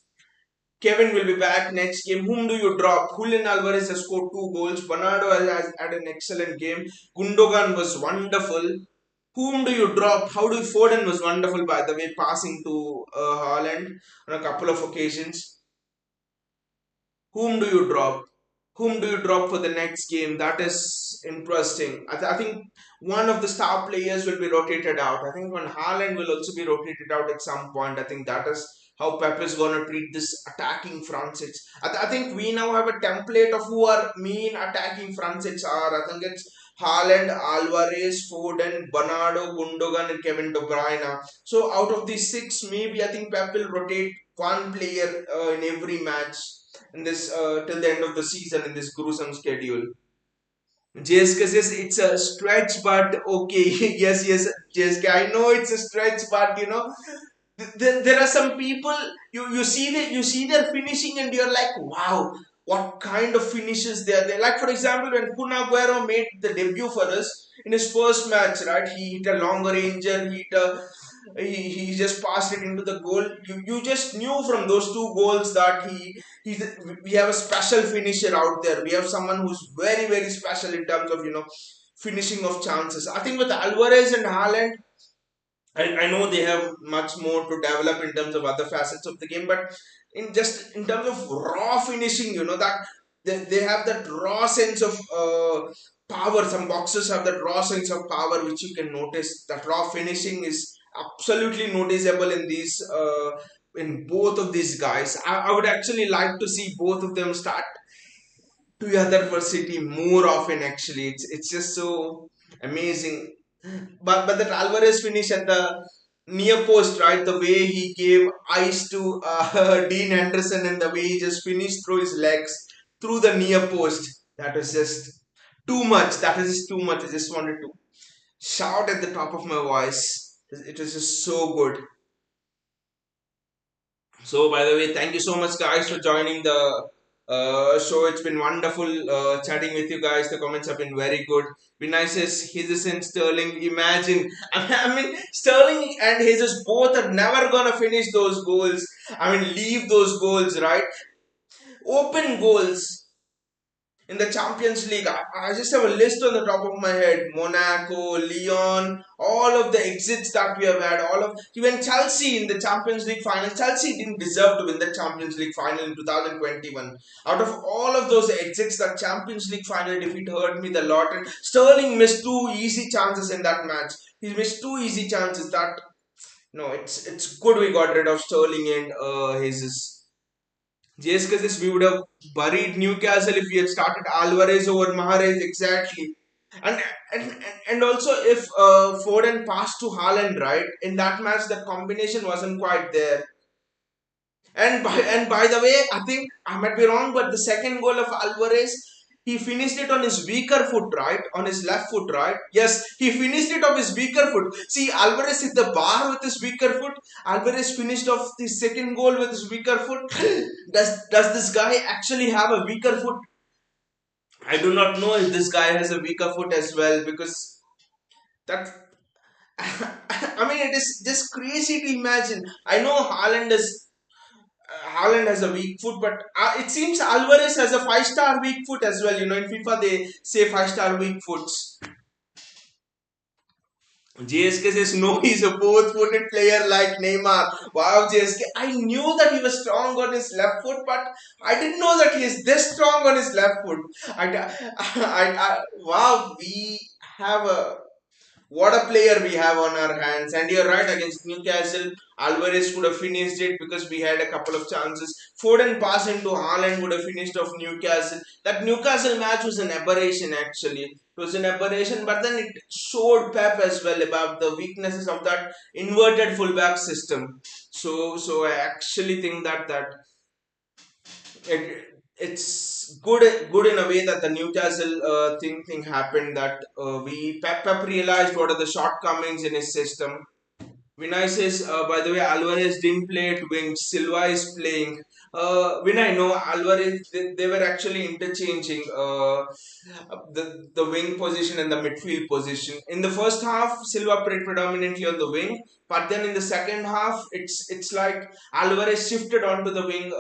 A: Kevin will be back next game. Whom do you drop? Julian Alvarez has scored two goals. Bernardo has had an excellent game. Gundogan was wonderful. Whom do you drop? How do you, Foden was wonderful by the way, passing to Haaland on a couple of occasions. Whom do you drop? Whom do you drop for the next game? That is interesting. I think one of the star players will be rotated out. I think when Haaland will also be rotated out at some point. I think that is how Pep is going to treat this attacking front six. I think we now have a template of who our main attacking front six are. I think it's Haaland, Alvarez, Foden, Bernardo, Gundogan, and Kevin De Bruyne. So out of these six, maybe I think Pep will rotate one player in every match in this till the end of the season in this gruesome schedule. JSK says it's a stretch, but okay. Yes, yes, JSK. I know it's a stretch, but there are some people you see their finishing and you're like, wow, what kind of finishes they are. Like for example, when Kun Aguero made the debut for us in his first match, right? He hit a longer ranger, he just passed it into the goal. You just knew from those two goals that he's we have a special finisher out there. We have someone who's very very special in terms of finishing of chances. I think with Alvarez and Haaland, I know they have much more to develop in terms of other facets of the game, but in terms of raw finishing, that they have that raw sense of power. Some boxers have that raw sense of power, which you can notice. That raw finishing is absolutely noticeable in these in both of these guys. I would actually like to see both of them start together for City more often. Actually, it's just so amazing. But that Alvarez finish at the near post, right? The way he gave ice to Dean Henderson and the way he just finished through his legs through the near post. That was just too much. That is just too much. I just wanted to shout at the top of my voice. It was just so good. So, by the way, thank you so much, guys, for joining the show. It's been wonderful chatting with you guys. The comments have been very good. Vinicius, Jesus, and Sterling. Imagine, I mean, Sterling and Jesus both are never gonna finish those goals. I mean, leave those goals, right? Open goals in the Champions League. I just have a list on the top of my head. Monaco, Lyon, all of the exits that we have had, all of even Chelsea in the Champions League final. Chelsea didn't deserve to win the Champions League final in 2021. Out of all of those exits, that Champions League final defeat hurt me the lot. And Sterling missed two easy chances in that match. He missed two easy chances. That no, it's good we got rid of Sterling and his. Just because we would have buried Newcastle if we had started Alvarez over Mahrez exactly. And and also if Foden passed to Haaland, right, in that match the combination wasn't quite there. And by the way, I think I might be wrong, but the second goal of Alvarez, he finished it on his weaker foot, right? On his left foot, right? Yes, he finished it off his weaker foot. See, Alvarez hit the bar with his weaker foot. Alvarez finished off the second goal with his weaker foot. Does this guy actually have a weaker foot? I do not know if this guy has a weaker foot as well, because that I mean, it is just crazy to imagine. I know Haaland has a weak foot, but it seems Alvarez has a five-star weak foot as well. In FIFA they say five-star weak foots. JSK says no, he's a both-footed player like Neymar. Wow, JSK, I knew that he was strong on his left foot, but I didn't know that he is this strong on his left foot. Wow, we have a what a player we have on our hands. And you're right, against Newcastle, Alvarez would have finished it because we had a couple of chances. Foden pass into Haaland would have finished off Newcastle. That Newcastle match was an aberration actually. It was an aberration, but then it showed Pep as well about the weaknesses of that inverted fullback system. So I actually think that it's good in a way that the Newcastle thing happened, that Pep realized what are the shortcomings in his system. Vinay says, by the way, Alvarez didn't play at wing. Silva is playing. Vinay, no, Alvarez, they were actually interchanging the wing position and the midfield position. In the first half, Silva played predominantly on the wing, but then in the second half, it's like Alvarez shifted onto the wing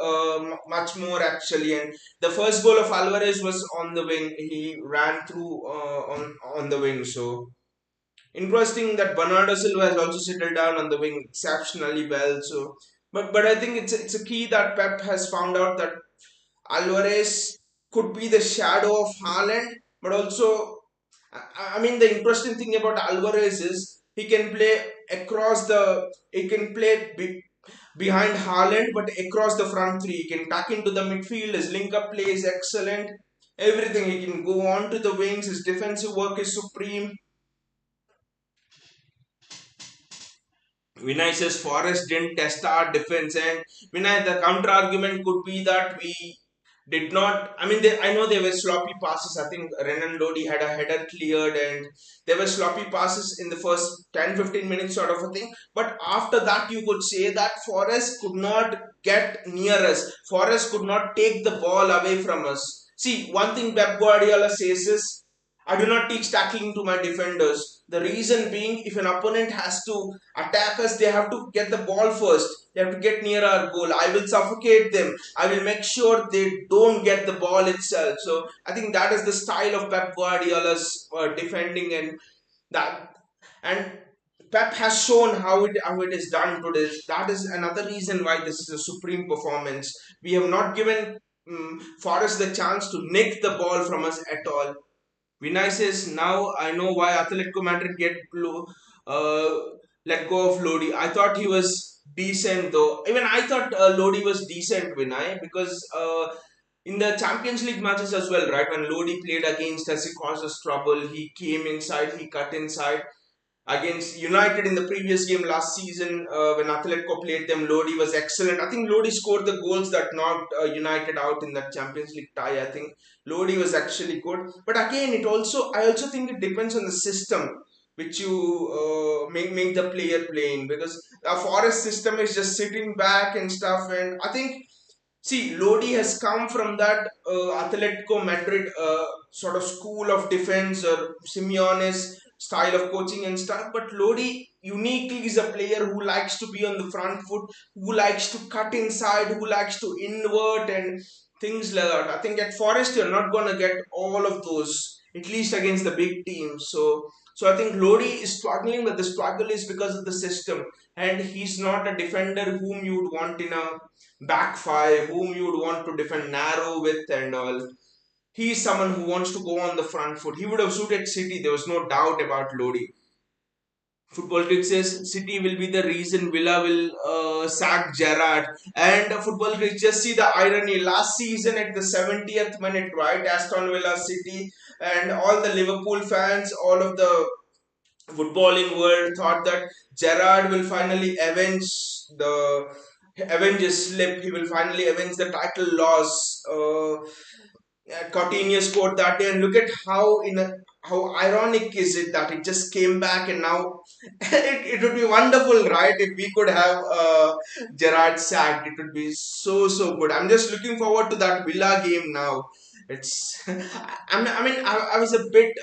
A: much more actually. And the first goal of Alvarez was on the wing. He ran through on the wing. So Interesting that Bernardo Silva has also settled down on the wing exceptionally well. So, but I think it's a key that Pep has found out that Alvarez could be the shadow of Haaland, but also, I mean, the interesting thing about Alvarez is he can play he can play behind Haaland, but across the front three. He can tuck into the midfield. His link up play is excellent. Everything, he can go on to the wings. His defensive work is supreme. Vinay says Forest didn't test our defense, and Vinay, the counter argument could be that we did not. I mean, I know there were sloppy passes. I think Renan Lodi had a header cleared, and there were sloppy passes in the first 10-15 minutes, sort of a thing. But after that, you could say that Forest could not get near us. Forest could not take the ball away from us. See, one thing Pep Guardiola says is, I do not teach tackling to my defenders. The reason being, if an opponent has to attack us, they have to get the ball first. They have to get near our goal. I will suffocate them. I will make sure they don't get the ball itself. So I think that is the style of Pep Guardiola's defending, that and Pep has shown how it is done today. That is another reason why this is a supreme performance. We have not given Forest the chance to nick the ball from us at all. Vinay says, now I know why Atletico Madrid uh, let go of Lodi. I thought he was decent though. Even I thought Lodi was decent, Vinay, because in the Champions League matches as well, right? When Lodi played against us, he caused us trouble. He came inside, he cut inside against United in the previous game last season when Atletico played them. Lodi was excellent. I think Lodi scored the goals that knocked United out in that Champions League tie. I think Lodi was actually good. But again, I also think it depends on the system which you make the player playing, because the Forest system is just sitting back and stuff. And I think, see, Lodi has come from that Atletico Madrid sort of school of defense, or Simeone's style of coaching and stuff. But Lodi uniquely is a player who likes to be on the front foot, who likes to cut inside, who likes to invert and things like that. I think at Forest you're not gonna get all of those, at least against the big teams. So I think Lodi is struggling, but the struggle is because of the system, and he's not a defender whom you would want in a back five, whom you would want to defend narrow with and all. He is someone who wants to go on the front foot. He would have suited City. There was no doubt about Lodi. Football Critic says City will be the reason Villa will sack Gerrard. And Football Critic, just see the irony. Last season at the 70th minute, right? Aston Villa, City, and all the Liverpool fans, all of the footballing world thought that Gerrard will finally avenge his slip. He will finally avenge the title loss. Coutinho scored that day, and look at how ironic is it that it just came back, and now it would be wonderful, right? If we could have Gerrard sacked, it would be so good. I'm just looking forward to that Villa game now. It's I was a bit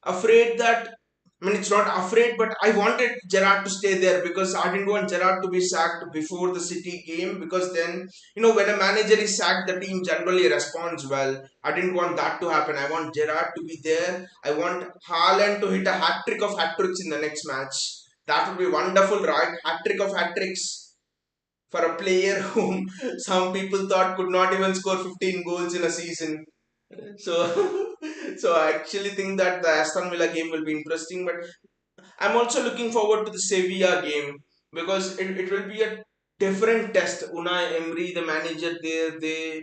A: afraid that, I mean, it's not afraid, but I wanted Gerrard to stay there because I didn't want Gerrard to be sacked before the City game, because then, when a manager is sacked, the team generally responds well. I didn't want that to happen. I want Gerrard to be there. I want Haaland to hit a hat trick of hat tricks in the next match. That would be wonderful, right? Hat trick of hat tricks for a player whom some people thought could not even score 15 goals in a season. So, so I actually think that the Aston Villa game will be interesting, but I'm also looking forward to the Sevilla game, because it will be a different test. Unai Emery, the manager there,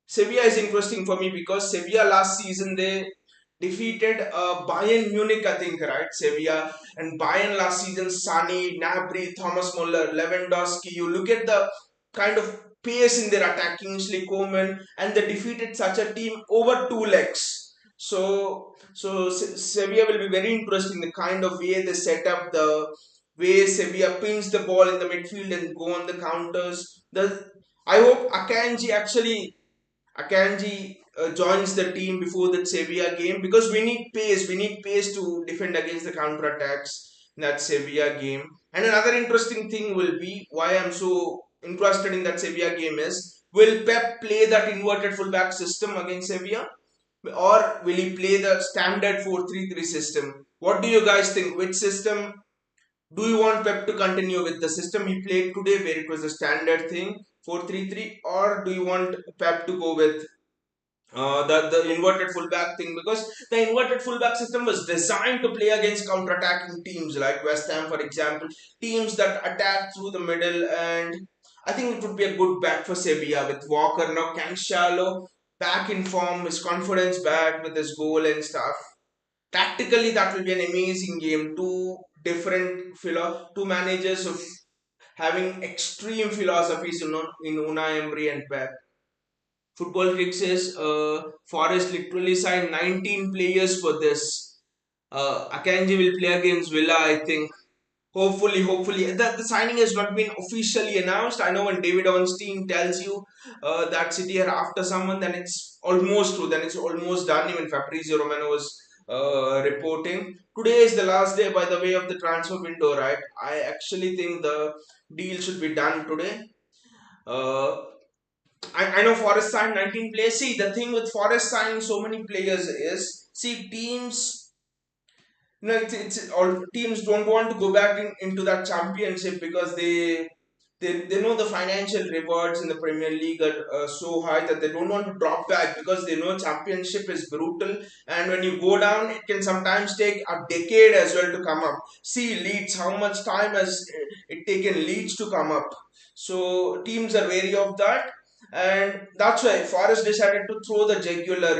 A: Sevilla is interesting for me because Sevilla last season they defeated Bayern Munich, I think, right? Sevilla and Bayern last season, Sani, Gnabry, Thomas Muller, Lewandowski. You look at the kind of pace in their attacking, Koeman, and they defeated such a team over two legs. So Sevilla will be very interesting. The kind of way they set up, the way Sevilla pins the ball in the midfield and go on the counters. I hope Akanji joins the team before that Sevilla game, because we need pace. We need pace to defend against the counter attacks in that Sevilla game. And another interesting thing will be why I'm so interested in that Sevilla game is, will Pep play that inverted fullback system against Sevilla, or will he play the standard 4-3-3 system? What do you guys think? Which system do you want Pep to continue with? The system he played today, where it was a standard thing, 4-3-3, or do you want Pep to go with the inverted fullback thing? Because the inverted fullback system was designed to play against counter-attacking teams like West Ham, for example, teams that attack through the middle. And I think it would be a good bet for Sevilla with Walker now, Cancelo back in form, his confidence back with his goal and stuff. Tactically, that will be an amazing game. Two managers of having extreme philosophies, in Unai Emery and Pep. Football League says Forest literally signed 19 players for this. Akanji will play against Villa, I think. Hopefully. The signing has not been officially announced. I know when David Ornstein tells you that City are after someone, then it's almost true. Then it's almost done. Even Fabrizio Romano was reporting. Today is the last day, by the way, of the transfer window, right? I actually think the deal should be done today. Uh, I know Forest signed 19 players. See, the thing with Forest signing so many players is, see, teams, it's all teams don't want to go back into that championship because they know the financial rewards in the Premier League are so high that they don't want to drop back because they know championship is brutal, and when you go down, it can sometimes take a decade as well to come up. See Leeds, how much time has it taken Leeds to come up? So teams are wary of that, and that's why Forest decided to throw the jugular.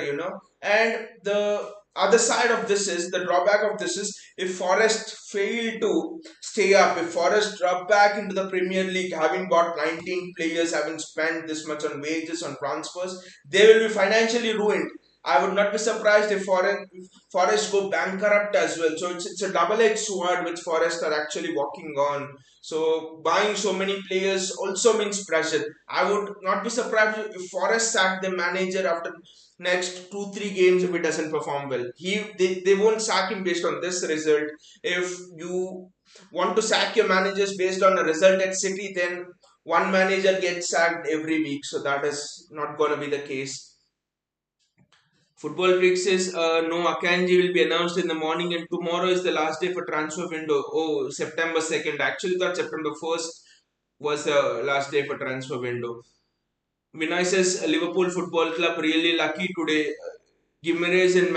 A: And the other side of this is, the drawback of this is, if Forest fail to stay up, if Forest drop back into the Premier League, having got 19 players, having spent this much on wages, on transfers, they will be financially ruined. I would not be surprised if Forest go bankrupt as well. So it's a double-edged sword which Forest are actually walking on. So buying so many players also means pressure. I would not be surprised if Forest sack the manager after next 2-3 games if it doesn't perform well. They won't sack him based on this result. If you want to sack your managers based on a result at City, then one manager gets sacked every week. So that is not going to be the case. Football Freak says no, Akanji will be announced in the morning, and tomorrow is the last day for transfer window. Oh, September 2nd. Actually, thought September 1st was the last day for transfer window. Vinay says Liverpool Football Club really lucky today. Gimenez and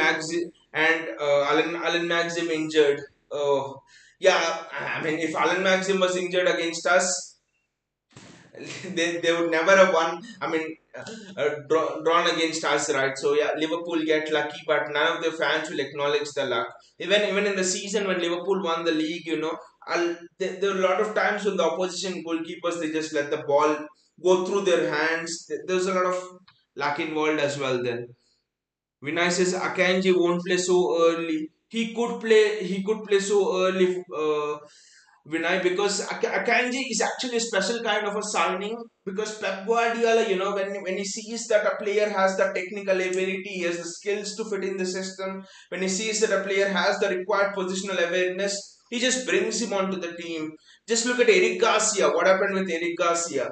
A: Alan Maxim injured. Oh, yeah. I mean, if Alan Maxim was injured against us, they would never have won. I mean, drawn against us, right? So yeah, Liverpool get lucky, but none of the fans will acknowledge the luck. Even in the season when Liverpool won the league, there were a lot of times when the opposition goalkeepers, they just let the ball go through their hands. There's a lot of luck involved as well. Then Vinay says Akanji won't play so early. He could play. He could play so early. Vinay, because Akanji is actually a special kind of a signing, because Pep Guardiola, when he sees that a player has the technical ability, he has the skills to fit in the system, when he sees that a player has the required positional awareness, he just brings him onto the team. Just look at Eric Garcia. What happened with Eric Garcia?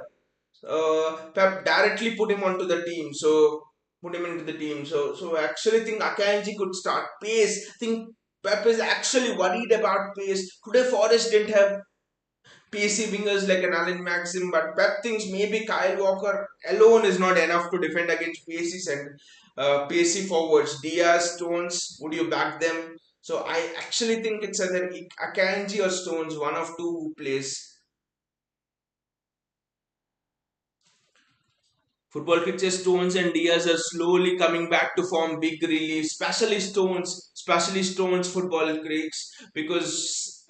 A: Pep directly put him onto the team. So put him into the team. So I actually think Akanji could start pace. I think Pep is actually worried about pace. Today Forest didn't have pacey wingers like an Alan Maxim, but Pep thinks maybe Kyle Walker alone is not enough to defend against pacey forwards. Diaz, Stones, would you back them? So I actually think it's either Akanji or Stones, one of two who plays. Football pitches, Stones and Diaz are slowly coming back to form big relief, especially Stones football critics, because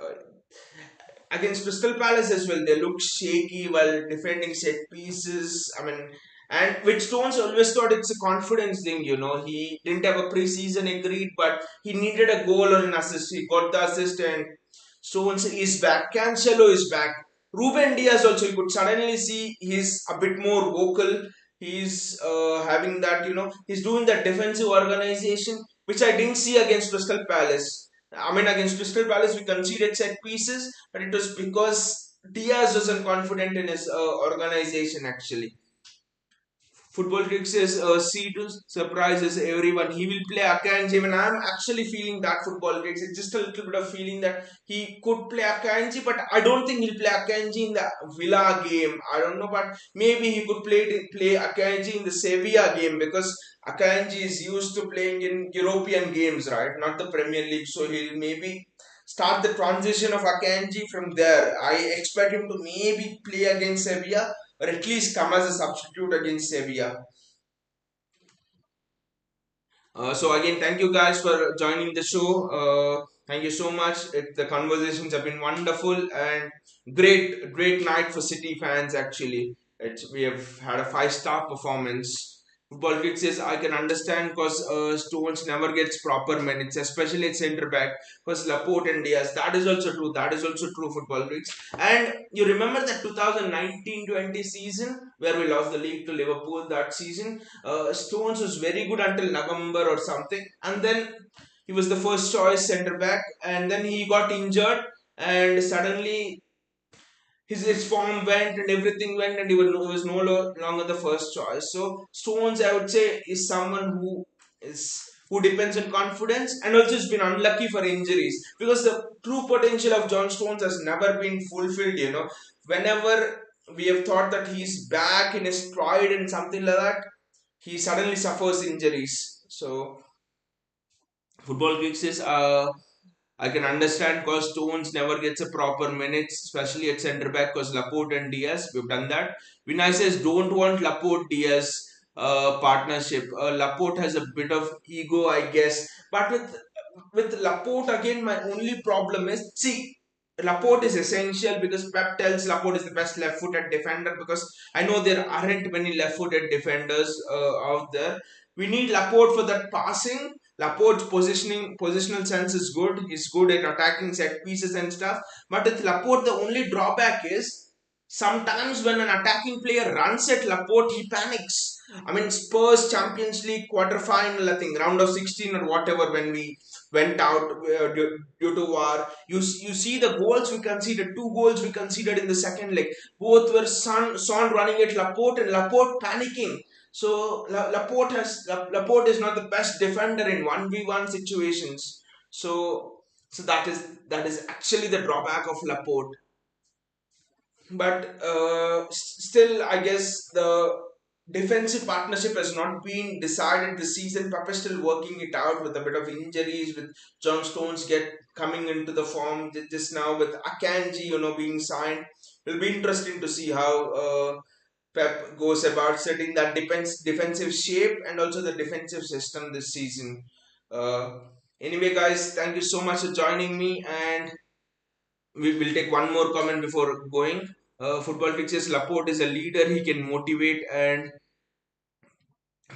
A: against Crystal Palace as well, they looked shaky while defending set pieces. I mean, and with Stones, always thought it's a confidence thing. He didn't have a preseason agreed, but he needed a goal or an assist. He got the assist, and Stones is back. Cancelo is back. Ruben Diaz also, you could suddenly see he's a bit more vocal. He's having that, he's doing that defensive organization, which I didn't see against Crystal Palace. I mean, against Crystal Palace, we conceded set pieces, but it was because Diaz wasn't confident in his organization actually. Football Kicks is C to surprises everyone. He will play Akanji. When I'm actually feeling that Football Kicks, it's just a little bit of feeling that he could play Akanji, but I don't think he'll play Akanji in the Villa game. I don't know, but maybe he could play Akanji in the Sevilla game because Akanji is used to playing in European games, right? Not the Premier League. So he'll maybe start the transition of Akanji from there. I expect him to maybe play against Sevilla or at least come as a substitute against Sevilla. So again, thank you guys for joining the show. Thank you so much. The conversations have been wonderful and great night for City fans. Actually, we have had a five-star performance. Football Kid says I can understand because Stones never gets proper minutes, especially at centre back. Because Laporte and Diaz, that is also true. That is also true. Football Kids. And you remember that 2019-20 season where we lost the league to Liverpool that season. Stones was very good until November or something, and then he was the first choice centre back, and then he got injured, and suddenly his form went and everything went, and he was no longer the first choice. So Stones, I would say, is someone who depends on confidence and also has been unlucky for injuries because the true potential of John Stones has never been fulfilled. Whenever we have thought that he's back in his stride and something like that, he suddenly suffers injuries. So football gigs is I can understand because Stones never gets a proper minutes, especially at centre back because Laporte and Diaz, we've done that. Vinay says don't want Laporte Diaz partnership. Laporte has a bit of ego, I guess. But with Laporte again, my only problem is see Laporte is essential because Pep tells Laporte is the best left-footed defender because I know there aren't many left-footed defenders out there. We need Laporte for that passing. Laporte's positional sense is good. He's good at attacking set pieces and stuff. But with Laporte, the only drawback is sometimes when an attacking player runs at Laporte, he panics. I mean, Spurs Champions League quarter-final, I think round of 16 or whatever, when we went out due to war. You see the goals we conceded, two goals we conceded in the second leg. Both were Son running at Laporte and Laporte panicking. So Laporte is not the best defender in 1v1 situations. So that is actually the drawback of Laporte. But still, I guess the defensive partnership has not been decided this season. Pep is still working it out with a bit of injuries, with John Stones get coming into the form just now, with Akanji, being signed. It'll be interesting to see how Pep goes about setting that defensive shape and also the defensive system this season. Uh, anyway, guys, thank you so much for joining me, and we will take one more comment before going. Football fixes Laporte is a leader. He can motivate, and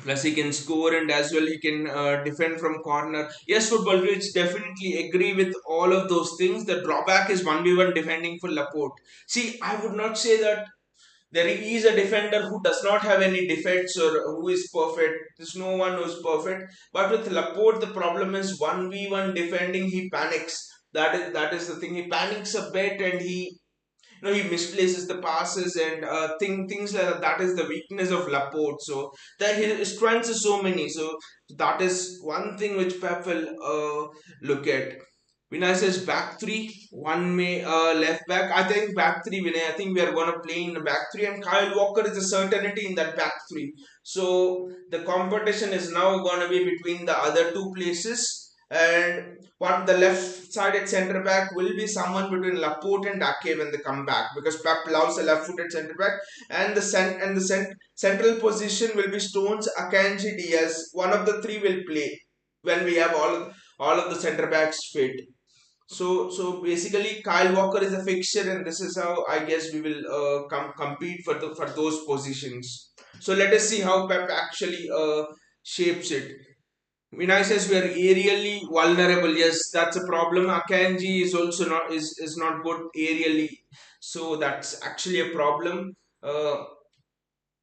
A: plus he can score, and as well he can defend from corner. Yes, football fix definitely agree with all of those things. The drawback is 1v1 defending for Laporte. See, I would not say that there is a defender who does not have any defects or who is perfect. There's no one who is perfect. But with Laporte, the problem is 1v1 defending, he panics. That is the thing. He panics a bit, and he misplaces the passes and things like that. That is the weakness of Laporte. So that his strengths are so many. So that is one thing which Pep will look at. Vinay says back three, one may left back. I think back three, Vinay. I think we are gonna play in the back three, and Kyle Walker is a certainty in that back three. So the competition is now gonna be between the other two places, and what the left-sided centre back will be someone between Laporte and Ake when they come back because Pep loves a left-footed centre back, and the central position will be Stones, Akanji, Diaz. One of the three will play when we have all of the centre backs fit. So basically, Kyle Walker is a fixture, and this is how I guess we will compete for those positions. So let us see how Pep actually shapes it. Vinay says we are aerially vulnerable. Yes, that's a problem. Akanji is also not good aerially, so that's actually a problem. Uh,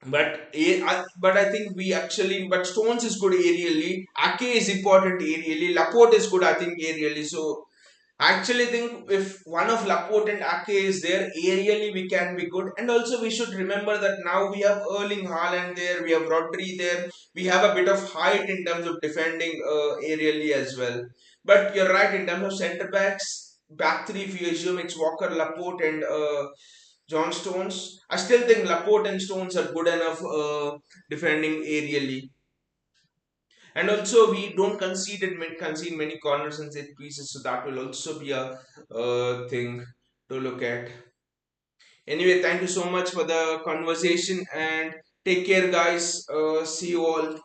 A: but I think but Stones is good aerially. Ake is important aerially. Laporte is good, I think, aerially. So I actually think if one of Laporte and Ake is there, aerially we can be good. And also we should remember that now we have Erling Haaland there, we have Rodri there, we have a bit of height in terms of defending aerially as well. But you're right, in terms of centre backs, back three, if you assume it's Walker, Laporte and John Stones, I still think Laporte and Stones are good enough defending aerially. And also we don't concede many corners and set pieces, so that will also be a thing to look at. Anyway, thank you so much for the conversation and take care, guys. See you all.